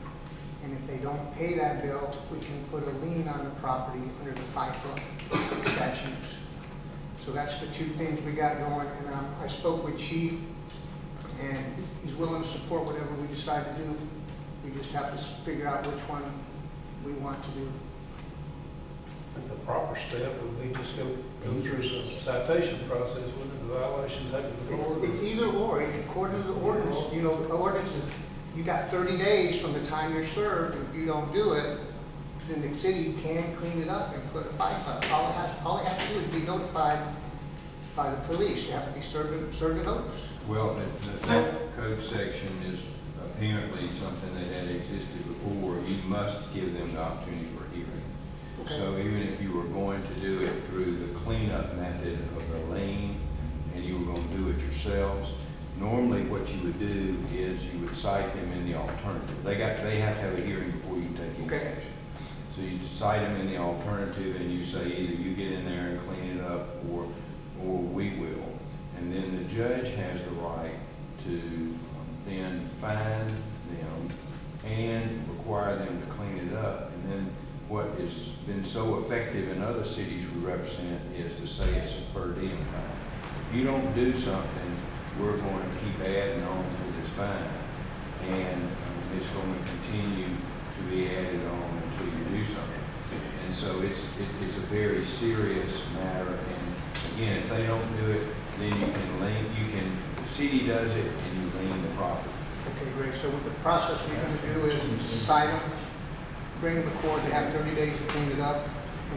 And if they don't pay that bill, we can put a lien on the property under the FICA statutes. So that's the 2 things we got going. And I spoke with Chief, and he's willing to support whatever we decide to do. We just have to figure out which one we want to do. The proper step would be just go through some citation process with the violation taken to court. It's either or. According to the ordinance, you know, the ordinance is, you got 30 days from the time you're served. If you don't do it, then the city can clean it up and put a fine on it. All they have to do is be notified by the police. You have to be served a notice. Well, that code section is apparently something that had existed before. You must give them the opportunity for a hearing. Okay. So even if you were going to do it through the cleanup method of the lien, and you were going to do it yourselves, normally what you would do is you would cite them in the alternative. They have to have a hearing before you can take any Okay. action. So you cite them in the alternative, and you say either you get in there and clean it up, or we will. And then the judge has the right to then fine them and require them to clean it up. And then what has been so effective in other cities we represent is to say it's a per diem fine. If you don't do something, we're going to keep adding on to this fine. And it's going to continue to be added on until you do something. And so it's a very serious matter. And again, if they don't do it, then you can lien, the city does it and you lien the property. Okay, great. So what the process we're going to do is cite them, bring them to court. They have 30 days to clean it up,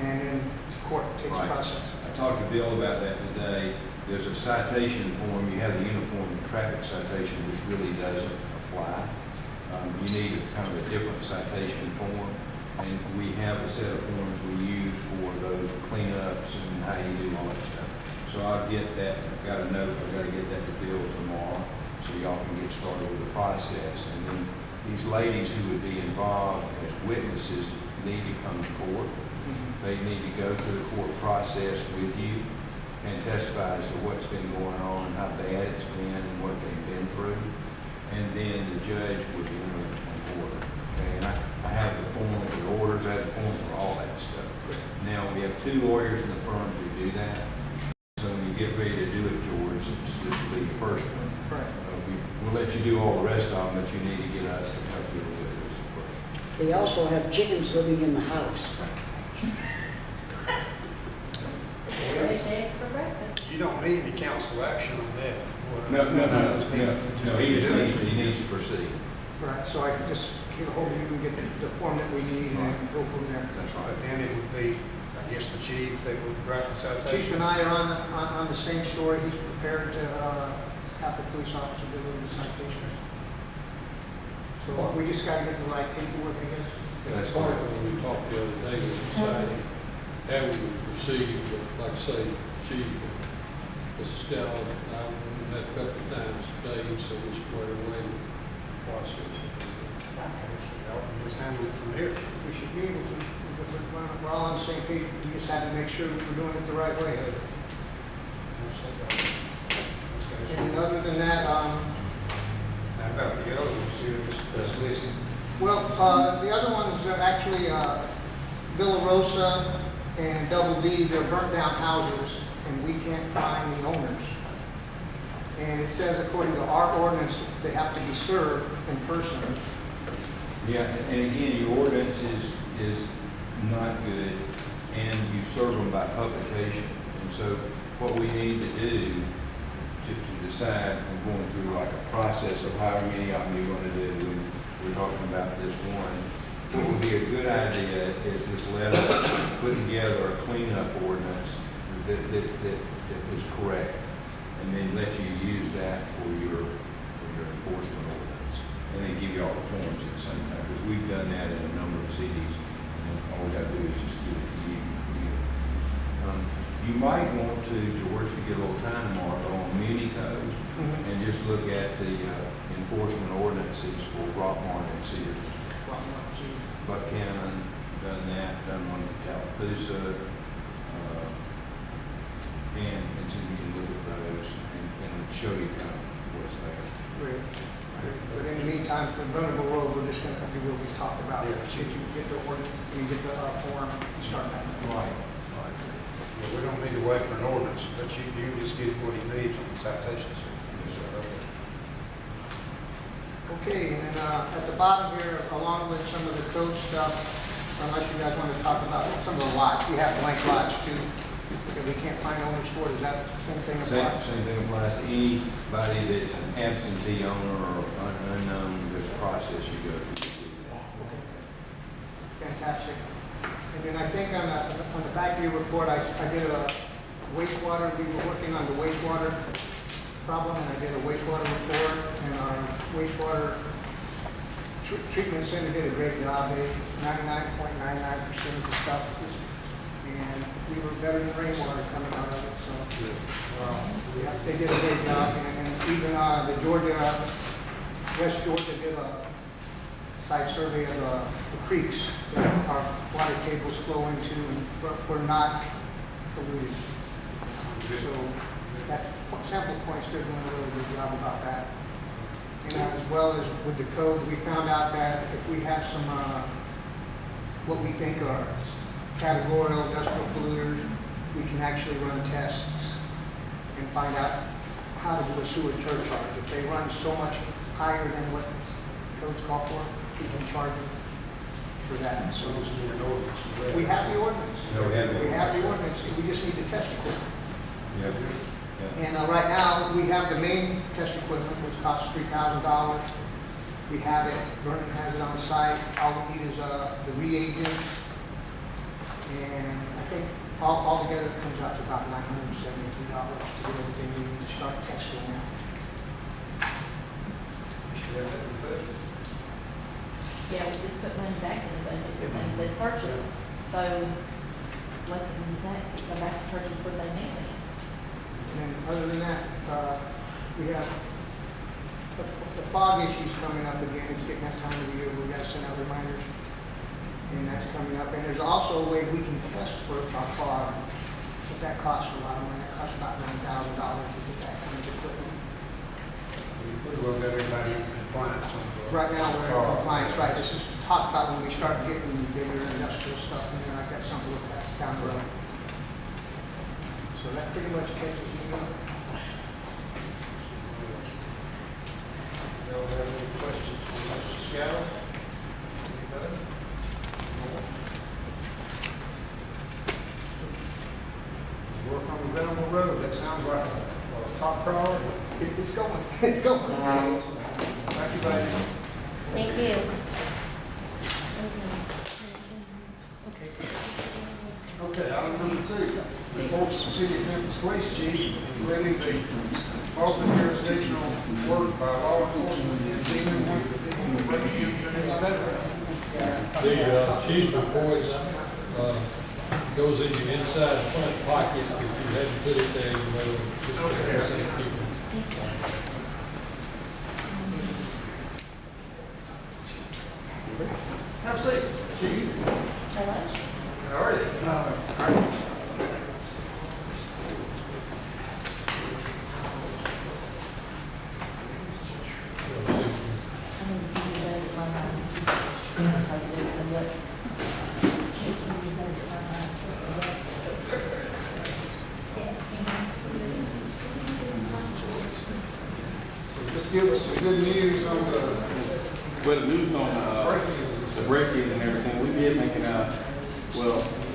and then court takes the Right. process. I talked to Bill about that today. There's a citation form. You have the uniform traffic citation, which really doesn't apply. You need kind of a different citation form. And we have a set of forms we use for those cleanups and how you do all that stuff. So I'll get that. I've got a note. I've got to get that to Bill tomorrow, so y'all can get started with the process. And then these ladies who would be involved as witnesses need to come to court. They need to go through the court process with you and testify as to what's been going on, how bad it's been, and what they've been through. And then the judge would enter an order. Okay, and I have the form for the orders, I have the form for all that stuff. Now, we have 2 lawyers in the firm who do that. So when you get ready to do it, George, this will be the first one. Right. We'll let you do all the rest of them, but you need to get us to help you with this first. They also have chickens living in the house. Fresh eggs for breakfast. You don't need any council action on that. from what I- No, he needs to proceed. Right, so I can just get a hold of you and get the form that we need and go from there. That's But right. then it would be, I guess, the chief that would write the Chief citation. and I are on the same story. He's prepared to have the police officer deliver the citation. So we just gotta get the right paperwork, I guess. That's Part correct. of what we talked the other day, was deciding how we would proceed, but like I say, Chief, Mr. Scott, I met a couple of times today, so we squared away the process. Just handle it from here. We should be able to, we're all on the same page, we just had to make sure we were doing it the right way. And other than that, How about the other ones here, this list? well, the other ones are actually, Villa Rosa and Double D, they're burnt down houses, and we can't find the owners. And it says according to our ordinance, they have to be served in person. Yeah, and again, your ordinance is not good, and you serve them by publication. And so what we need to do to decide, we're going through like a process of however many of them you're going to do, and we're talking about this one. What would be a good idea is just let us put together a cleanup ordinance that is correct, and then let you use that for your enforcement ordinance, and then give you all the forms at the same time, because we've done that in a number of cities, and all we got to do is just give it to you. You might want to, George, if you get a little time tomorrow, go on Muni Code and just look at the enforcement ordinances for Rockmart and Cedar. Buck Cannon done that, done one in Tallapoosa, and so you can look at those and show you kind of what's there. Great. But in the meantime, for Vulnerable Road, we're just gonna, we will be talking about it. Should you get the ordinance, you get the form, you start that. Right. Yeah, we don't need to wait for an ordinance, but you just get what he needs on the citations. Yes, sir. Okay, and then at the bottom here, along with some of the code stuff, unless you guys want to talk about some of the lots, we have blank lots too, that we can't find owners for. Does that same thing apply? Same thing applies to anybody that's an absentee owner or unknown. There's a process you go through. Fantastic. And then I think on the back of your report, I did a wastewater, we were working on the wastewater problem, and I did a wastewater report, and our wastewater treatment center did a great job. They 99.99% of the stuff was, and we were better than rainwater coming out of it, so. Yeah, they did a great job, and even the Georgia, West Georgia did a site survey of the creeks that our water tables flow into, and were not polluted. So that sample points, they're doing a really good job about that. And as well as with the code, we found out that if we have some, what we think are categorical industrial polluters, we can actually run tests and find out how to do a sewer surcharge. If they run so much higher than what codes call for, we can charge them for that. So we have the ordinance. No, We have the ordinance, we just need to test equipment. Yep. And right now, we have the main test equipment, which costs $3,000. We have it, Vernon has it on the site. All we need is the reagents. And I think all together it comes out to about $973 to get everything we need to start testing now. Yeah, we just put money back in the budget for things they purchased, so let them use that to go back and purchase what they need. And then other than that, we have the fog issues coming up again. It's getting that time of the year where we gotta send out reminders. And that's coming up. And there's also a way we can test for our fog, but that costs a lot of money. That costs about $9,000 to get that kind of equipment. We pretty well got everybody in compliance on the. Right now, we're in compliance, right? This is talked about when we start getting bigger industrial stuff, and then I've got something to look at down the road. So that pretty much catches me up. Y'all have any questions for Mr. Scott? Anybody? Work on the Venable Road, that sounds like a top priority. It's going, it's going. Thank you, ladies. Thank you. Okay, item number 2, report to the City of Memphis Police Chief relating the multi jurisdictional work by law enforcement in dealing with break-ins and et cetera. The chief's reports goes in your inside front pocket, if you hadn't put it there, you know, just keep it. Have a seat. Chief. Hello? How are you? Just give us some good news on the Well, the news on break-ins. the break-ins and everything, we did make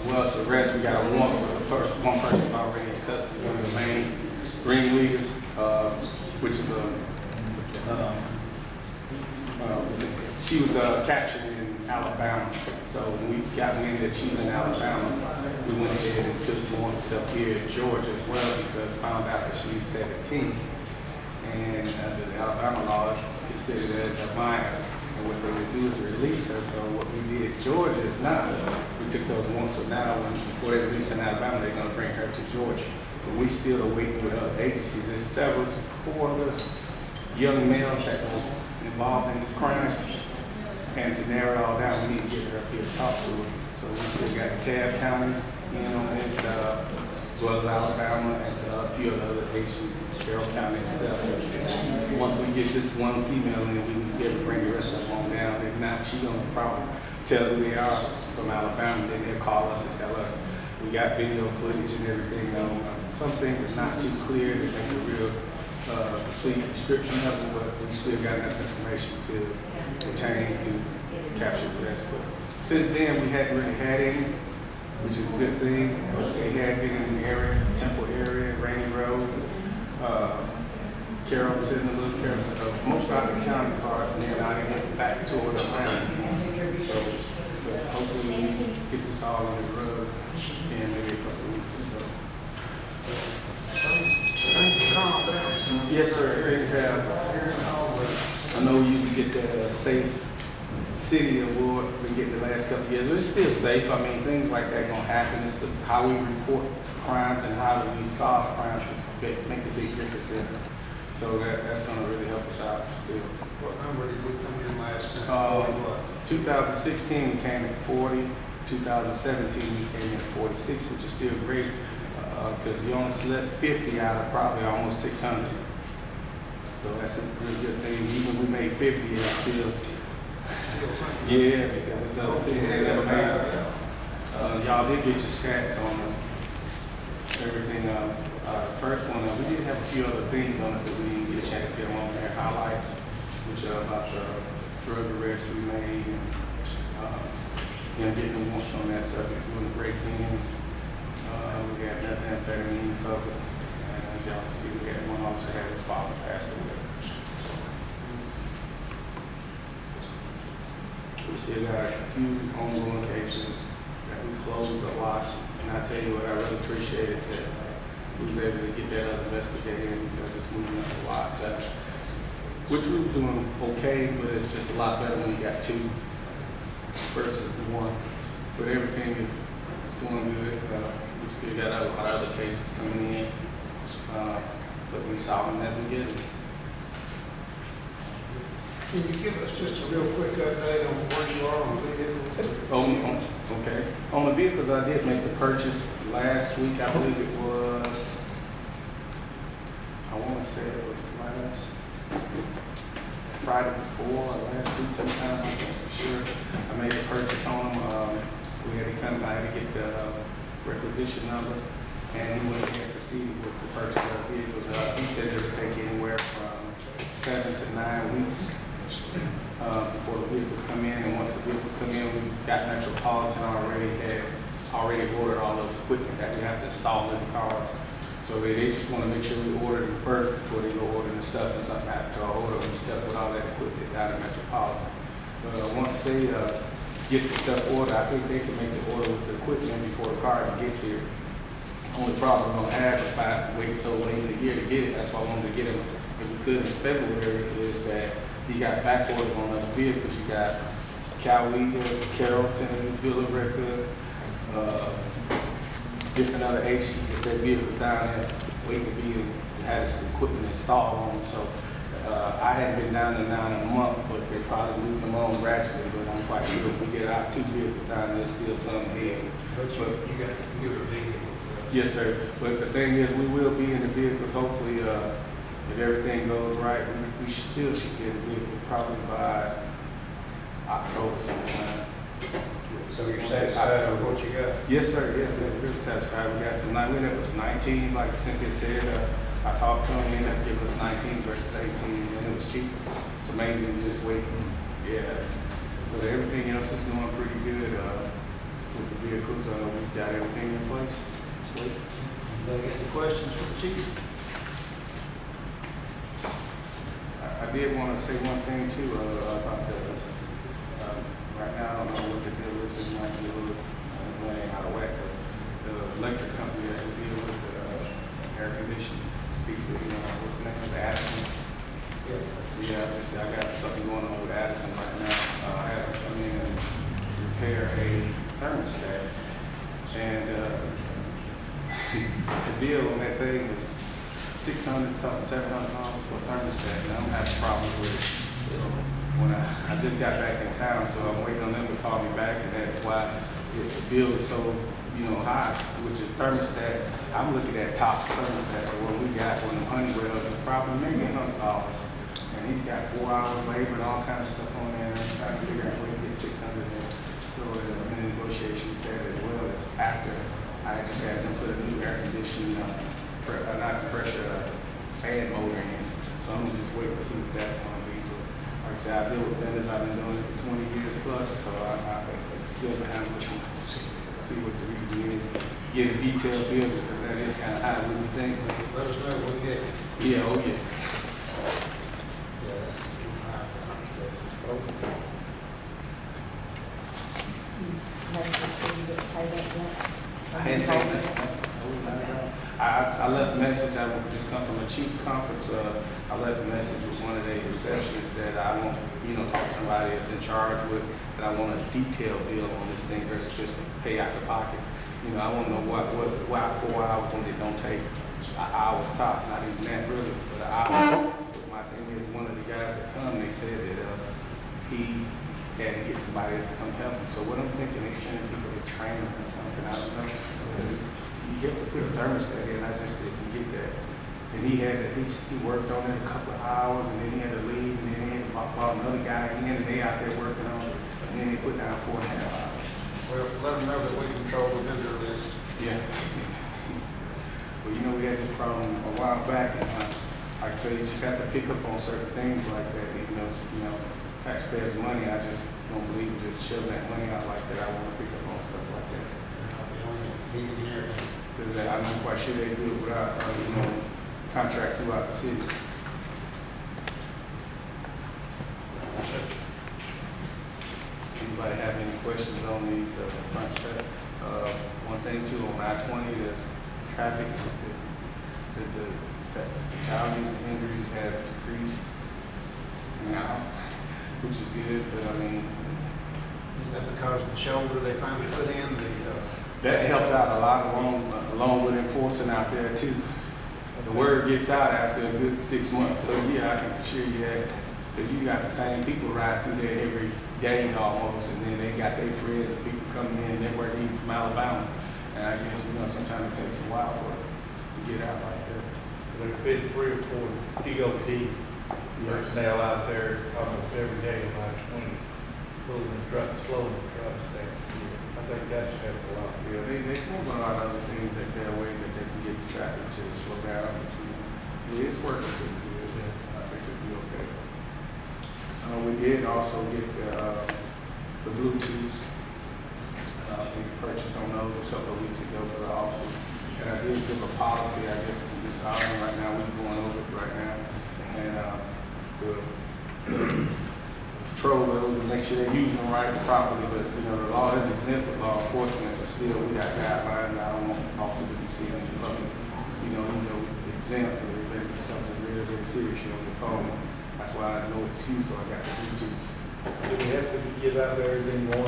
it's arrest. We got a warrant with one person's already in custody, one of the main ringleaders, which is she was captured in Alabama. So when we got wind that she was in Alabama, we went ahead and took warrants up here in Georgia as well, because found out that she's 17. And under the Alabama law, it's considered as a minor. And what they would do is release her. So what we did in Georgia is now, we took those warrants. So now, before they release her in Alabama, they're going to bring her to Georgia. But we still are waiting with other agencies. There's 4 other young males that was involved in this crime. And to narrow it all down, we need to get her up here to talk to her. So we still got DeKalb County in on this, as well as Alabama, and a few of the other agencies in Carroll County itself. Once we get this one female in, we can be able to bring the rest of them on down. If not, she's gonna probably tell who they are from Alabama, then they'll call us and tell us. We got video footage and everything. Some things are not too clear to make a real complete description of it, but we still got enough information to obtain to capture the rest. But since then, we hadn't really had any, which is a good thing. They had been in the area, Temple area, Rainy Road, Carrollton, a little Carrollton, most out of the county cars, and then I went back toward Atlanta. So hopefully we can get this all on the road in maybe a couple of weeks or so. Yes, sir. Things have. I know we usually get the safe city award we get the last couple of years. But it's still safe. I mean, things like that gonna happen. It's how we report crimes and how we solve crimes make a big difference in it. So that's gonna really help us out still. What number did we come in last time? 2016 we came at 40. 2017 we came in at 46, which is still great because you only select 50 out of probably almost 600. So that's a really good thing. Even we made 50, it's still. Yeah, because it's other cities they never made. Y'all did get your stats on everything. First one, we did have a few other things on it that we didn't get a chance to get on there. Highlights, which are about the drug arrests we made, and getting the warrants on that subject, doing the break-ins. We got methamphetamine covered. And as y'all can see, we had one officer had his father passed away. We still got a few ongoing cases that we closed a lot. And I tell you what, I really appreciate it that we was able to get that investigated because it's moving up a lot. Which we was doing okay, but it's just a lot better when you got 2 versus 1. But everything is going good. We still got a lot of other cases coming in, but we solve them as we get them. Can you give us just a real quick update on where you are on the vehicle? Okay. On the vehicles, I did make the purchase last week. I believe it was, I want to say it was last Friday before or last week sometime, I'm not sure. I made a purchase on them. We had to come by to get the requisition number, and we went ahead and proceeded with the purchase of the vehicles. He said it would take anywhere from 7 to 9 weeks before the vehicles come in. And once the vehicles come in, we got Metropolitan already ordered all those equipment that we have to install in the cars. So they just want to make sure we order them first before they go order the stuff, and something happens to our order, we stuff with all that equipment down at Metropolitan. Once they get the stuff ordered, I think they can make the order with the equipment before the car even gets here. Only problem we're gonna have is by waiting so late in the year to get it. That's why I wanted to get them if we could in February, is that you got back orders on other vehicles. You got Coweta, Carrollton, Villa Rica, different other agencies with their vehicles down there waiting to be, had this equipment installed on them. So I hadn't been down there now in a month, but they're probably moving them on gradually, but I'm quite sure if we get our 2 vehicles down there, there's still some ahead. But you got to give it a vehicle. Yes, sir. But the thing is, we will be in the vehicles, hopefully, if everything goes right, we still should get the vehicles probably by October sometime. So you're satisfied with what you got? Yes, sir. Yeah, we're pretty satisfied. We got some, we ended up with 19s, like Cynthia said. I talked to him, he ended up giving us 19 versus 18, and it was cheap. It's amazing just waiting. Yeah. But everything else is going pretty good with the vehicles. We've got everything in place. Sweet. Any questions for the chief? I did want to say one thing too about the, right now, I don't know what the deal is, it might be a little running out of whack, but the electric company that we deal with, air conditioning, basically, what's the name of the Addison? Yeah, I got something going on with Addison right now. I had to come in and repair a thermostat, and the bill on that thing is $600 something, $700 for a thermostat, and I don't have a problem with it. So when I just got back in town, so I'm waiting on them to call me back, and that's why the bill is so, high, which is thermostat. I'm looking at top thermostat, the one we got, one of the Honeywells, is probably maybe $100. And he's got 4 hours labor and all kind of stuff on there, and I'm trying to figure out where to get 600 in. So I'm in negotiation with that as well as after I just had them put a new air conditioning, not pressure, fan motor in. So I'm gonna just wait to see what that's going to be. But like I said, I deal with vendors, I've been doing it for 20 years plus, so I feel behind looking to see what the reason is. Get a detailed bill because that is kind of high. What do you think? Let us know what we get. Yeah, oh yeah. I hadn't taken it. I left a message. I would just come from a chief conference. I left a message with one of the receptionists that I want, talk to somebody that's in charge with, that I want a detailed bill on this thing versus just pay out the pocket. I want to know why 4 hours when they don't take an hour's top, not even that really, but an hour. My thing is, one of the guys that come, they said that he had to get somebody else to come help him. So what I'm thinking, they sending people to train him or something. I don't know. You get to put a thermostat in, I just didn't get that. And he worked on it a couple of hours, and then he had to leave, and then he had to brought another guy in, and they out there working on it, and then they put down 4.5 hours. Well, let them know that we control the vendor list. Yeah. Well, we had this problem a while back, and like I say, you just have to pick up on certain things like that. Even though, taxpayers' money, I just don't believe in just shoving that money out like that. I want to pick up on stuff like that. Because I'm not quite sure they do it without, contract throughout the city. Anybody have any questions on these front step? One thing too, on I-20, the traffic, the fatalities and injuries have decreased now, which is good, but Is that because of the shoulder they finally put in that helped out a lot along with enforcing out there too. The word gets out after a good 6 months, so yeah, I can assure you that, because you got the same people ride through there every day almost, and then they got their friends and people coming in, they're working from Alabama, and I guess, sometimes it takes a while for it to get out like that. There's been 3 or 4 DOT personnel out there almost every day in I-20, pulling the trucks, slowing the trucks down. I think that's helped a lot. Yeah, they come up with a lot of other things that there are ways that they can get the traffic to slow down. It's working pretty good. I think it'll be okay. We did also get the Bluetooths. We purchased on those a couple of weeks ago for the officers. And I did give a policy, I guess, from this album right now, we're going over it right now. And the control those and make sure they're using them right and properly. But, the law is exempt with law enforcement, but still we got guidelines. I don't want officers to be seen in the public, exempt, but it better be something really, really serious on your phone. That's why I had no excuse, so I got the Bluetooth. Do we have to give out everything 1 6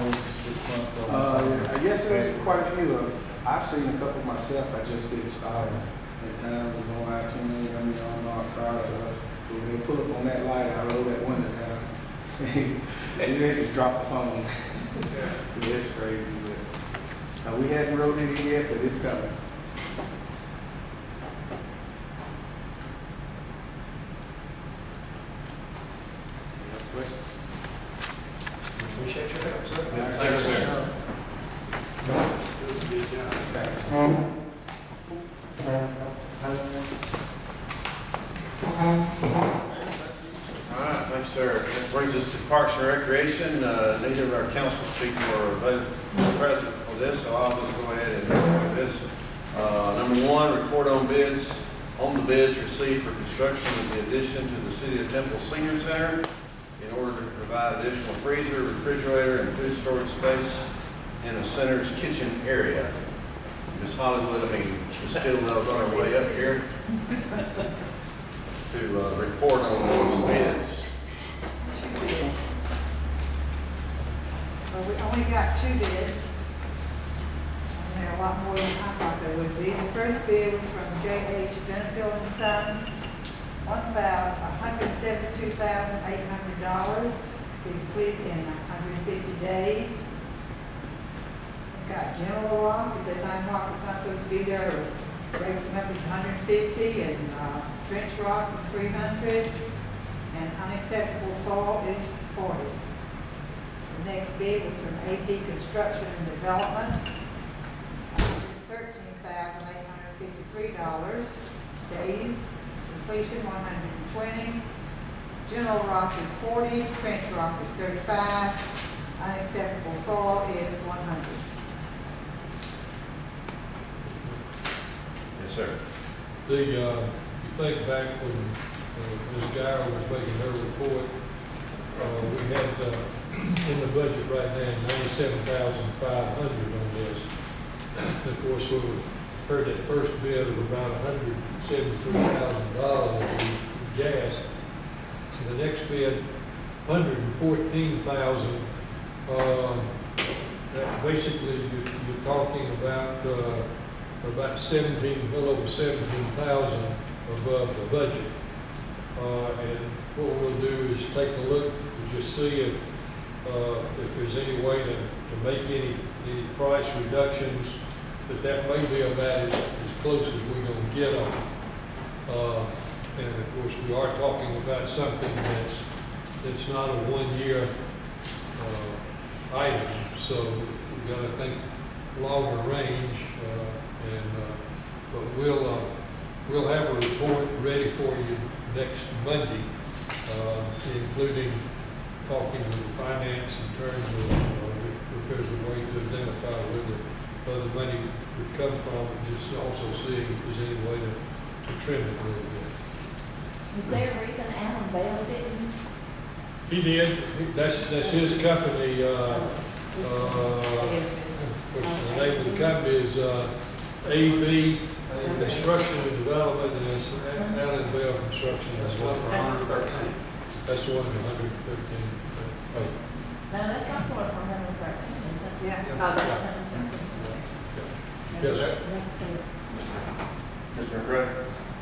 months? Yes, there's quite a few of them. I've seen a couple myself, I just didn't stop them. At times, it was on I-20, I mean, on our cars, when they pull up on that light, I roll that window down. And they just drop the phone. Yeah, it's crazy, but we haven't rolled it in yet, but it's coming. Any other questions? Appreciate your help, sir. Thank you, sir. Good job. Thanks. All right, thanks, sir. That brings us to Parks and Recreation. Neither of our council people are present for this, so I'll just go ahead and go through this. Number one, report on the bids received for construction of the addition to the City of Temple Senior Center in order to provide additional freezer, refrigerator, and food storage space in the center's kitchen area. Ms. Hollywood, Ms. Stillwell's on her way up here to report on those bids. Two bids. Well, we only got two bids. And they're a lot more than I thought they would be. The first bid was from J.H. Benefield and Son, $172,800 to be completed in 150 days. We've got General Rock, if they find rock that's not supposed to be there, or raise them up to 150, and trench rock is 300, and unacceptable soil is 40. The next bid was from AD Construction and Development, $13,853. Days, completion 120. General rock is 40, trench rock is 35, unacceptable soil is 100. Yes, sir. You think back when Ms. Guyer was making her report, we had in the budget right now $97,500 on this. Of course, we heard that first bid of about $173,000 for gas. The next bid, $114,000. That basically you're talking about little over 17,000 above the budget. And what we'll do is take a look and just see if there's any way to make any price reductions, that may be about as close as we're going to get on. And of course, we are talking about something that's not a one-year item, so we've got to think longer range. But we'll have a report ready for you next Monday, including talking with the finance in terms of if there's a way to identify where the money would come from, and just also seeing if there's any way to trim it a little bit. Is there a reason Alan Bell didn't? He did. That's his company. The name of the company is AB Construction and Development, and it's Alan Bell Construction. That's one for 113. That's the one for 113. Oh. No, that's not for 113, is it? Yeah. Oh, that's 113. Yes, sir. Next thing. Mr. McCray?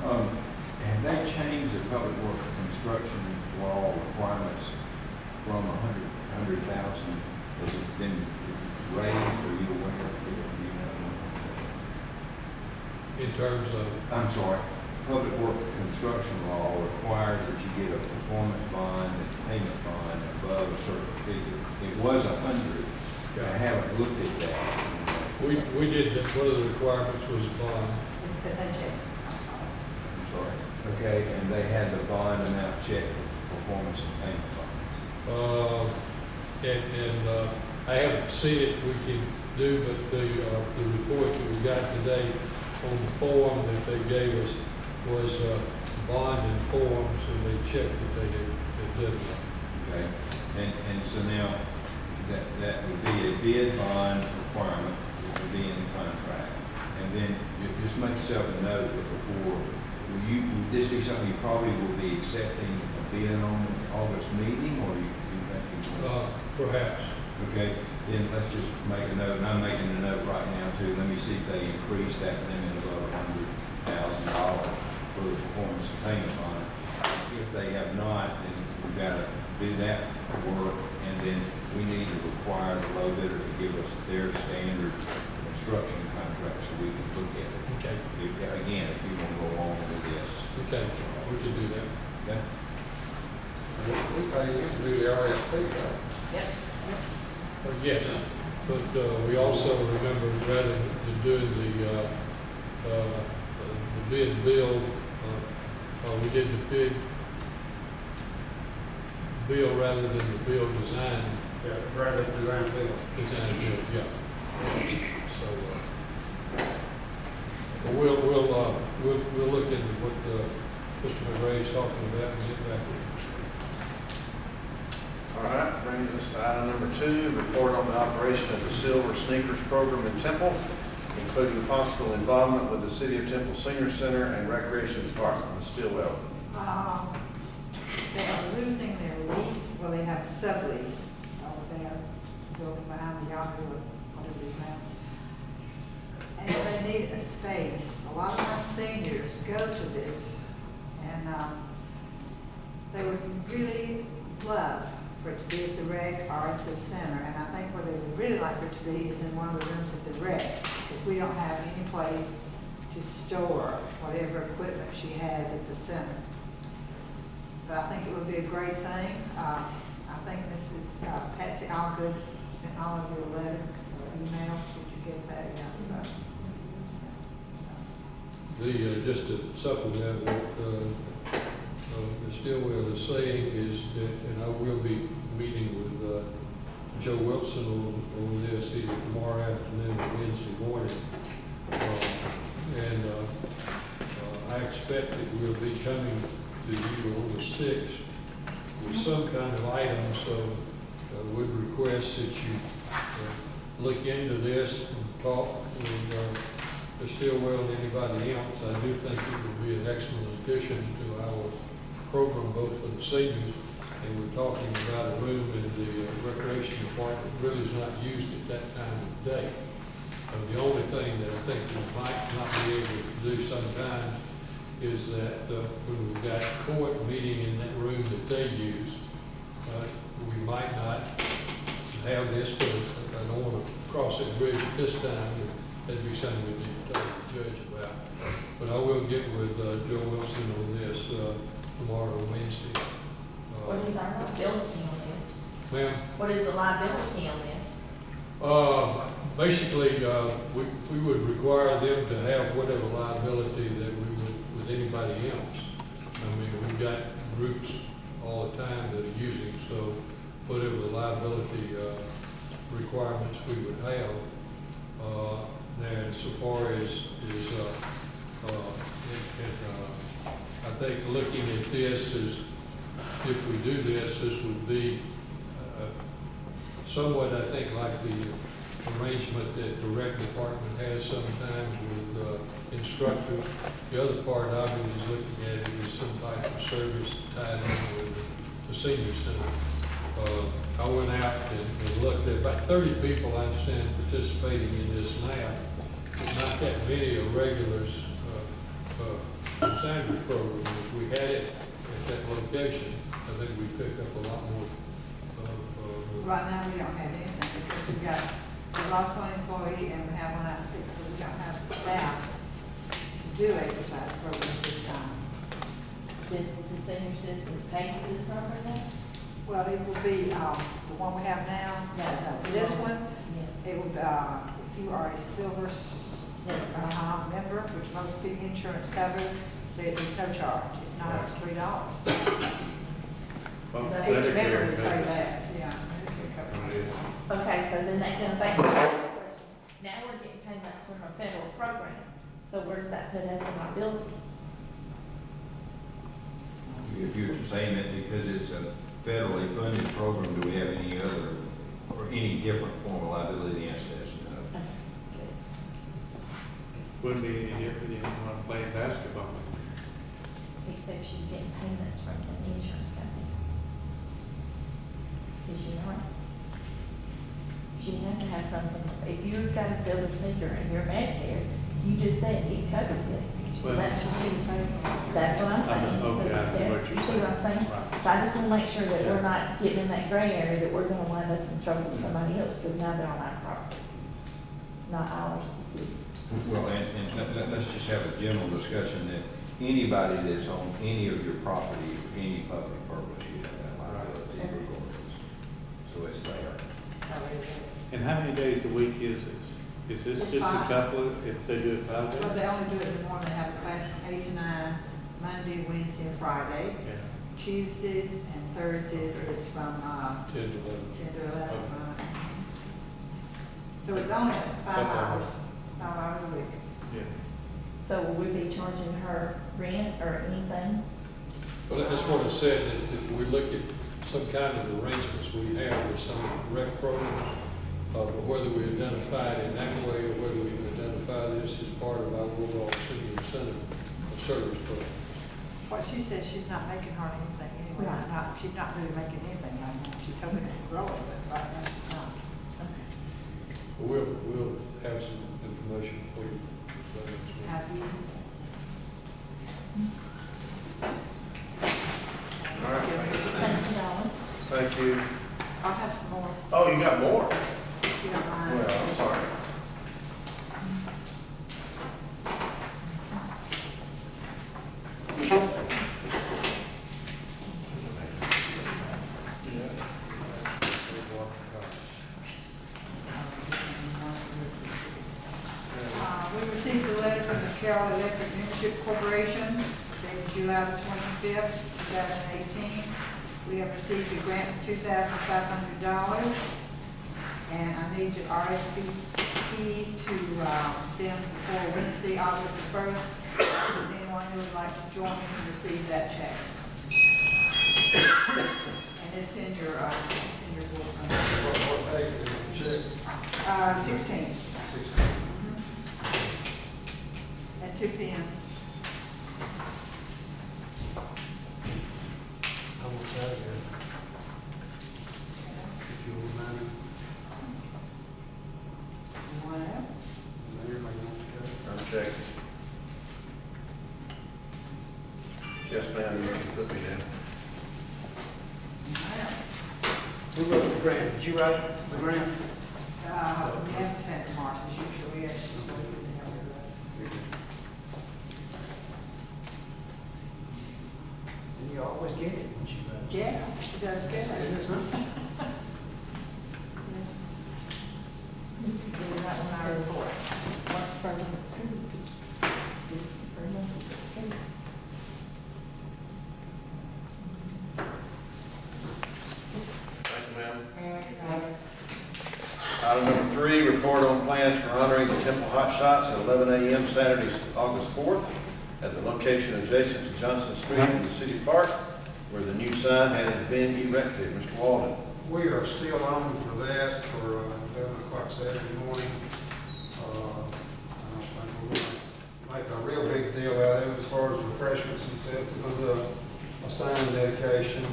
Have they changed the public work construction law requirements from 100,000? Has it been raised, or you aware of it? Do you know? In terms of, I'm sorry, public work construction law requires that you get a performance bond and payment bond above a certain figure. It was 100. I haven't looked at that. we did, one of the requirements was bond. It's a check. I'm sorry. Okay, and they had the bond amount check for performance and payment bonds. I haven't seen it, we can do, but the report that we got today on the form that they gave us was bond and forms, and they checked that they had done it. Okay, and so now that would be a bid bond requirement, which would be in the contract. And then you just make yourself a note that before, would this be something you probably will be accepting a bid on the August meeting, or you think you will? Perhaps. Okay, then let's just make a note, and I'm making a note right now too, let me see if they increase that limit above $100,000 for the performance and payment bond. If they have not, then we've got to do that work, and then we need to require the low bidder to give us their standard construction contract so we can look at it. Okay. Again, if you want to go along with this. Okay, we can do that. Okay? We pay you to do the RFP, right? Yep. Yes, but we also remember rather than doing the bid build, we did the bid build rather than the build design. Yeah, rather than design build. Design build, yeah. So, but we'll look into what Mr. McRae is talking about and get back with you. All right, brings us to item number 2, report on the operation of the Silver Sneakers Program in Temple, including possible involvement with the City of Temple Senior Center and Recreation Department. Ms. Stillwell. They are losing their lease, well, they have a sublease over there, building behind the Yahoo or whatever it's at. And they need a space. A lot of my seniors go to this, and they would really love for it to be at the rec or at the center. And I think where they would really like for it to be is in one of the rooms at the rec, because we don't have any place to store whatever equipment she has at the center. But I think it would be a great thing. I think Mrs. Patsy Allgood sent all of you a letter or email. Did you get that? Yes. Just to supplement what Ms. Stillwell is saying is that, and I will be meeting with Joe Wilson on this either tomorrow afternoon or Wednesday morning. I expect that we'll be coming to you on the 6th with some kind of item, so would request that you look into this and talk with Ms. Stillwell and anybody else. I do think it would be an excellent addition to our program, both for the seniors, and we're talking about a room in the recreation department that really is not used at that time of day. The only thing that I think we might not be able to do sometimes is that when we've got court meeting in that room that they use, we might not have this, but I don't want to cross that bridge at this time. That'd be something we need to talk to the judge about. But I will get with Joe Wilson on this tomorrow or Wednesday. What is our liability on this? Ma'am? What is the liability on this? Basically, we would require them to have whatever liability that we would with anybody else. I mean, we've got groups all the time that are using, so whatever the liability requirements we would have. And so far as I think looking at this is, if we do this, this would be somewhat, I think, like the arrangement that the rec department has sometimes with instructors. The other part of it is looking at it as some type of service tied in with the senior center. I went out and looked at about 30 people, I understand, participating in this now. Not that many are regulars from Sanders program. If we had it at that location, I think we'd pick up a lot more. Right now, we don't have anything, because we lost one employee and we have one out sick, so we don't have the staff to do exercise programs this time. Does the senior citizens pay for this program now? Well, it will be, the one we have now, No. this one, Yes. it will, if you are a silver member, which most big insurance covers, there's no charge. If not, it's $3. Each member would pay that, yeah. Okay, so then that comes back to the next question. Now we're getting payments from a federal program. So where does that put us in liability? If you're saying that because it's a federally funded program, do we have any other or any different form of liability? The answer is no. Okay. Wouldn't be any different than when playing basketball. Except she's getting payments from the insurance company. Is she not? you have to have something, if you've got a silver sneaker and you're Medicare, you just said it covers it. Well- That's what I'm saying. Okay, I see what you're You see what I'm saying? Right. So I just wanna make sure that we're not getting in that gray area that we're gonna wind up in trouble with somebody else, because now they're on our property, not ours, the city's. Well, let's just have a general discussion that anybody that's on any of your property for any public purpose, you have that liability regardless. So it's there. And how many days a week is this? Is this It's just a 5. couple, if they do it 5 days? Well, they only do it in the morning, they have a class from 8 to 9, Monday, Wednesday, and Friday. Yeah. Tuesdays and Thursdays, it's from 10 to 11. 10 to 11. So it's only 5 hours, 5 hours a week. Yeah. So will we be charging her rent or anything? But that's what it said, that if we look at some kind of arrangements we have with some rec programs, whether we identify it in that way or whether we identify this as part of our overall city incentive or service program. What she says, she's not making hardly anything anyway. Right. She's not really making anything right now. She's hoping to grow it, but right now she's not. But we'll have some information for you. How easy. All right, Thank you, Alan. thank you. I'll have some more, Oh, you got more? if you don't mind. Well, I'm sorry. We received a letter from the Carroll Electric Membership Corporation dated July the 25th, 2018. We have received a grant of $2,500, and I need to RSVP to them before Wednesday, August the 1st. If anyone who would like to join me to receive that check. And it's in your book. What page is the check? 16. 16. At 2 p.m. I will try to, if you will mind, You want to have? Mayor, may I want I'm checking. Yes, ma'am, you can put me down. to? Who wrote the grant? Did you write the grant? We haven't sent to Martha, usually, yes, she's going to be there. And you always get it when you write. Yeah, she does good. Isn't it something? Do that on our report. What's for them at school? This is for them at school. Thank you, ma'am. Item number 3, report on plans for honoring the Temple Hot Shots at 11 a.m. Saturday, August 4th, at the location adjacent to Johnson Street in the city park, where the new sign has been erected. Mr. Walden. We are still on for that for 11 o'clock Saturday morning. I don't think we're going to make a real big deal out of it as far as refreshments and stuff. We're going to do a sign dedication.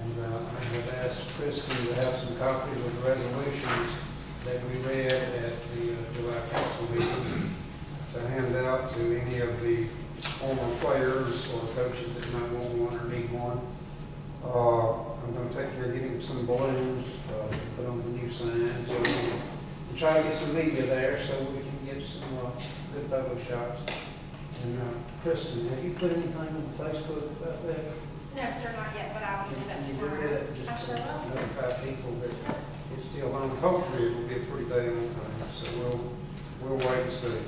And I would ask Kristen to have some copies of the resolutions that we read at the July council meeting to hand out to any of the former players or coaches that might want one or need one. I'm going to take care of getting some balloons to put on the new sign. So we'll try to get some media there so we can get some good photo shots. And Kristen, have you put anything on Facebook about that? No, sir, not yet, but I will do that You tomorrow. did it, just I sure will. notify people that it's still on. Hopefully it will be a pretty day on time, so we'll wait and see.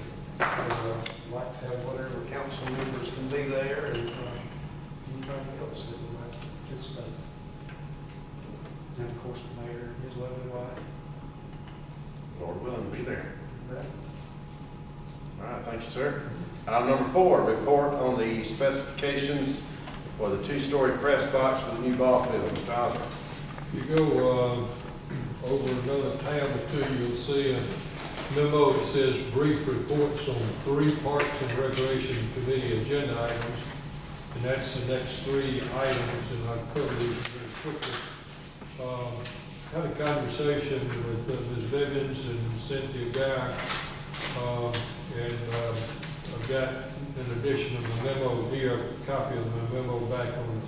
Like to have whatever council members can be there and anybody else that would like to participate. And of course, the mayor and his lovely wife. Lord willing, be there. Right. All right, thank you, sir. Item number 4, report on the specifications for the 2-story press box for the new ball field. Mr. Osborne. If you go over another tab or two, you'll see a memo that says brief reports on 3 Parks and Recreation Committee agenda items. And that's the next 3 items, and I'll cover these very quickly. had a conversation with Ms. Bivens and Cynthia Guy, I've got, in addition to the memo here, a copy of my memo back on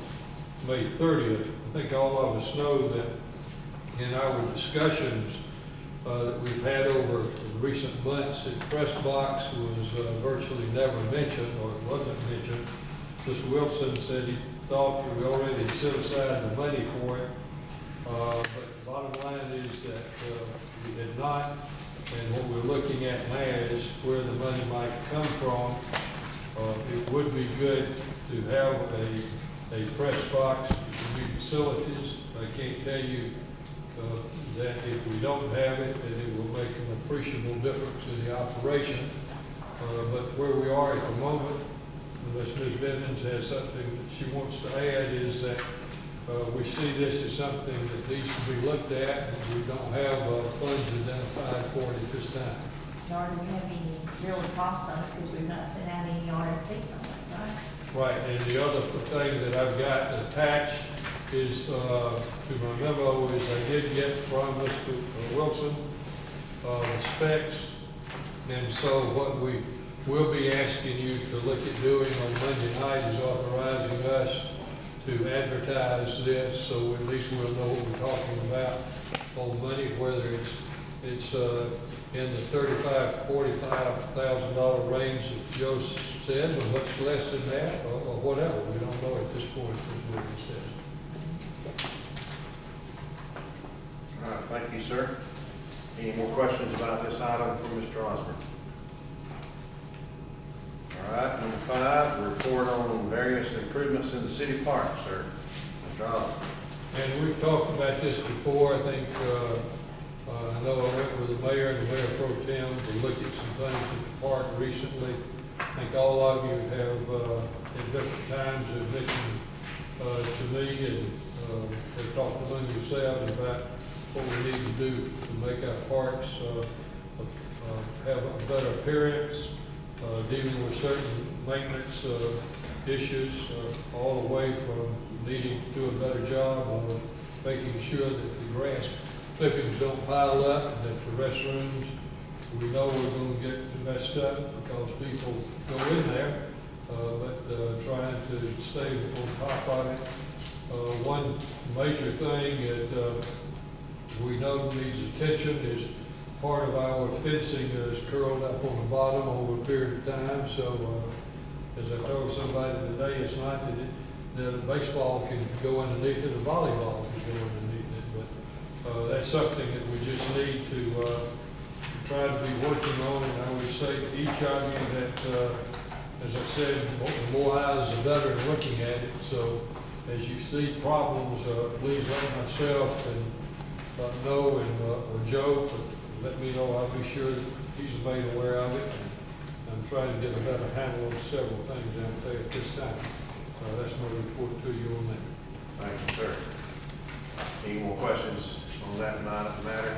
May 30th. I think all of us know that in our discussions that we've had over the recent months, that press box was virtually never mentioned, or it wasn't mentioned. Mr. Wilson said he thought we already set aside the money for it. But the bottom line is that we did not, and what we're looking at now is where the money might come from. It would be good to have a press box in new facilities. I can't tell you that if we don't have it, that it will make an appreciable difference in the operation. But where we are at the moment, unless Ms. Bivens has something that she wants to add, is that we see this as something that needs to be looked at, and we don't have funds identified for it at this time. Nor do we have any real cost on it because we've not sent out any RFPs on it, right? Right, and the other thing that I've got attached is, to my memo, is I did get from Mr. Wilson, the specs. And so what we will be asking you to look at doing on Monday night is authorizing us to advertise this, so at least we'll know what we're talking about on money, whether it's in the $35,000 to $45,000 range that Joe said, or much less than that, or whatever. We don't know at this point, is what he says. All right, thank you, sir. Any more questions about this item from Mr. Osborne? All right, number 5, report on various improvements in the city park, sir. Mr. Osborne. And we've talked about this before. I think, I know I went with the mayor and the mayor pro tem to look at some things at the park recently. I think all of you have, at different times, have mentioned to me and have talked among yourselves about what we need to do to make our parks have a better appearance, dealing with certain maintenance issues, all the way from needing to do a better job on making sure that the grass clippings don't pile up, and that the restrooms, we know we're going to get messed up because people go in there, but trying to stay on top of it. One major thing that we know needs attention is part of our fencing is curled up on the bottom over a period of time. So as I told somebody today, it's not that a baseball can go underneath it, a volleyball can go underneath it. But that's something that we just need to try to be working on. And I would say to each of you that, as I said, the more eyes, the better in looking at it. So as you see problems, please let myself and know, and or Joe, let me know. I'll be sure that he's made aware of it. I'm trying to get a better handle on several things out there at this time. That's my report to you on that. Thank you, sir. Any more questions on that matter?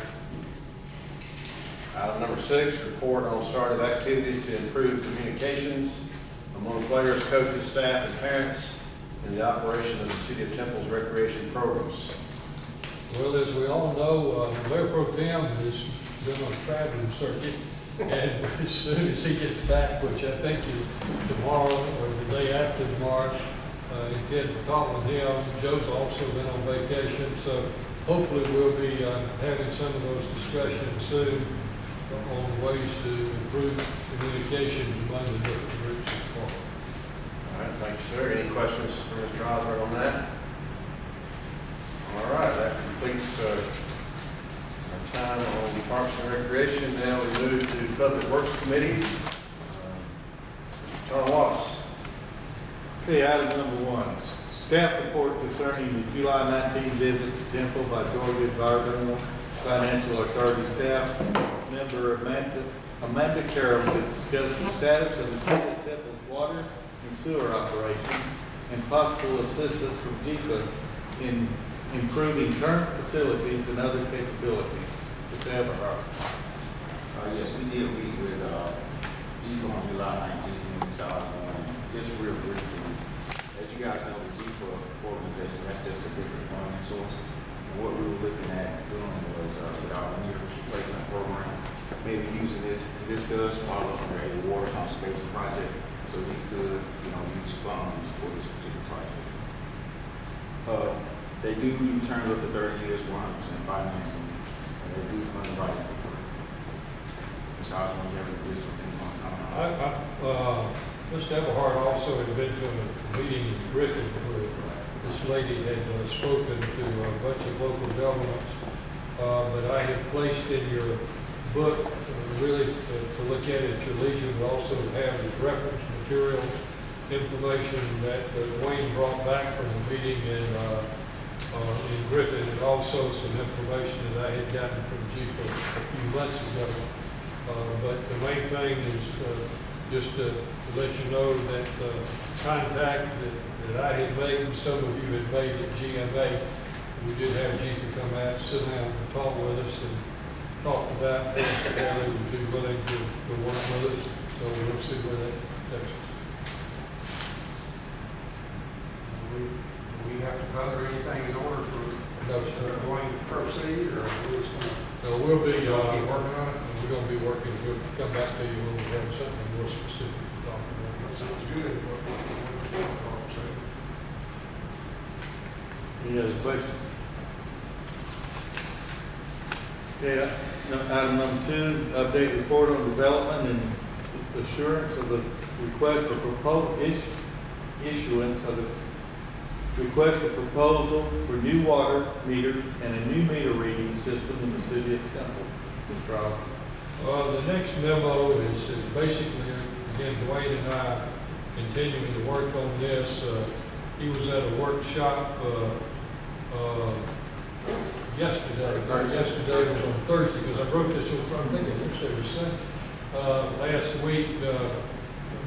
Item number 6, report on started activities to improve communications among players, coaches, staff, and parents in the operation of the City of Temple's recreation programs. Well, as we all know, Mayor Pro Tem has been on a traveling circuit, and as soon as he gets back, which I think is tomorrow or the day after tomorrow, intend to talk with him. Joe's also been on vacation, so hopefully we'll be having some of those discussions soon on ways to improve communications among the different groups of the park. All right, thank you, sir. Any questions for Mr. Osborne on that? All right, that completes our time on Parks and Recreation. Now we move to Public Works Committee. Mr. Tom Wallace. Okay, item number 1, staff report concerning the July 19 visit to Temple by Georgia Environmental Financial Authority staff member Amanda Carroll to discuss the status of the City of Temple's water and sewer operations and possible assistance from GEPA in improving current facilities and other capabilities. Mr. Everhart. Yes, we did meet with GEPA on July 19th. Just real briefly, as you guys know, the GEPA organization, that's just a different funding source. And what we were looking at doing was, with our meter replacement program, maybe using this does follow under a water conservation project, so we could, use funds for this particular project. They do terms up to 30 years, 100% financing, and they do underwrite for free. Mr. Osborne, you have any additional things on comment? Mr. Everhart also had been to a meeting in Griffin where this lady had spoken to a bunch of local governments. But I have placed in your book, really to look at it at your leisure, but also to have as reference material information that Wayne brought back from the meeting in Griffin, and also some information that I had gotten from Chief a few months ago. But the main thing is just to let you know that contact that I had made and some of you had made at GMA, we did have Chief come out, sit down and talk with us and talk about how they would be willing to work with us. So we'll see where that takes us. Do we have to gather anything in order for No, sir. going to proceed, or are we just going No, we'll be, to keep working on it? we're gonna be working, we'll come back to you when we have something more specific to talk That about. sounds good. Any other questions? Okay, item number 2, update report on development and assurance of the request for issuance of the request for proposal for new water meters and a new meter reading system in the city of Temple. Mr. Rob. The next memo is basically, again, Dwayne and I continuing to work on this. He was at a workshop yesterday was on Thursday, because I wrote this, I'm thinking, yesterday was Sunday. Last week,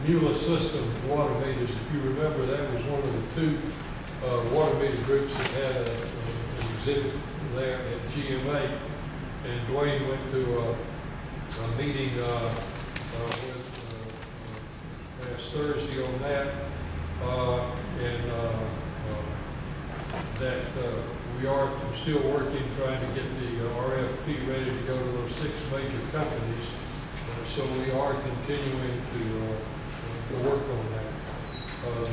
Mula Systems water meters, if you remember, that was one of the 2 water meter groups that had an exhibit there at GMA. And Dwayne went to a meeting last Thursday on that, that we are still working, trying to get the RFP ready to go to those 6 major companies. So we are continuing to work on that.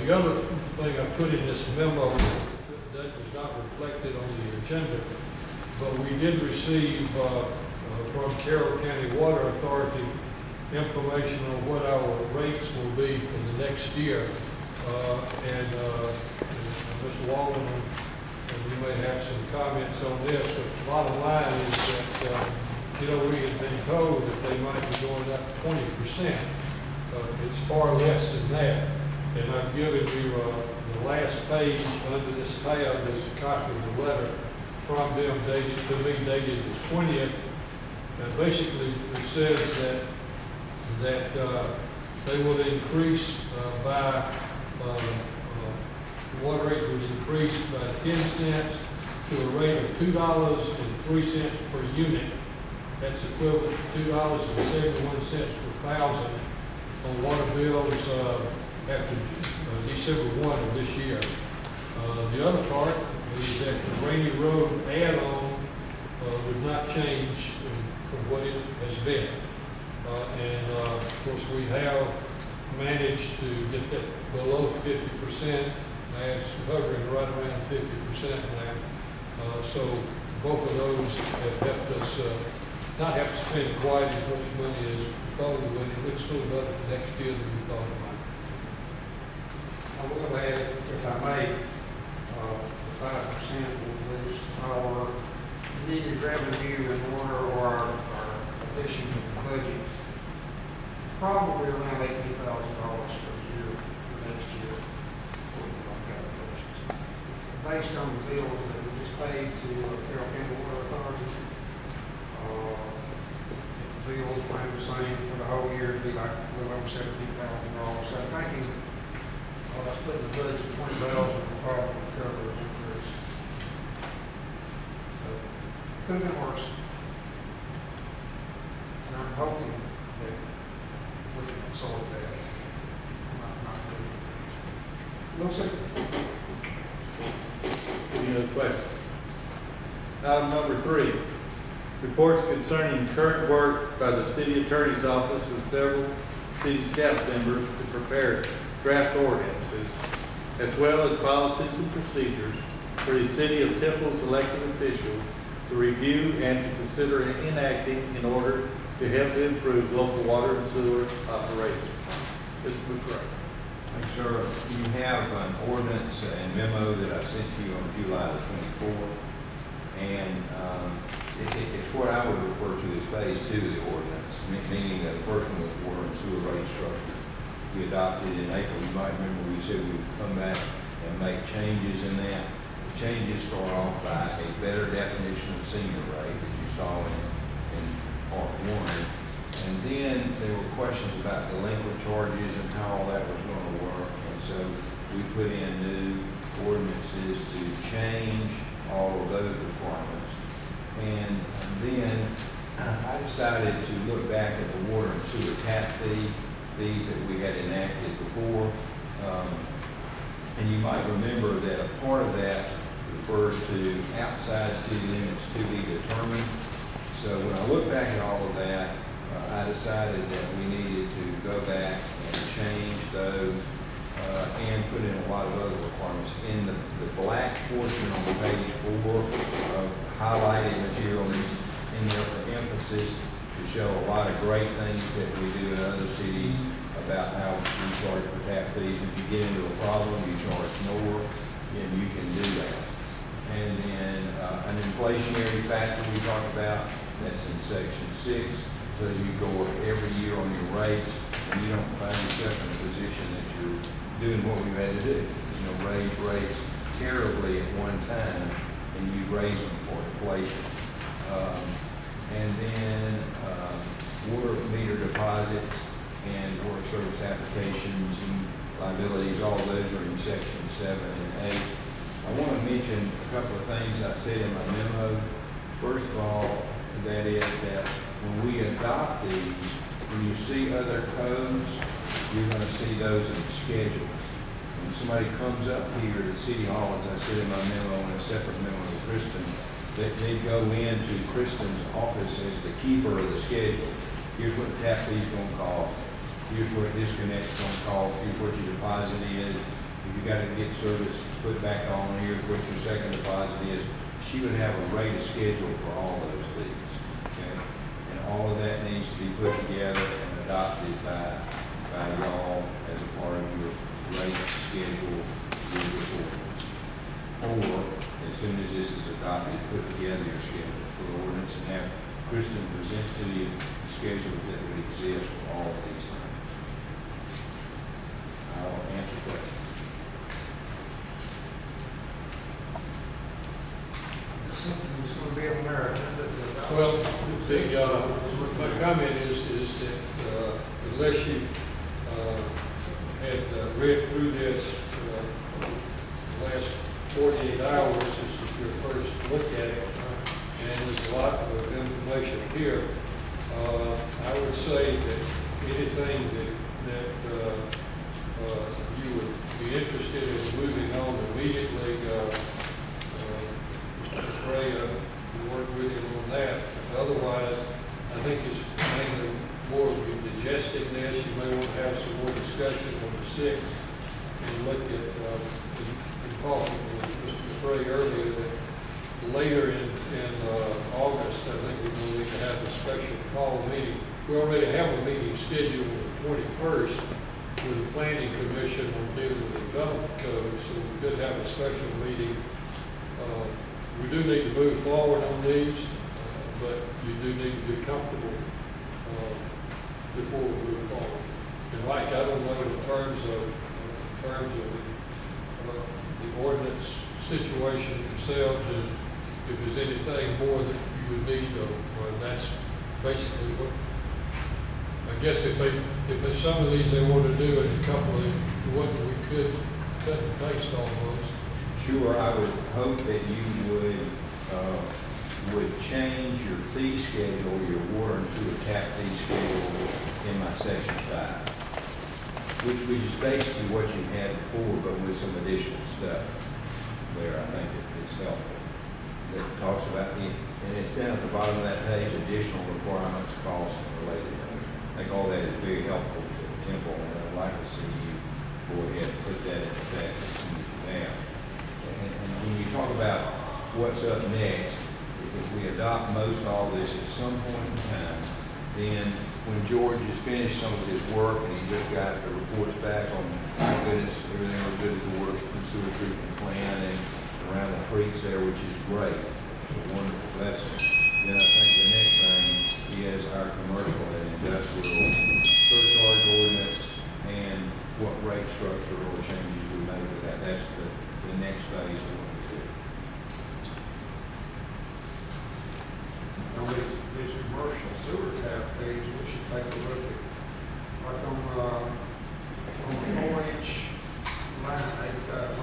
The other thing I put in this memo that was not reflected on the agenda, but we did receive from Carroll County Water Authority information on what our rates will be for the next year. And Mr. Walden, you may have some comments on this, but the bottom line is that, we had been told that they might be going up 20%. It's far less than that. And I've given you the last page under this tab is a copy of the letter from them dated the 20th. And basically it says that they will increase by the water rate would increase by 10 cents to a rate of $2.03 per unit. That's equivalent to $2.71 per thousand on water bills after December 1 of this year. The other part is that the Rainy Road add-on would not change from what it has been. Of course, we have managed to get that below 50%. Now it's hovering right around 50% now. So both of those have helped us not have to spend quite as much money as we thought we would. It looks a little better for next year than we thought it might. I will add, if I may, 5% will boost our needed revenue in order or our addition to the budget. Probably around $18,000 for the year, for next year, according to my calculations. Based on the bills that we just paid to Carroll County Water Authority, if the bills remain the same for the whole year, it'd be like a little over $17,000. So I'm thinking, let's put in the budget $20,000 will probably cover the increase. Could have been worse. And I'm hoping that we can sort that. Not really. We'll see. Any other questions? Item number 3, reports concerning current work by the city attorney's office and several city staff members to prepare draft ordinances, as well as policies and procedures for the city of Temple's elected officials to review and to consider enacting in order to help improve local water and sewer operations. Mr. McCray. Thank you, sir. You have an ordinance and memo that I sent to you on July the 24th. And it's what I would refer to as phase 2 of the ordinance, meaning that the first one was water and sewer rate structures. We adopted it in April. You might remember we said we would come back and make changes in that. The changes start off by a better definition of senior rate that you saw in part 1. And then there were questions about delinquent charges and how all that was going to work. And so we put in new ordinances to change all of those requirements. And then I decided to look back at the water and sewer tap fees that we had enacted before. And you might remember that a part of that referred to outside city limits to be determined. So when I look back at all of that, I decided that we needed to go back and change those and put in a lot of other requirements. In the black portion on page 4 of highlighted material is in there for emphasis to show a lot of great things that we do in other cities about how we charge for tap fees. If you get into a problem, you charge more, and you can do that. And then an inflationary factor we talked about, that's in section 6. So you go up every year on your rates, and you don't find yourself in a position that you're doing what we've had to do. You know, raise rates terribly at one time, and you raise them for inflation. And then water meter deposits and water service applications and liabilities, all those are in section 7 and 8. I want to mention a couple of things I said in my memo. First of all, that is that when we adopt these, when you see other codes, you're going to see those in schedules. When somebody comes up here to City Hall, as I said in my memo, and a separate memo to Kristen, they go into Kristen's office as the keeper of the schedule. Here's what the tap fee's going to cost. Here's what a disconnect's going to cost. Here's what your deposit is. If you got to get service put back on, here's what your second deposit is. She would have a rate of schedule for all those fees. Okay? And all of that needs to be put together and adopted by y'all as a part of your rate schedule with this ordinance. Or, as soon as this is adopted, put together your schedule for the ordinance and have Kristen present to you the schedules that would exist for all of these things. I'll answer questions. It's going to be a marathon. Well, my comment is that unless you had read through this the last 48 hours, this is your first look at it, and there's a lot of information here. I would say that anything that you would be interested in moving on immediately, Mr. Gray, you work with him on that. Otherwise, I think it's mainly more of you digesting this. You may want to have some more discussion on the 6th and look at, talking with Mr. Gray earlier, that later in August, I think we're going to need to have a special call meeting. We already have a meeting scheduled on the 21st with the Planning Commission on dealing with the development code, so we could have a special meeting. We do need to move forward on these, but you do need to be comfortable before we move forward. And Mike, I don't know in terms of the ordinance situation themselves, if there's anything more that you would need, or that's basically what, I guess if there's some of these they want to do, and a couple of what we could cut and paste on those. Sure, I would hope that you would change your fee schedule, your water and sewer tap fee schedule in my section 5, which is basically what you had before, but with some additional stuff there. I think it's helpful. that talks about and it's down at the bottom of that page, additional requirements, costs, and related things. I think all that is very helpful to Temple, and I'd like to see you go ahead and put that in effect as soon as you can. And when you talk about what's up next, if we adopt most all this at some point in time, then when George has finished some of his work and he just got the reports back on, my goodness, everything was good at the water and sewer treatment plant and around the creeks there, which is great. It's a wonderful blessing. Then I think the next thing is our commercial and industrial surcharge ordinance and what rate structure or changes we make with that. That's the next phase of what we do. On these commercial sewer tap fees, we should take a look at, like on the 4-inch line, $8,500.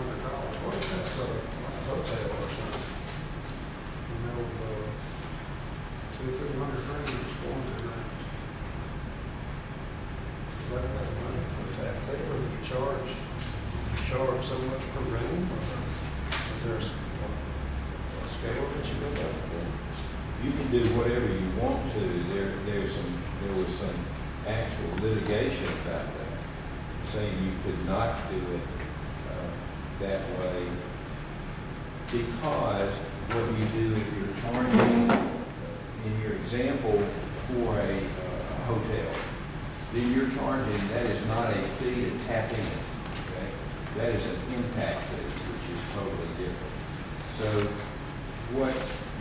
What is that, so, like a hotel or something? You know, 200-300 range, 400 range. Is that enough money for a tap fee, or do you charge so much per room? Or is there a scale that you look at? You can do whatever you want to. There was some actual litigation about that, saying you could not do it that way because what you do if you're charging, in your example, for a hotel, then you're charging, that is not a fee to tap in, okay? That is an impact fee, which is totally different. So what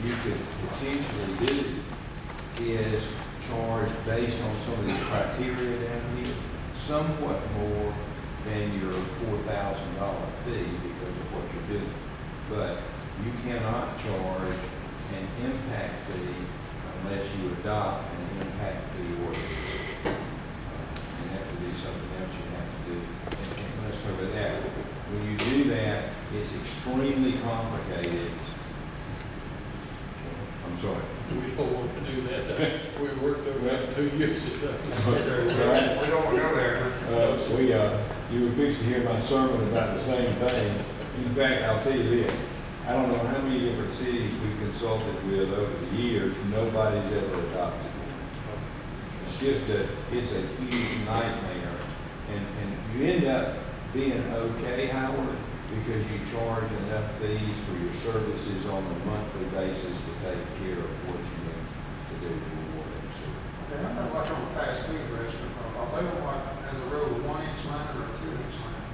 you could potentially do is charge based on some of these criteria down here, somewhat more than your $4,000 fee because of what you're doing. But you cannot charge an impact fee unless you adopt an impact fee ordinance. And that would be something else you have to do. And let's talk about that. When you do that, it's extremely complicated. I'm sorry. We don't want to do that. We worked over that 2 years ago. We don't want to go there. You were fixing to hear my sermon about the same thing. In fact, I'll tell you this. I don't know how many different cities we've consulted with over the years. Nobody's ever adopted one. It's just it's a huge nightmare. And you end up being okay, Howard, because you charge enough fees for your services on a monthly basis to take care of what you need to do for water and sewer. Okay, I'm not like on a fast food restaurant, are they on like, as a rule, a 1-inch line or a 2-inch line?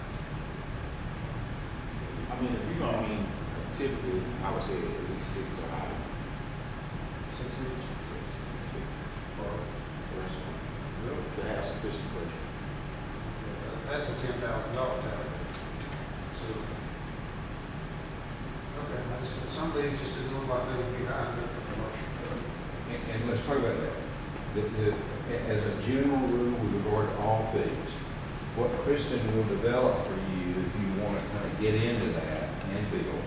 I mean, if you're gonna mean, typically, I would say at least 6 or higher. 6 inch? For a restaurant. Really? To have sufficient pressure. That's a $10,000 tap. So, okay, some of these just didn't look like they would be high enough for commercial. And let's talk about that. As a general rule with regard to all fees, what Kristen will develop for you if you want to kind of get into that and build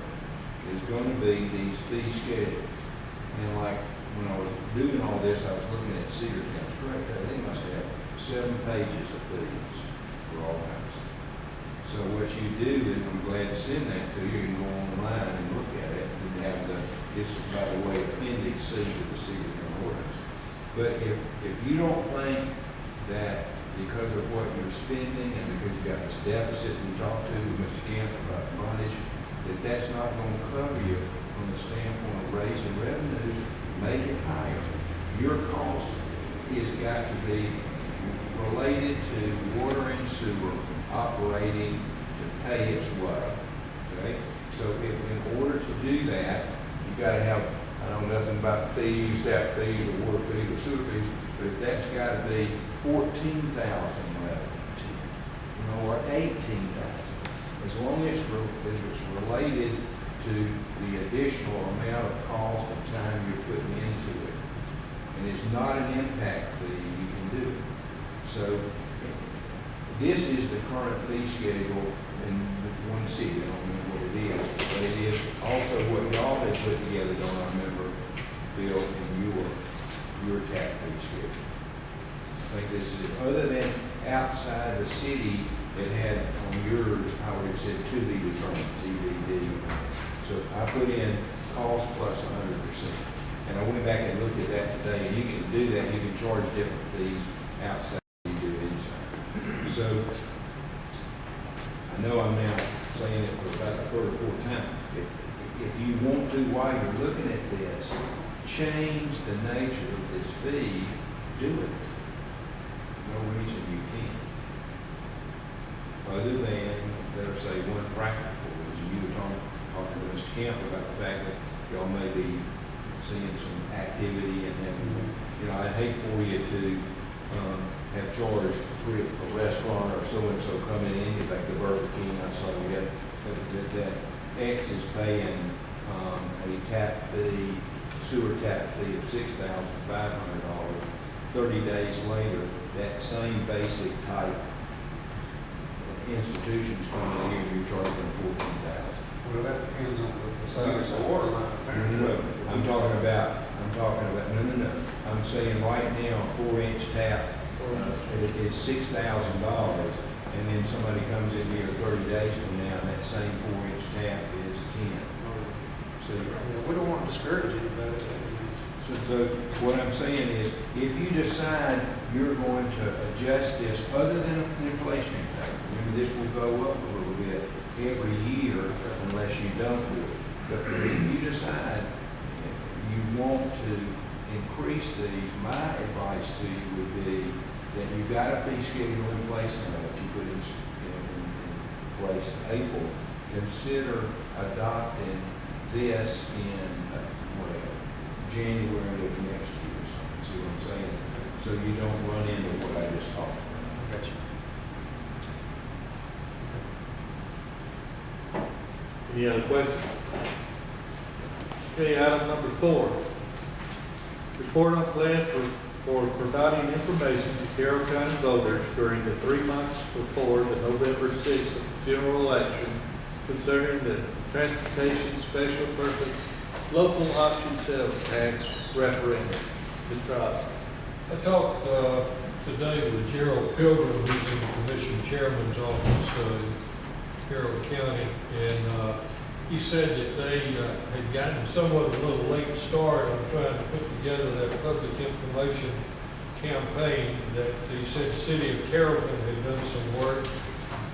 is going to be these fee schedules. And like when I was doing all this, I was looking at Cedar County's correct. They must have 7 pages of fees for all kinds. So what you do, and I'm glad to send that to you, you can go online and look at it and have it's by the way appendix C to the Cedar County ordinance. But if you don't think that because of what you're spending and because you got this deficit we talked to with Mr. Camp about bondage, that's not going to cover you from the standpoint of raising revenues, make it higher. Your cost has got to be related to water and sewer operating to pay its way. Okay? So if in order to do that, you've got to have, I know nothing about fees, tap fees, or water fees, or sewer fees, but that's got to be 14,000 rather than 10, or 18,000. As long as it's related to the additional amount of cost and time you're putting into it. And it's not an impact fee, you can do it. So this is the current fee schedule in one city. I don't remember what it is, but it is also what y'all had put together, don't I remember, Bill, in your tap fee schedule. I think this is it. Other than outside the city, it had on yours, I would have said to be determined, TBD. So I put in cost plus 100%. And I went back and looked at that today, and you can do that, you can charge different fees outside than you do inside. So, I know I'm now saying it for about the third or fourth time. If you want to, while you're looking at this, change the nature of this fee, do it. No reason you can't. Other than, there's say, one practical, as you were talking to Mr. Kemp about the fact that y'all may be seeing some activity and having, you know, I'd hate for you to have charged a restaurant or so-and-so coming in, like the Burger King, I saw we had, that X is paying a tap fee, sewer tap fee of $6,500. 30 days later, that same basic type institution's coming in here and you're charging them $14,000. Well, that depends on the size of the water line. No, I'm talking about, no. I'm saying right now, a 4-inch tap is $6,000, and then somebody comes in here 30 days from now, and that same 4-inch tap is 10. So, Yeah, we don't want to discourage anybody. so what I'm saying is, if you decide you're going to adjust this other than an inflation factor, maybe this will go up a little bit every year unless you don't do it. But if you decide you want to increase these, my advice to you would be that you've got a fee schedule in place now that you put in place in April. Consider adopting this in, January of next year or something. See what I'm saying? So you don't run into what I just talked about. Gotcha. Any other questions? Okay, item number 4. Report on plans for providing information to Carroll County voters during the 3 months before the November 6th general election concerning the transportation special purpose local option sales tax referendum. Mr. Osborne. I talked today with Gerald Pilgrim, who's in the commission chairman's office in Carroll County, and he said that they had gotten somewhat of a little late start on trying to put together that public information campaign. That he said the city of Carrollton had done some work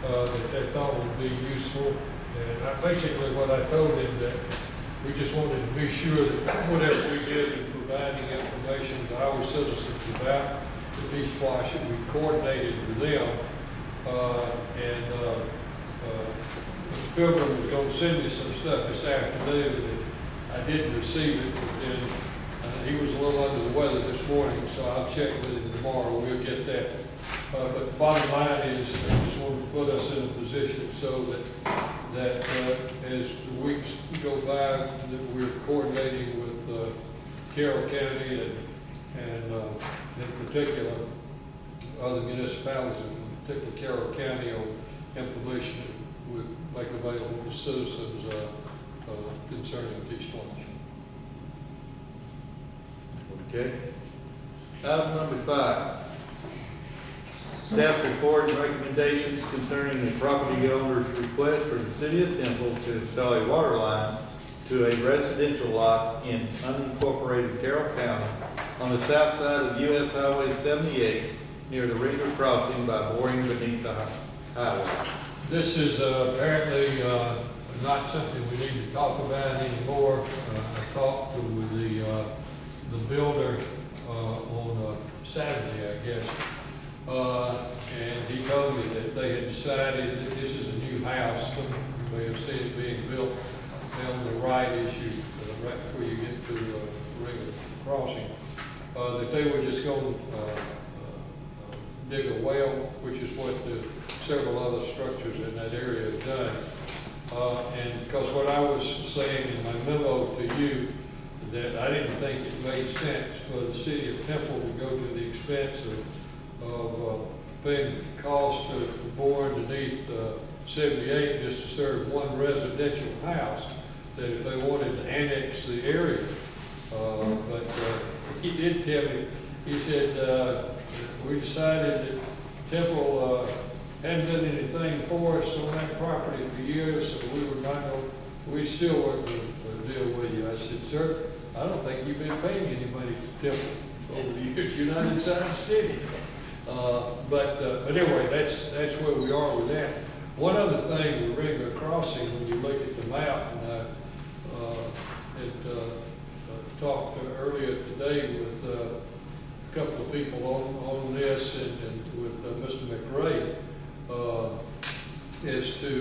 that they thought would be useful. And basically what I told him that we just wanted to be sure that whatever we did in providing information to our citizens about the T-Splash, that we coordinated with them. Mr. Pilgrim was going to send me some stuff this afternoon, and I didn't receive it. And he was a little under the weather this morning, so I'll check with him tomorrow. We'll get that. But the bottom line is, I just wanted to put us in a position so that as the weeks go by, that we're coordinating with Carroll County and in particular other municipalities, in particular Carroll County, on information we make available to citizens concerning T-Splash. Okay. Item number 5. Staff report and recommendations concerning the property owner's request for the city of Temple to install a water line to a residential lot in unincorporated Carroll County on the south side of US Highway 78 near the Ringer Crossing by boring beneath the highway. This is apparently not something we need to talk about anymore. I talked with the builder on Saturday, I guess. And he told me that they had decided that this is a new house. You may have seen it being built down the right issue, right before you get to Ringer Crossing. That they were just going to dig a well, which is what the several other structures in that area have done. And because what I was saying in my memo to you, that I didn't think it made sense for the city of Temple to go to the expense of paying the cost to bore underneath 78 just to serve one residential house, that if they wanted to annex the area. But he did tell me, he said, we decided that Temple hadn't done anything for us on that property for years, so we were not going to we still want to deal with you. I said, sir, I don't think you've been paying any money to Temple over the years. You're not inside the city. But anyway, that's where we are with that. One other thing with Ringer Crossing, when you look at the map, and I talked earlier today with a couple of people on this and with Mr. McRae, as to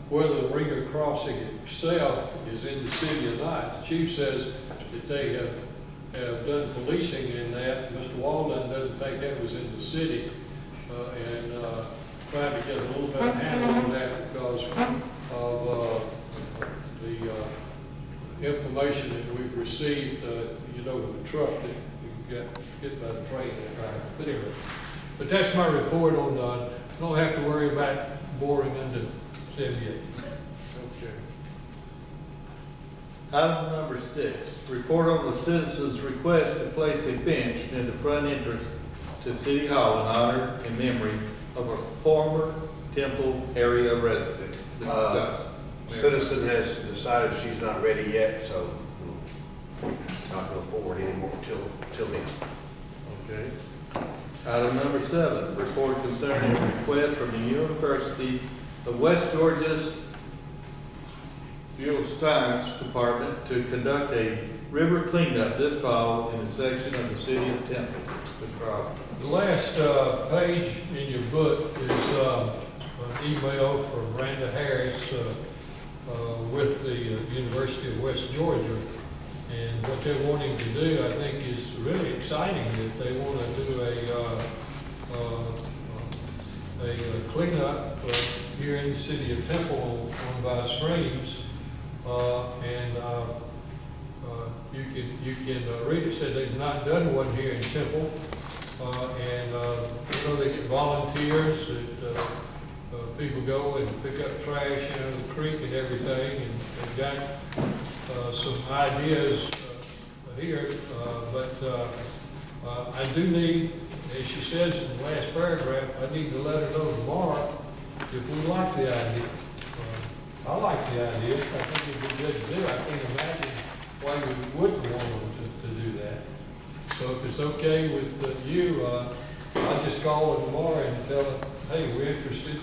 whether the Ringer Crossing itself is in the city or not. The chief says that they have done policing in that. Mr. Walden doesn't think that was in the city, and trying to get a little bit of handle on that because of the information that we've received, with the truck that you get hit by the train that night. But anyway, but that's my report on, don't have to worry about boring into 78. Okay. Item number 6, report on the citizens' request to place a bench in the front entrance to City Hall in honor and memory of a former Temple area resident. Mr. Johnson. Citizen has decided she's not ready yet, so we'll not go forward anymore till then. Okay. Item number 7, report concerning a request from the University of West Georgia's Field Science Department to conduct a river cleanup this fall in a section of the city of Temple. Mr. Roberts. The last page in your book is an email from Randa Harris with the University of West Georgia. And what they're wanting to do, I think, is really exciting, that they want to do a cleanup here in the city of Temple on by streams. You can read it, said they've not done one here in Temple. They get volunteers that people go and pick up trash in the creek and everything, and they've got some ideas here, but I do need, as she says in the last paragraph, I need to let her know tomorrow if we like the idea. I like the idea. I think it'd be good to do. I can't imagine why we wouldn't want them to do that. So if it's okay with you, I'll just call her tomorrow and tell her, hey, we're interested.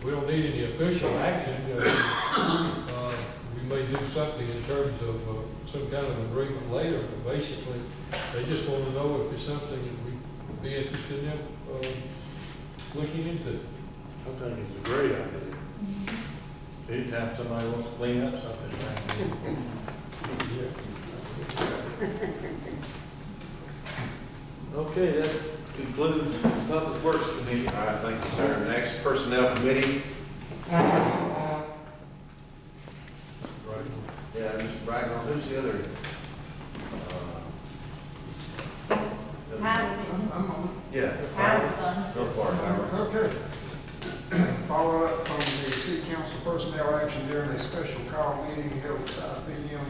We don't need any official action. We may do something in terms of some kind of agreement later, but basically, they just want to know if it's something that we'd be interested in looking into. I think it's a great idea. Anytime somebody wants to clean up something, right? Okay, that concludes the Public Works Committee. All right, thank you, sir. Next, Personnel Committee. Yeah, Mr. Bragdon, who's the other? Yeah. Go for it, Howard. Okay. Follow up from the city council personnel action during a special call meeting held at 5 p.m.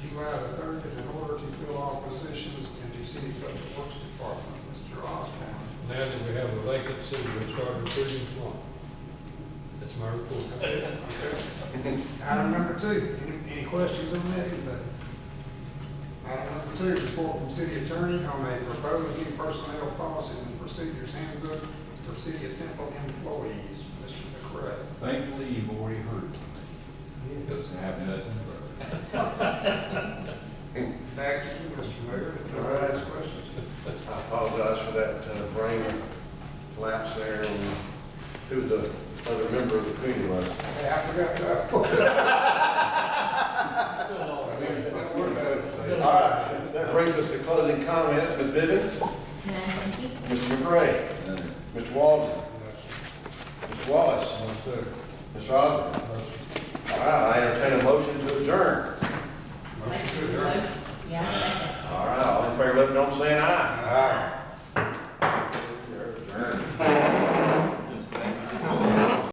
July the 3rd in order to fill all positions in the city public works department. Mr. Osborne. Now that we have a vacancy, we'll start recruiting tomorrow. That's my report. Item number 2, any questions on that? Item number 2, report from city attorney on a proposed new personnel policies and procedures handbook for city of Temple employees. Mr. McRae. Thankfully, you've already heard. Doesn't have nothing Back to you, Mr. Mayor, if there are any questions. I apologize for that brain lapse there, and who the other member of the committee was. Hey, I forgot that. All right, that brings us to closing comments. Ms. Bivens? Mr. McRae? Mr. Walden? Mr. Wallace? Mr. Osborne? All right, I entertain a motion to adjourn. Yeah. All right, all in favor, let me know by saying aye.